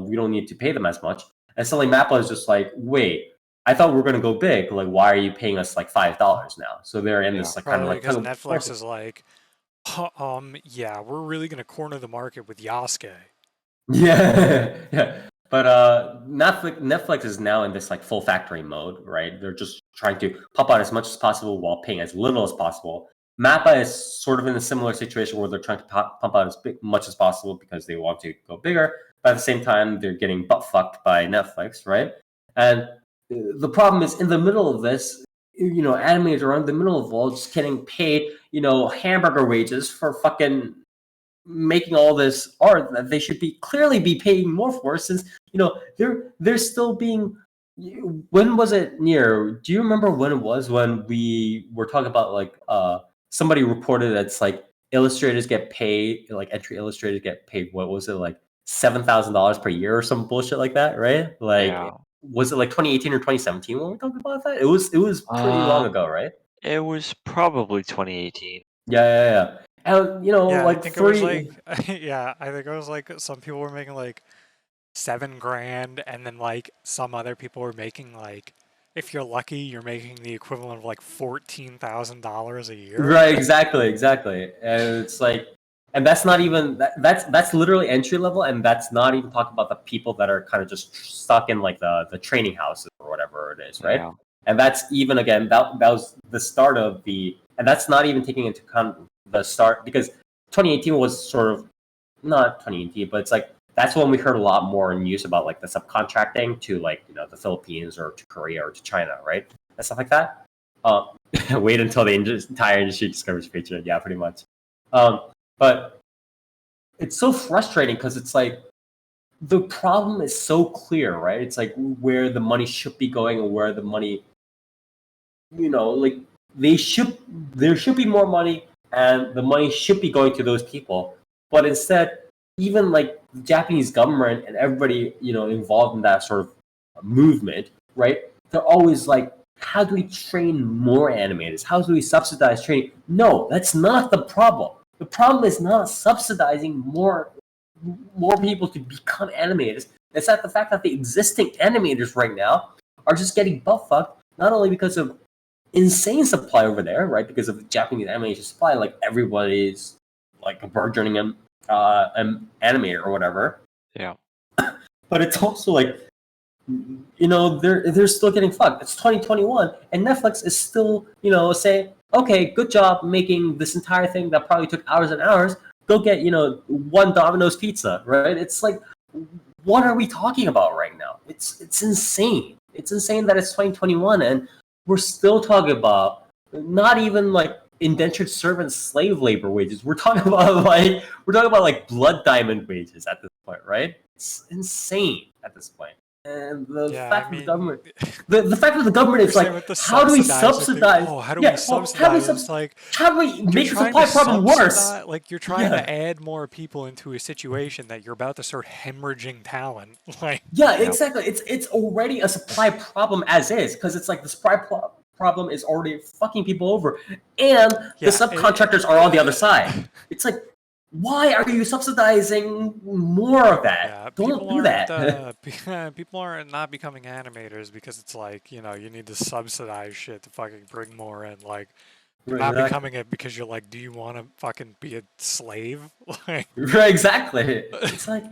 we don't need to pay them as much. And suddenly Mappa is just like, wait, I thought we were gonna go big. Like, why are you paying us like $5 now? So they're in this like kind of Probably like because Netflix is like, yeah, we're really gonna corner the market with Yasuke. Yeah. But Netflix is now in this like full factory mode, right? They're just trying to pump out as much as possible while paying as little as possible. Mappa is sort of in a similar situation where they're trying to pump out as much as possible because they want to go bigger, but at the same time they're getting butt fucked by Netflix, right? And the problem is in the middle of this, animators are in the middle of all just getting paid, hamburger wages for fucking making all this art that they should be clearly be paying more for, since they're still being. When was it near? Do you remember when it was when we were talking about like somebody reported that it's like illustrators get paid, like entry illustrators get paid, what was it, like $7,000 per year or some bullshit like that, right? Like, Yeah. was it like 2018 or 2017 when we talked about that? It was pretty long ago, right? It was probably 2018. Yeah. And Yeah, I like think it was three. like yeah, I think it was like some people were making like 7 grand, and then like some other people were making like, if you're lucky, you're making the equivalent of like $14,000 a year. Right, exactly. And it's like, and that's not even that's literally entry level, and that's not even talking about the people that are kind of just stuck in like the training houses or whatever it is, right? Yeah. And that's even, again, that was the start of and that's not even taking into account the start, because 2018 was sort of not 2018, but it's like that's when we heard a lot more news about like the subcontracting to like the Philippines or to Korea or to China, right? And stuff like that. Wait until the entire industry discovers feature. Yeah, pretty much. But it's so frustrating because it's like the problem is so clear, right? It's like where the money should be going and where the money, like there should be more money and the money should be going to those people. But instead, even like the Japanese government and everybody, involved in that sort of movement, right? They're always like, how do we train more animators? How do we subsidize training? No, that's not the problem. The problem is not subsidizing more people to become animators. It's that the fact that the existing animators right now are just getting butt fucked, not only because of insane supply over there, right? Because of Japanese animation supply, like everybody's like a burgeoning an animator or whatever. Yeah. But it's also like, they're still getting fucked. It's 2021, and Netflix is still, saying, okay, good job making this entire thing that probably took hours and hours. Go get, one Domino's pizza, right? It's like, what are we talking about right now? It's insane. It's insane that it's 2021 and we're still talking about not even like indentured servant slave labor wages. We're talking about like blood diamond wages at this point, right? It's insane at this point. And the Yeah, fact I that the mean, government, the fact that the government you're is saying like, with the how do we subsidizing thing, subsidize? oh, how do Yeah, we well, how do we subsidize? It's like, how do we you're make the trying supply to problem worse? subsidize, like you're trying Yeah. to add more people into a situation that you're about to start hemorrhaging talent. Like, Yeah, Yep. exactly. It's already a supply problem as is, because it's like the supply problem is already fucking people over, and the yeah, subcontractors are on the other side. It's like, why are you subsidizing more of that? yeah, Don't people do aren't that. people aren't not becoming animators because it's like, you need to subsidize shit to fucking bring more in. Like, you're not Exactly. becoming it because you're like, do you want to fucking be a slave? Like, Exactly. It's like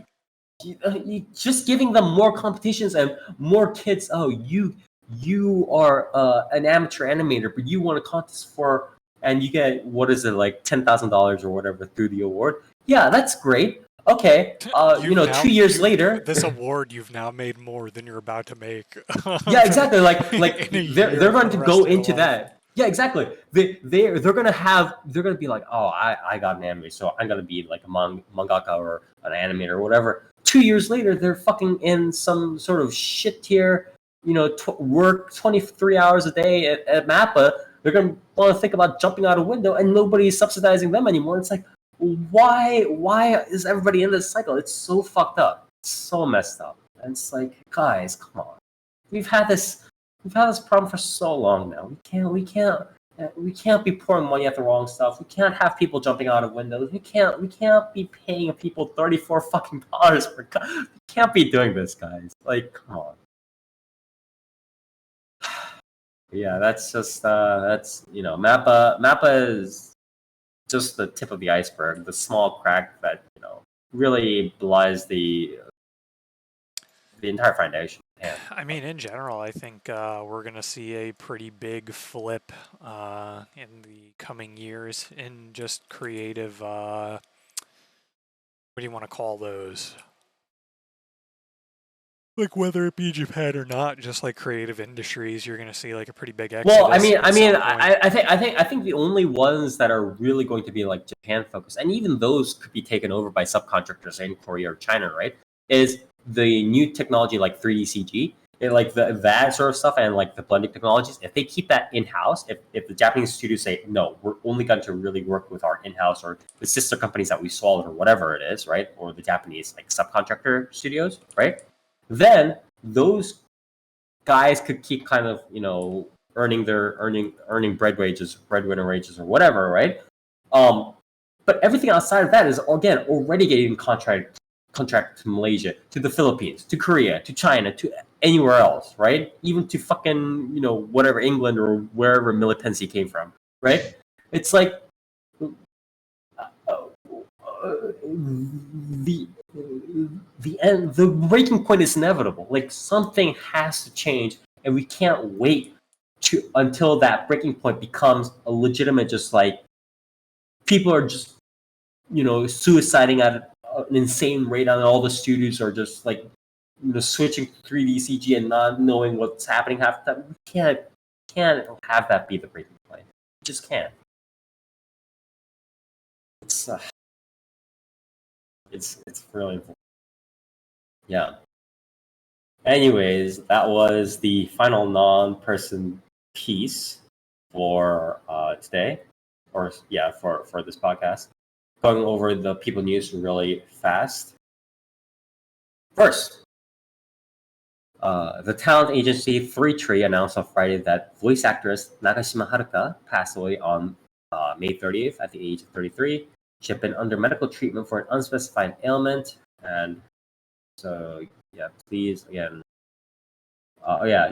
you just giving them more competitions and more kids. Oh, you are an amateur animator, but you won a contest for, and you get, what is it, like $10,000 or whatever through the award. Yeah, that's great. Okay, you've now 2 years later, this award you've now made more than you're about to make. yeah, exactly. Like in a they're year going for to the go rest of your into life. that. Yeah, exactly. They're gonna be like, oh, I got an anime, so I'm gonna be like a mangaka or an animator or whatever. 2 years later, they're fucking in some sort of shit tier, work 23 hours a day at Mappa. They're gonna want to think about jumping out a window, and nobody's subsidizing them anymore. It's like, why is everybody in this cycle? It's so fucked up. It's so messed up. And it's like, guys, come on. We've had this problem for so long now. We can't be pouring money at the wrong stuff. We can't have people jumping out of windows. We can't be paying people $34 fucking dollars for. We can't be doing this, guys. Like, come on. Yeah, that's just Mappa is just the tip of the iceberg, the small crack that really belies the entire foundation. Yeah. I mean, in general, I think we're going to see a pretty big flip in the coming years in just creative. What do you want to call those? like whether it be Japan or not, just like creative industries, you're gonna see like a pretty big exodus. Well, I mean, at some point. I think the only ones that are really going to be like Japan focused, and even those could be taken over by subcontractors in Korea or China, right? Is the new technology like 3D CG, like that sort of stuff, and like the blending technologies. If they keep that in house, if the Japanese studios say no, we're only going to really work with our in house or the sister companies that we swallowed or whatever it is, right? Or the Japanese like subcontractor studios, right? Then those guys could keep kind of earning breadwinner wages or whatever, right? But everything outside of that is again already getting contract to Malaysia, to the Philippines, to Korea, to China, to anywhere else, right? Even to fucking whatever England or wherever militancy came from, right? It's like the breaking point is inevitable. Like something has to change, and we can't wait until that breaking point becomes a legitimate, just like people are just suiciding at an insane rate, and all the studios are just like switching to 3D CG and not knowing what's happening half the time. We can't have that be the breaking point. We just can't. It's really important. Yeah. Anyways, that was the final non-person piece for today, or yeah, for this podcast. Going over the people news really fast. First, the talent agency 3Tree announced on Friday that voice actress Nagashima Haruka passed away on May 30th at the age of 33. She had been under medical treatment for an unspecified ailment, and so yeah, please again.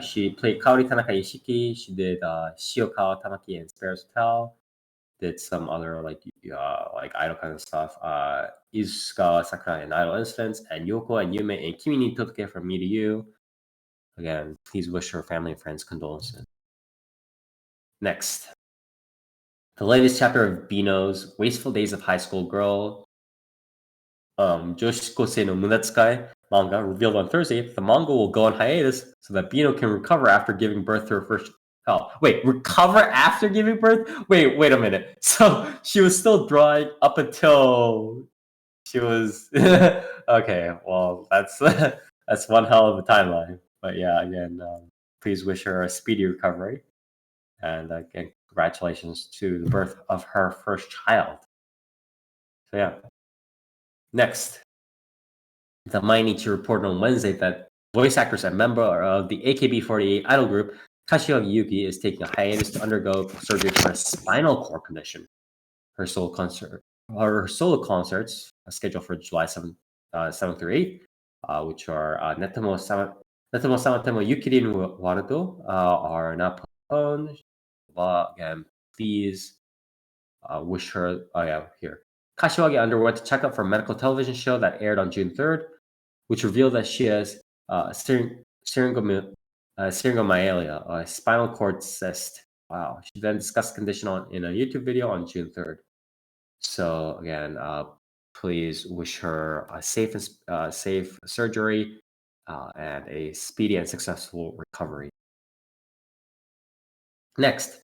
She played Kaori Tanaka Ishiki. She did Shiokawa Tamaki in Sparrow's Hotel. Did some other like idol kind of stuff. Izuka Sakura in Idol Incidents, and Yoko and Yume in Kimi ni Todoke from Me to You. Again, please wish her family and friends condolences. Next, the latest chapter of Bino's Wasteful Days of High School Girl, Joshikosei no Munetsukai manga revealed on Thursday that the manga will go on hiatus so that Bino can recover after giving birth to her first. Oh, wait, recover after giving birth? Wait a minute. So she was still drawing up until she was okay. Well, that's that's one hell of a timeline. But yeah, again, please wish her a speedy recovery, and again, congratulations to the birth of her first child. So yeah. Next, the Mainichi reported on Wednesday that voice actress and member of the AKB48 idol group Kashiwagi Yuki is taking a hiatus to undergo surgery for a spinal cord condition. Her solo concerts are scheduled for July 7th through 8th, which are Netamo Samatemo Yukirin Waruto are not postponed. Again, please wish her. Oh yeah, here. Kashiwagi underwent a checkup for a medical television show that aired on June 3rd, which revealed that she has syringomyelia, a spinal cord cyst. Wow. She then discussed the condition in a YouTube video on June 3rd. So again, please wish her a safe surgery and a speedy and successful recovery. Next,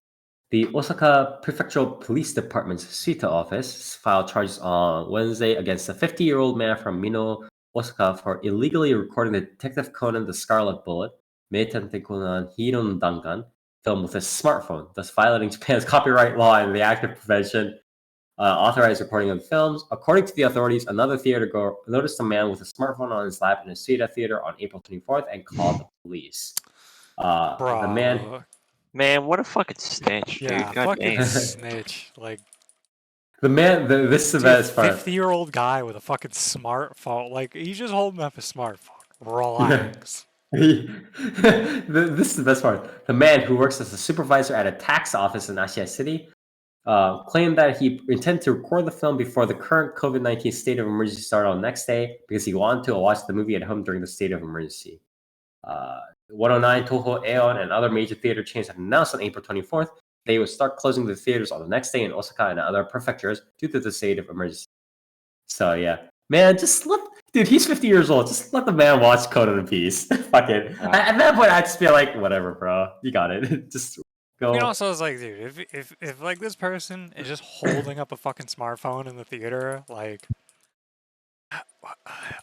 the Osaka Prefectural Police Department's Suita office filed charges on Wednesday against a 50-year-old man from Mino, Osaka for illegally recording the Detective Conan the Scarlet Bullet, Meitente Conan Hiro no Dangan, film with his smartphone, thus violating Japan's copyright law and the Act of Prevention authorized recording of films. According to the authorities, another theater goer noticed a man with a smartphone on his lap in a Suita theater on April 24th and called the police. The man, what a fucking snitch, dude. Yeah, God fucking damn. snitch. Like, this is the best part. 50-year-old guy with a fucking smartphone. Like, he's just holding up his smartphone. Relax. This is the best part. The man who works as a supervisor at a tax office in Ashia City claimed that he intended to record the film before the current COVID-19 state of emergency started on the next day because he wanted to watch the movie at home during the state of emergency. 109, Toho, Aeon, and other major theater chains have announced on April 24th they would start closing the theaters on the next day in Osaka and other prefectures due to the state of emergency. So yeah, man, just Dude, he's 50 years old. Just let the man watch Code of the Beast. Fuck it. Yeah. At that point, I'd just be like, whatever, bro. You got it. Just go. I mean, also, it's like, dude, if like this person is just holding up a fucking smartphone in the theater, like,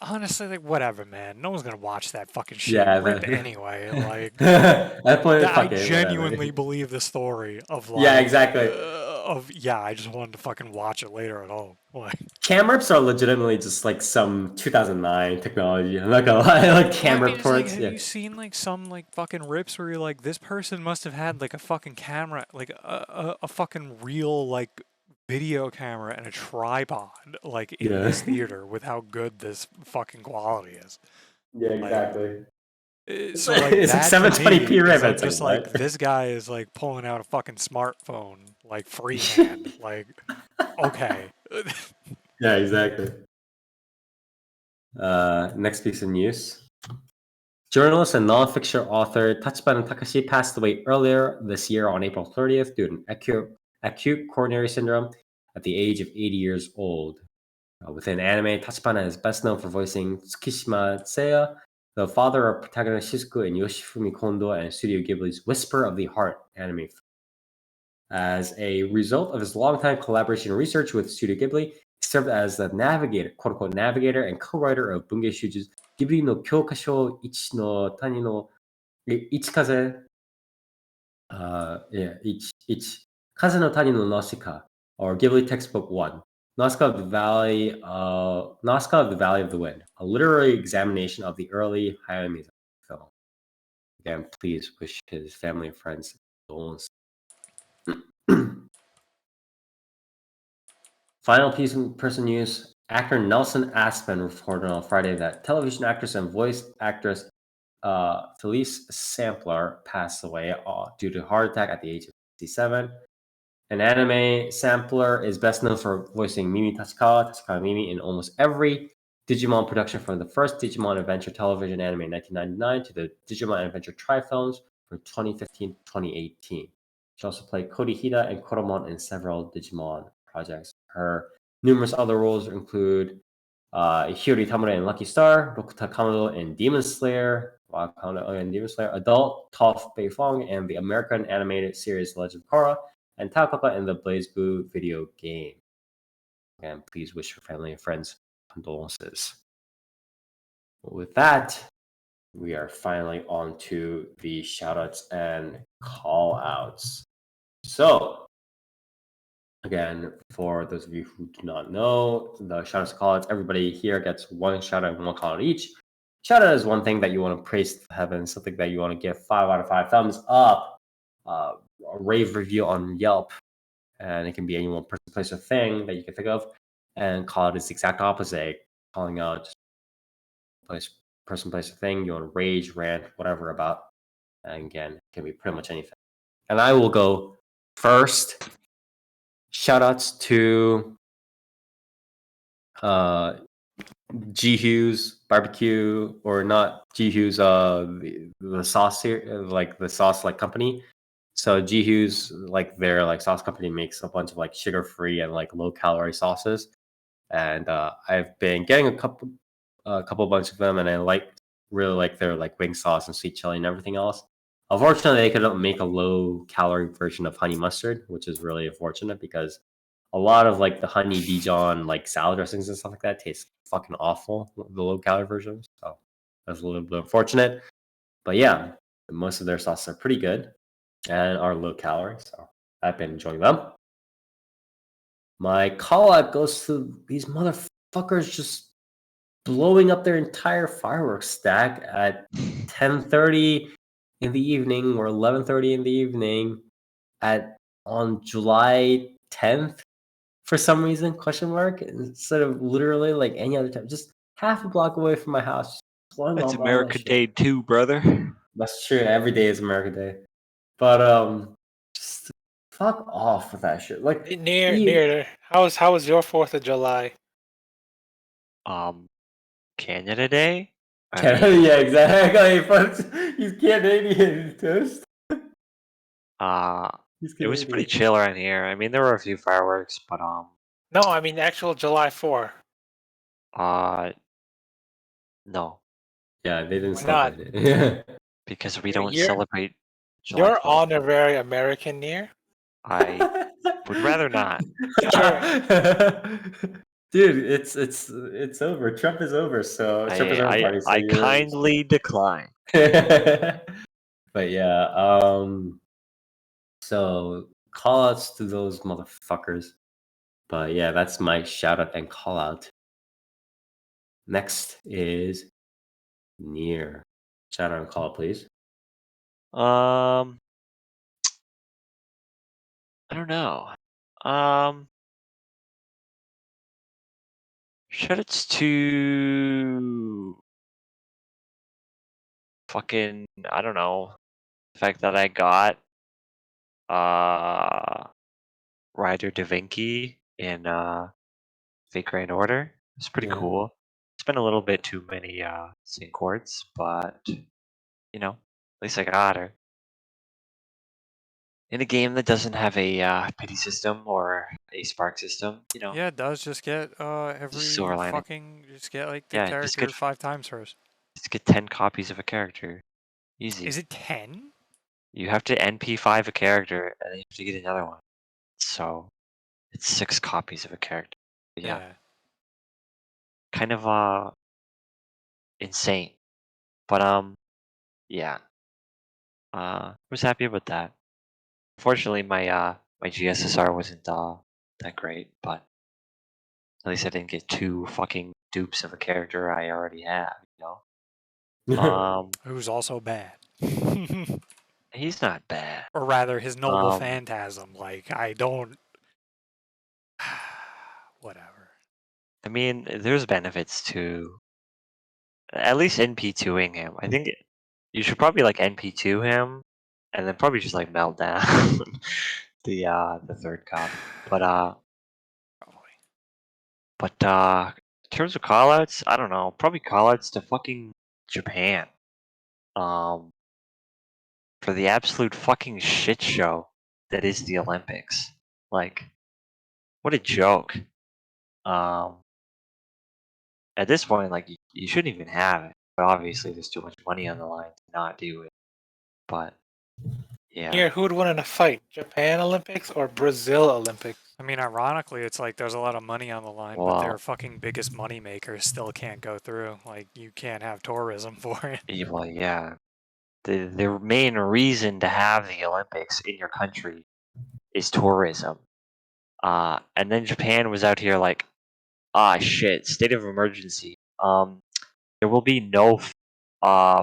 honestly, like, whatever, man. No one's gonna watch that fucking shit Yeah, rip that- anyway. Like, At that point, I fuck it, genuinely whatever. believe the story of like, Yeah, exactly. I just wanted to fucking watch it later at home. Like, Cam rips are legitimately just like some 2009 technology. I'm not gonna lie, like cam well, I mean, rip it's like, ports. have Yeah. you seen like some like fucking rips where you're like, this person must have had like a fucking camera, like a fucking real like video camera and a tribod, like in Yeah. this theater with how good this fucking quality is. Yeah, exactly. It's So like it's like that to 720p me rip. is like It's like, just like what? this guy is like pulling out a fucking smartphone like freehand. Like, okay. Yeah, exactly. Next piece of news. Journalist and nonfiction author Tachibana Takashi passed away earlier this year on April 30th due to acute coronary syndrome at the age of 80 years old. Within anime, Tachibana is best known for voicing Tsukishima Seiya, the father of protagonist Shizuku in Yoshifumi Kondo and Studio Ghibli's Whisper of the Heart anime. As a result of his longtime collaboration and research with Studio Ghibli, he served as the navigator, quote-unquote navigator, and co-writer of Bunge Shuju's Ghibli no Kyokasho Ichi no Tani no Ichikaze, Kaze no Tani no Nausicaa, or Ghibli Textbook 1, Nausicaa of the Valley of the Wind, a literary examination of the early Hayao Miyazaki film. Again, please wish his family and friends condolences. Final piece of person news. Actor Nelson Aspen reported on Friday that television actress and voice actress Felice Sampler passed away due to heart attack at the age of 67. An anime, Sampler is best known for voicing Mimi Tachikawa Mimi, in almost every Digimon production from the first Digimon Adventure television anime in 1999 to the Digimon Adventure Tri-films from 2015 to 2018. She also played Cody Hida and Koromon in several Digimon projects. Her numerous other roles include Hiyori Tamura in Lucky Star, Rokuta Kamado in Demon Slayer, Adult, Toph Beifong, and the American animated series Legend of Korra, and Takaka in the Blaze Blue video game. Again, please wish your family and friends condolences. With that, we are finally on to the shoutouts and callouts. So, again, for those of you who do not know, the shoutouts and callouts, everybody here gets one shoutout and one callout each. Shoutout is one thing that you want to praise to heaven, something that you want to give 5 out of 5 thumbs up, a rave review on Yelp, and it can be any one person, place, or thing that you can think of. And call it is the exact opposite, calling out just person, place, or thing you want to rage, rant, whatever about. And again, it can be pretty much anything. And I will go first. Shoutouts to G Hughes Barbecue, or not G Hughes, the sauce here, like the sauce like company. So G Hughes, like their like sauce company, makes a bunch of like sugar free and like low calorie sauces, and I've been getting a couple bunch of them, and I really like their like wing sauce and sweet chili and everything else. Unfortunately, they couldn't make a low calorie version of honey mustard, which is really unfortunate because a lot of like the honey Dijon like salad dressings and stuff like that taste fucking awful, the low calorie versions. So that's a little bit unfortunate. But yeah, most of their sauces are pretty good and are low calorie. So I've been enjoying them. My call out goes to these motherfuckers just blowing up their entire fireworks stack at 10:30 in the evening or 11:30 in the evening on July 10th for some reason, question mark, instead of literally like any other time, just half a block away from my house, just blowing That's up all that America shit. Day too, brother. That's true. Every day is America Day, but just fuck off with that shit. Like Near. How was your 4th of July? Canada Day. I Canada, mean, yeah, exactly. But he's Canadian, toast. He's it was pretty Canadian. chill around here. I mean, there were a few fireworks, but No, I mean actual July 4. uh, No, Yeah, they didn't Why not? celebrate it. because we You're- don't you're- celebrate July You're 12th. on a very American year. I would rather not. Sure. Dude, it's over. Trump is over, so Trump is over party. So I you're. kindly decline. But yeah, so call outs to those motherfuckers. But yeah, that's my shout out and call out. Next is Near. Shout out and call out, please. I don't know. Shoutouts to fucking, I don't know, the fact that I got Ryder Da Vinci in Fake Grand Order. It's pretty Yeah. cool. It's been a little bit too many sync chords, but you know, at least I got her. In a game that doesn't have a pity system or a spark system, you know, Yeah, it does. Just get every silver lining. fucking just get like the Yeah, character 5 times first. just get 10 copies of a character. Easy. Is it 10? You have to NP5 a character, and then you have to get another one. So it's 6 copies of a character. But yeah, kind of insane. But yeah. Was happy about that. Unfortunately, my GSSR wasn't that great, but at least I didn't get 2 fucking dupes of a character I already have. You know. Who's also bad. He's not bad. Or rather, his noble Um, phantasm. Like, I don't. Whatever. I mean, there's benefits to at least NP2ing him. I think you should probably like NP2 him, and then probably just like melt down the third copy. Probably. But in terms of callouts, I don't know. Probably callouts to fucking Japan. For the absolute fucking shit show that is the Olympics. Like, what a joke. Um, at this point, like you shouldn't even have it. But obviously, there's too much money on the line to not do it. But yeah, Here, who would win in a fight? Japan Olympics or Brazil Olympics? I mean, ironically, it's like there's a lot of money on the line, but Well- their fucking biggest money makers still can't go through. Like, you can't have tourism for it. well, yeah. The main reason to have the Olympics in your country is tourism. And then Japan was out here like, shit, state of emergency. There will be no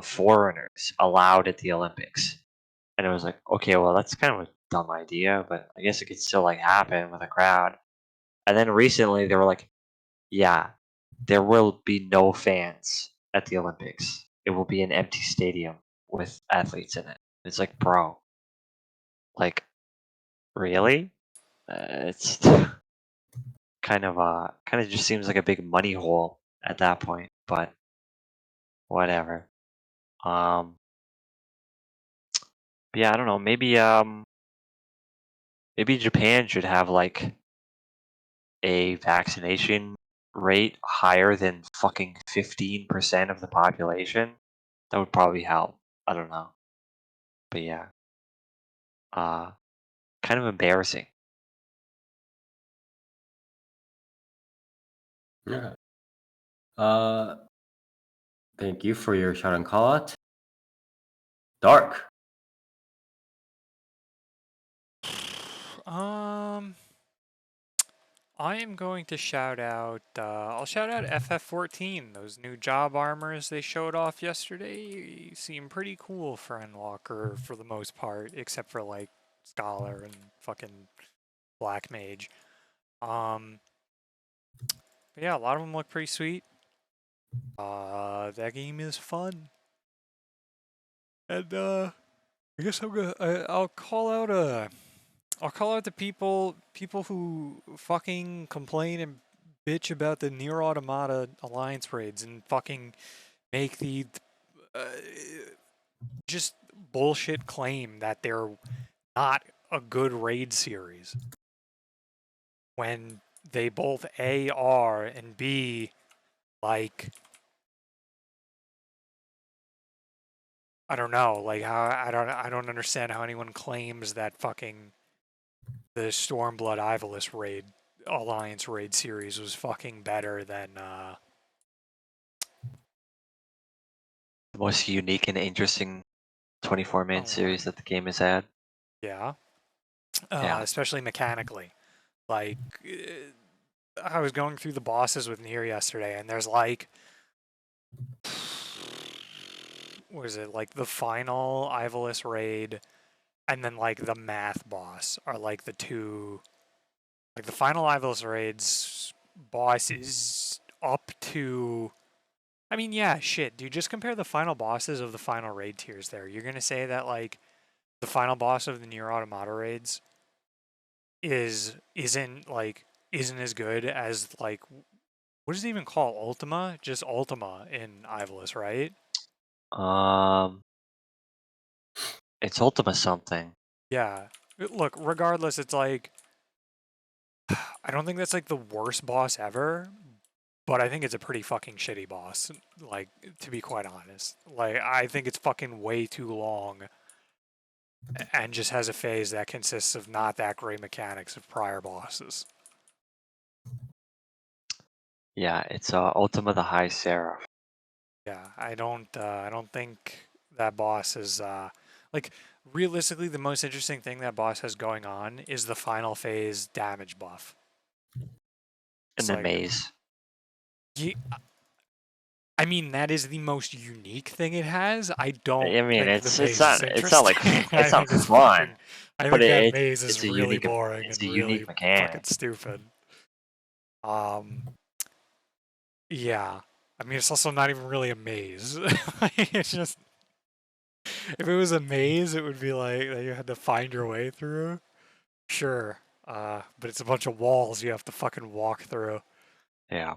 foreigners allowed at the Olympics. And it was like, okay, well, that's kind of a dumb idea, but I guess it could still like happen with a crowd. And then recently they were like, yeah, there will be no fans at the Olympics. It will be an empty stadium with athletes in it. It's like, bro, like, really? It's kind of just seems like a big money hole at that point. But whatever. Yeah, I don't know. Maybe Japan should have like a vaccination rate higher than fucking 15% of the population. That would probably help. I don't know. But yeah. Kind of embarrassing. Yeah. Thank you for your shout and call out. Dark. I am going to shout out, I'll shout out FF14. Those new job armors they showed off yesterday seem pretty cool for Endwalker for the most part, except for like Scholar and fucking Black Mage. But yeah, a lot of them look pretty sweet. That game is fun. And I guess I'll call out the people who fucking complain and bitch about the Nier Automata alliance raids and fucking make the just bullshit claim that they're not a good raid series when they both A are and B like I don't know, like how I don't understand how anyone claims that fucking the Stormblood Ivalice raid Alliance raid series was fucking better than The most unique and interesting 24-man series that the game has had. yeah, Yeah. especially mechanically. Like I was going through the bosses with Nier yesterday, and there's like, what is it, like the final Ivalice raid, and then like the math boss are like the two. Like the final Ivalice raids boss is up to. I mean, yeah, shit, dude. Just compare the final bosses of the final raid tiers. There, you're gonna say that like the final boss of the Nier Automata raids isn't as good as like what does it even call Ultima? Just Ultima in Ivalice, right? Um, it's Ultima something. Yeah. Look, regardless, it's like I don't think that's like the worst boss ever, but I think it's a pretty fucking shitty boss. Like to be quite honest, like I think it's fucking way too long, and just has a phase that consists of not that great mechanics of prior bosses. Yeah, it's Ultima the High Seraph. Yeah, I don't think that boss is like realistically the most interesting thing that boss has going on is the final phase damage buff. In It's the like maze. I mean that is the most unique thing it has. I don't I mean, think the it's maze is not like interesting. I it's not think it's fun, fucking I but think that maze is it's a really unique boring and really fucking mechanic. stupid. Um yeah. I mean it's also not even really a maze. It's just if it was a maze, it would be like that you had to find your way through. Sure. But it's a bunch of walls you have to fucking walk through. Yeah.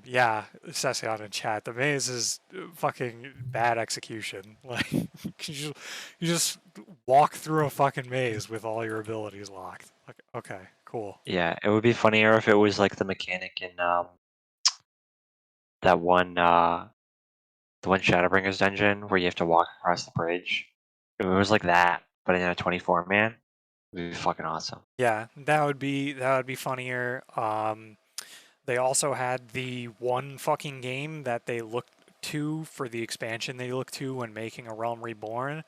Yeah, Session in chat. The maze is fucking bad execution. Like you just walk through a fucking maze with all your abilities locked. Like, okay, cool. Yeah, it would be funnier if it was like the mechanic in that one the one Shadowbringers dungeon where you have to walk across the bridge. If it was like that, but in a 24-man, it would be fucking awesome. Yeah, that would be funnier. They also had the one fucking game that they looked to for the expansion they looked to when making A Realm Reborn.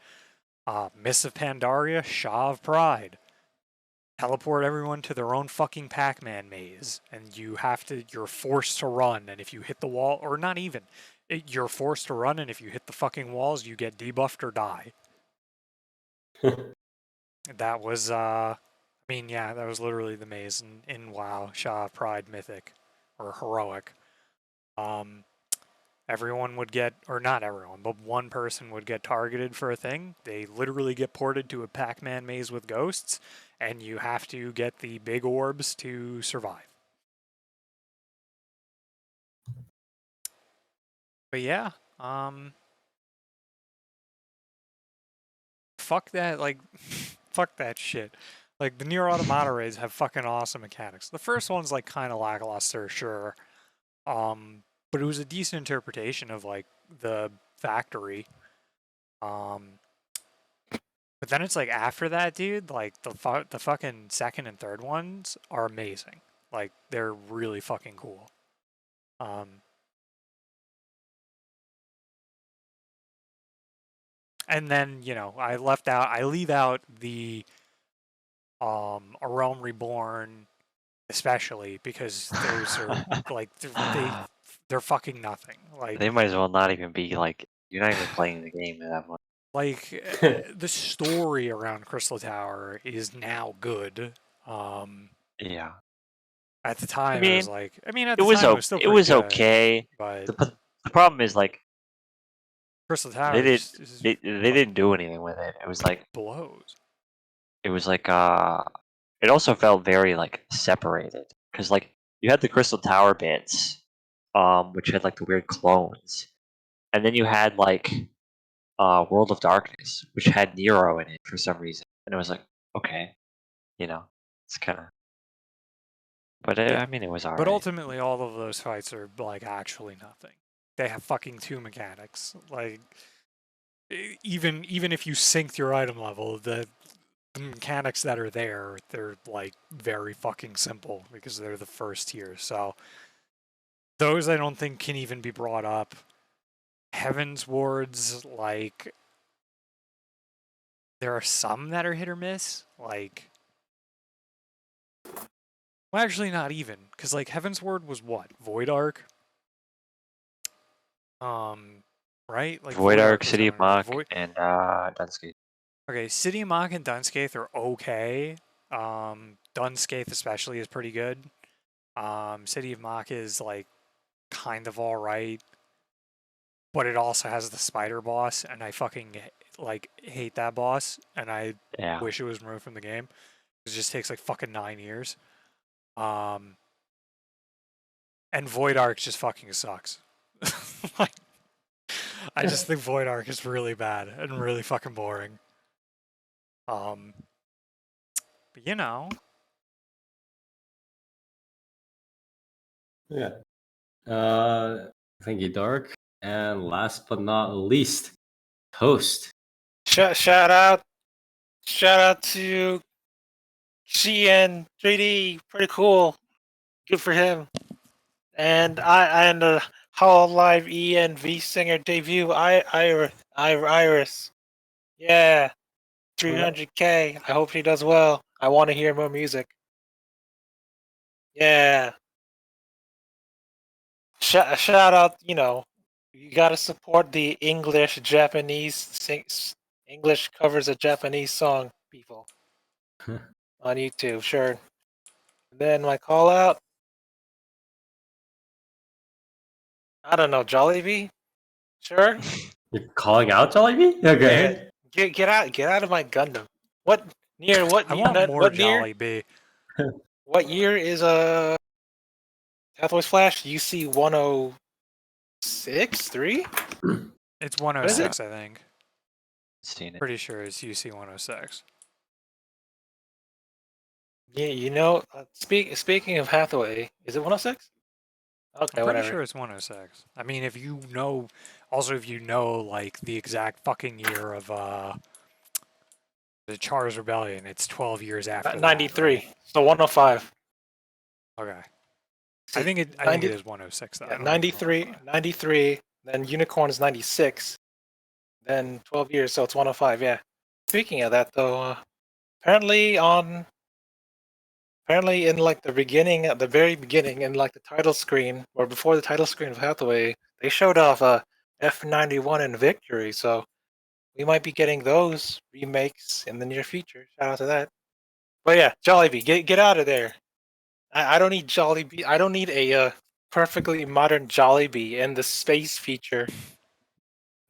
Mists of Pandaria, Shaw of Pride. Teleport everyone to their own fucking Pac-Man maze, and you're forced to run, and if you hit the wall, or not even, you're forced to run, and if you hit the fucking walls, you get debuffed or die. That was, I mean, yeah, that was literally the maze in WoW, Shaw of Pride Mythic, or Heroic. Everyone would get, or not everyone, but one person would get targeted for a thing. They literally get ported to a Pac-Man maze with ghosts, and you have to get the big orbs to survive. But yeah, fuck that, like, fuck that shit. Like, the Nier Automata raids have fucking awesome mechanics. The first one's, like, kind of lackluster, sure. But it was a decent interpretation of, like, the factory. But then it's like after that, dude, like the fucking second and third ones are amazing. Like they're really fucking cool. And then I leave out the A Realm Reborn especially because those are like they're fucking nothing. Like They might as well not even be like you're not even playing the game that much. like the story around Crystal Tower is now good. Yeah. At the I time, it was mean, like, I mean, at it the was time, it was still it pretty was good, okay. but The problem is like Crystal they Tower did is they didn't do anything with it. blows. It was like it also felt very like separated because like you had the Crystal Tower bits, which had like the weird clones, and then you had like World of Darkness, which had Nero in it for some reason, and it was like okay, it's kind of, but Yeah, I mean it was but alright. ultimately, all of those fights are like actually nothing. They have fucking two mechanics. Like even if you synced your item level, the mechanics that are there, they're like very fucking simple because they're the first tier. So those I don't think can even be brought up. Heaven's Wards, like there are some that are hit or miss. Like, well, actually not even, because like Heaven's Ward was what? Void Arc. Right? Like Void Arc, was City of on there. Mach, and Dunscape. Okay, City of Mach and Dunscape are okay. Dunscape especially is pretty good. City of Mach is like kind of alright, but it also has the spider boss, and I fucking like hate that boss, and I Yeah. wish it was removed from the game. It just takes like fucking 9 years. And Void Arc just fucking sucks. Like, I just think Void Arc is really bad and really fucking boring. But you know. Yeah. Thank you, Dark. And last but not least, Toast. Shout out to CN 3D, pretty cool, good for him. And Hololive ENV singer debut, Iris. Yeah, 300K. I hope she does well. I want to hear more music. Yeah. Shout out, you gotta support the English covers a Japanese song, people. On YouTube, sure. And then my call out, I don't know, Jollibee? Sure. You're calling out Jollibee? Okay. Yeah. Get out of my Gundam. What I want more what year? Jollibee. What year is Pathways Flash? UC 106 3? It's is 106, I think. Seen it. Pretty sure it's UC 106. Yeah, speaking of Hathaway, is it 106? Okay, I'm pretty whatever. sure it's 106. I mean, if you know like the exact fucking year of the Char's Rebellion, it's 12 years after 93. that, right? So 105. Okay. See, I think it is 106 though. Yeah, I don't think it's 93, then Unicorn is 96, then 12 years, so it's 105, yeah. Speaking of that though, apparently in like the beginning, at the very beginning, in like the title screen, or before the title screen of Hathaway, they showed off F91 and Victory, so we might be getting those remakes in the near future. Shout out to that. But yeah, Jollibee, get out of there. I don't need Jollibee. I don't need a perfectly modern Jollibee in the space feature.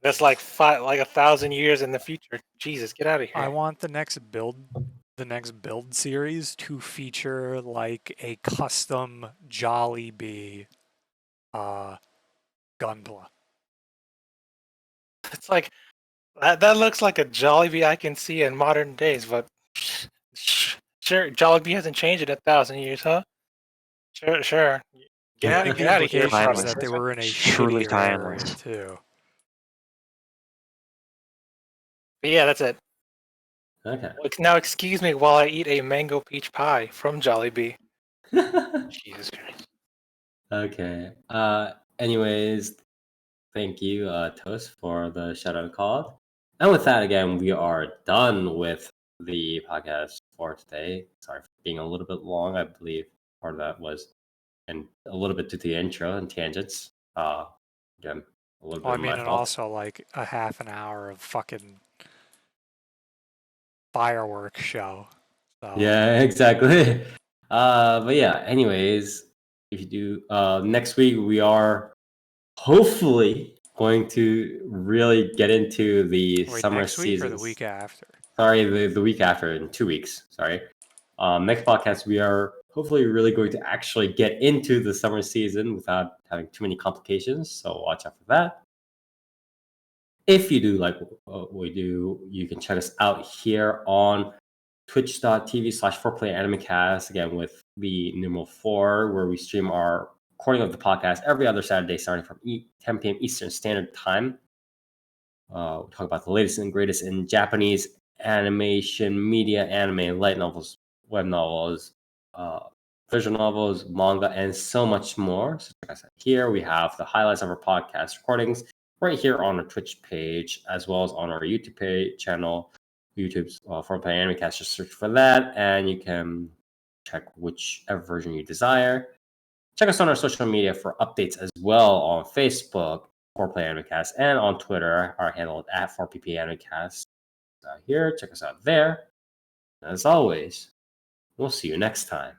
That's like 1,000 years in the future. Jesus, get out of here. I want the next build series to feature like a custom Jollibee Gunpla. It's like that looks like a Jollibee I can see in modern days, but sure, Jollibee hasn't changed in 1,000 years, huh? Sure. Get out of here. Implication is that they were in a Truly shittier era timeless. too. But yeah, that's it. Okay. Now excuse me while I eat a mango peach pie from Jollibee. Jesus Christ. Okay. Anyways, thank you, Toast, for the shout out call. And with that, again, we are done with the podcast for today. Sorry for being a little bit long. I believe part of that was, and a little bit to the intro and tangents. Again, a little bit Well, I of mean, my and fault. also like a half an hour of fucking fireworks show. So. Yeah, exactly. But yeah, anyways, if you do next week we are hopefully going to really get into the Wait, summer next week seasons. or the week after? Sorry, the week after, in 2 weeks. Sorry. Next podcast, we are hopefully really going to actually get into the summer season without having too many complications. So watch out for that. If you do like what we do, you can check us out here on twitch.tv/4PlayerAnimecast, again with the numeral 4, where we stream our recording of the podcast every other Saturday starting from 10 p.m. Eastern Standard Time. We talk about the latest and greatest in Japanese animation, media, anime, light novels, web novels, visual novels, manga, and so much more. So check us out here. We have the highlights of our podcast recordings right here on our Twitch page, as well as on our YouTube channel, YouTube's 4PlayerAnimecast. Just search for that, and you can check whichever version you desire. Check us on our social media for updates as well on Facebook, 4PlayerAnimecast, and on Twitter. Our handle is at 4PlayerAnimecast. Here, check us out there. As always, we'll see you next time.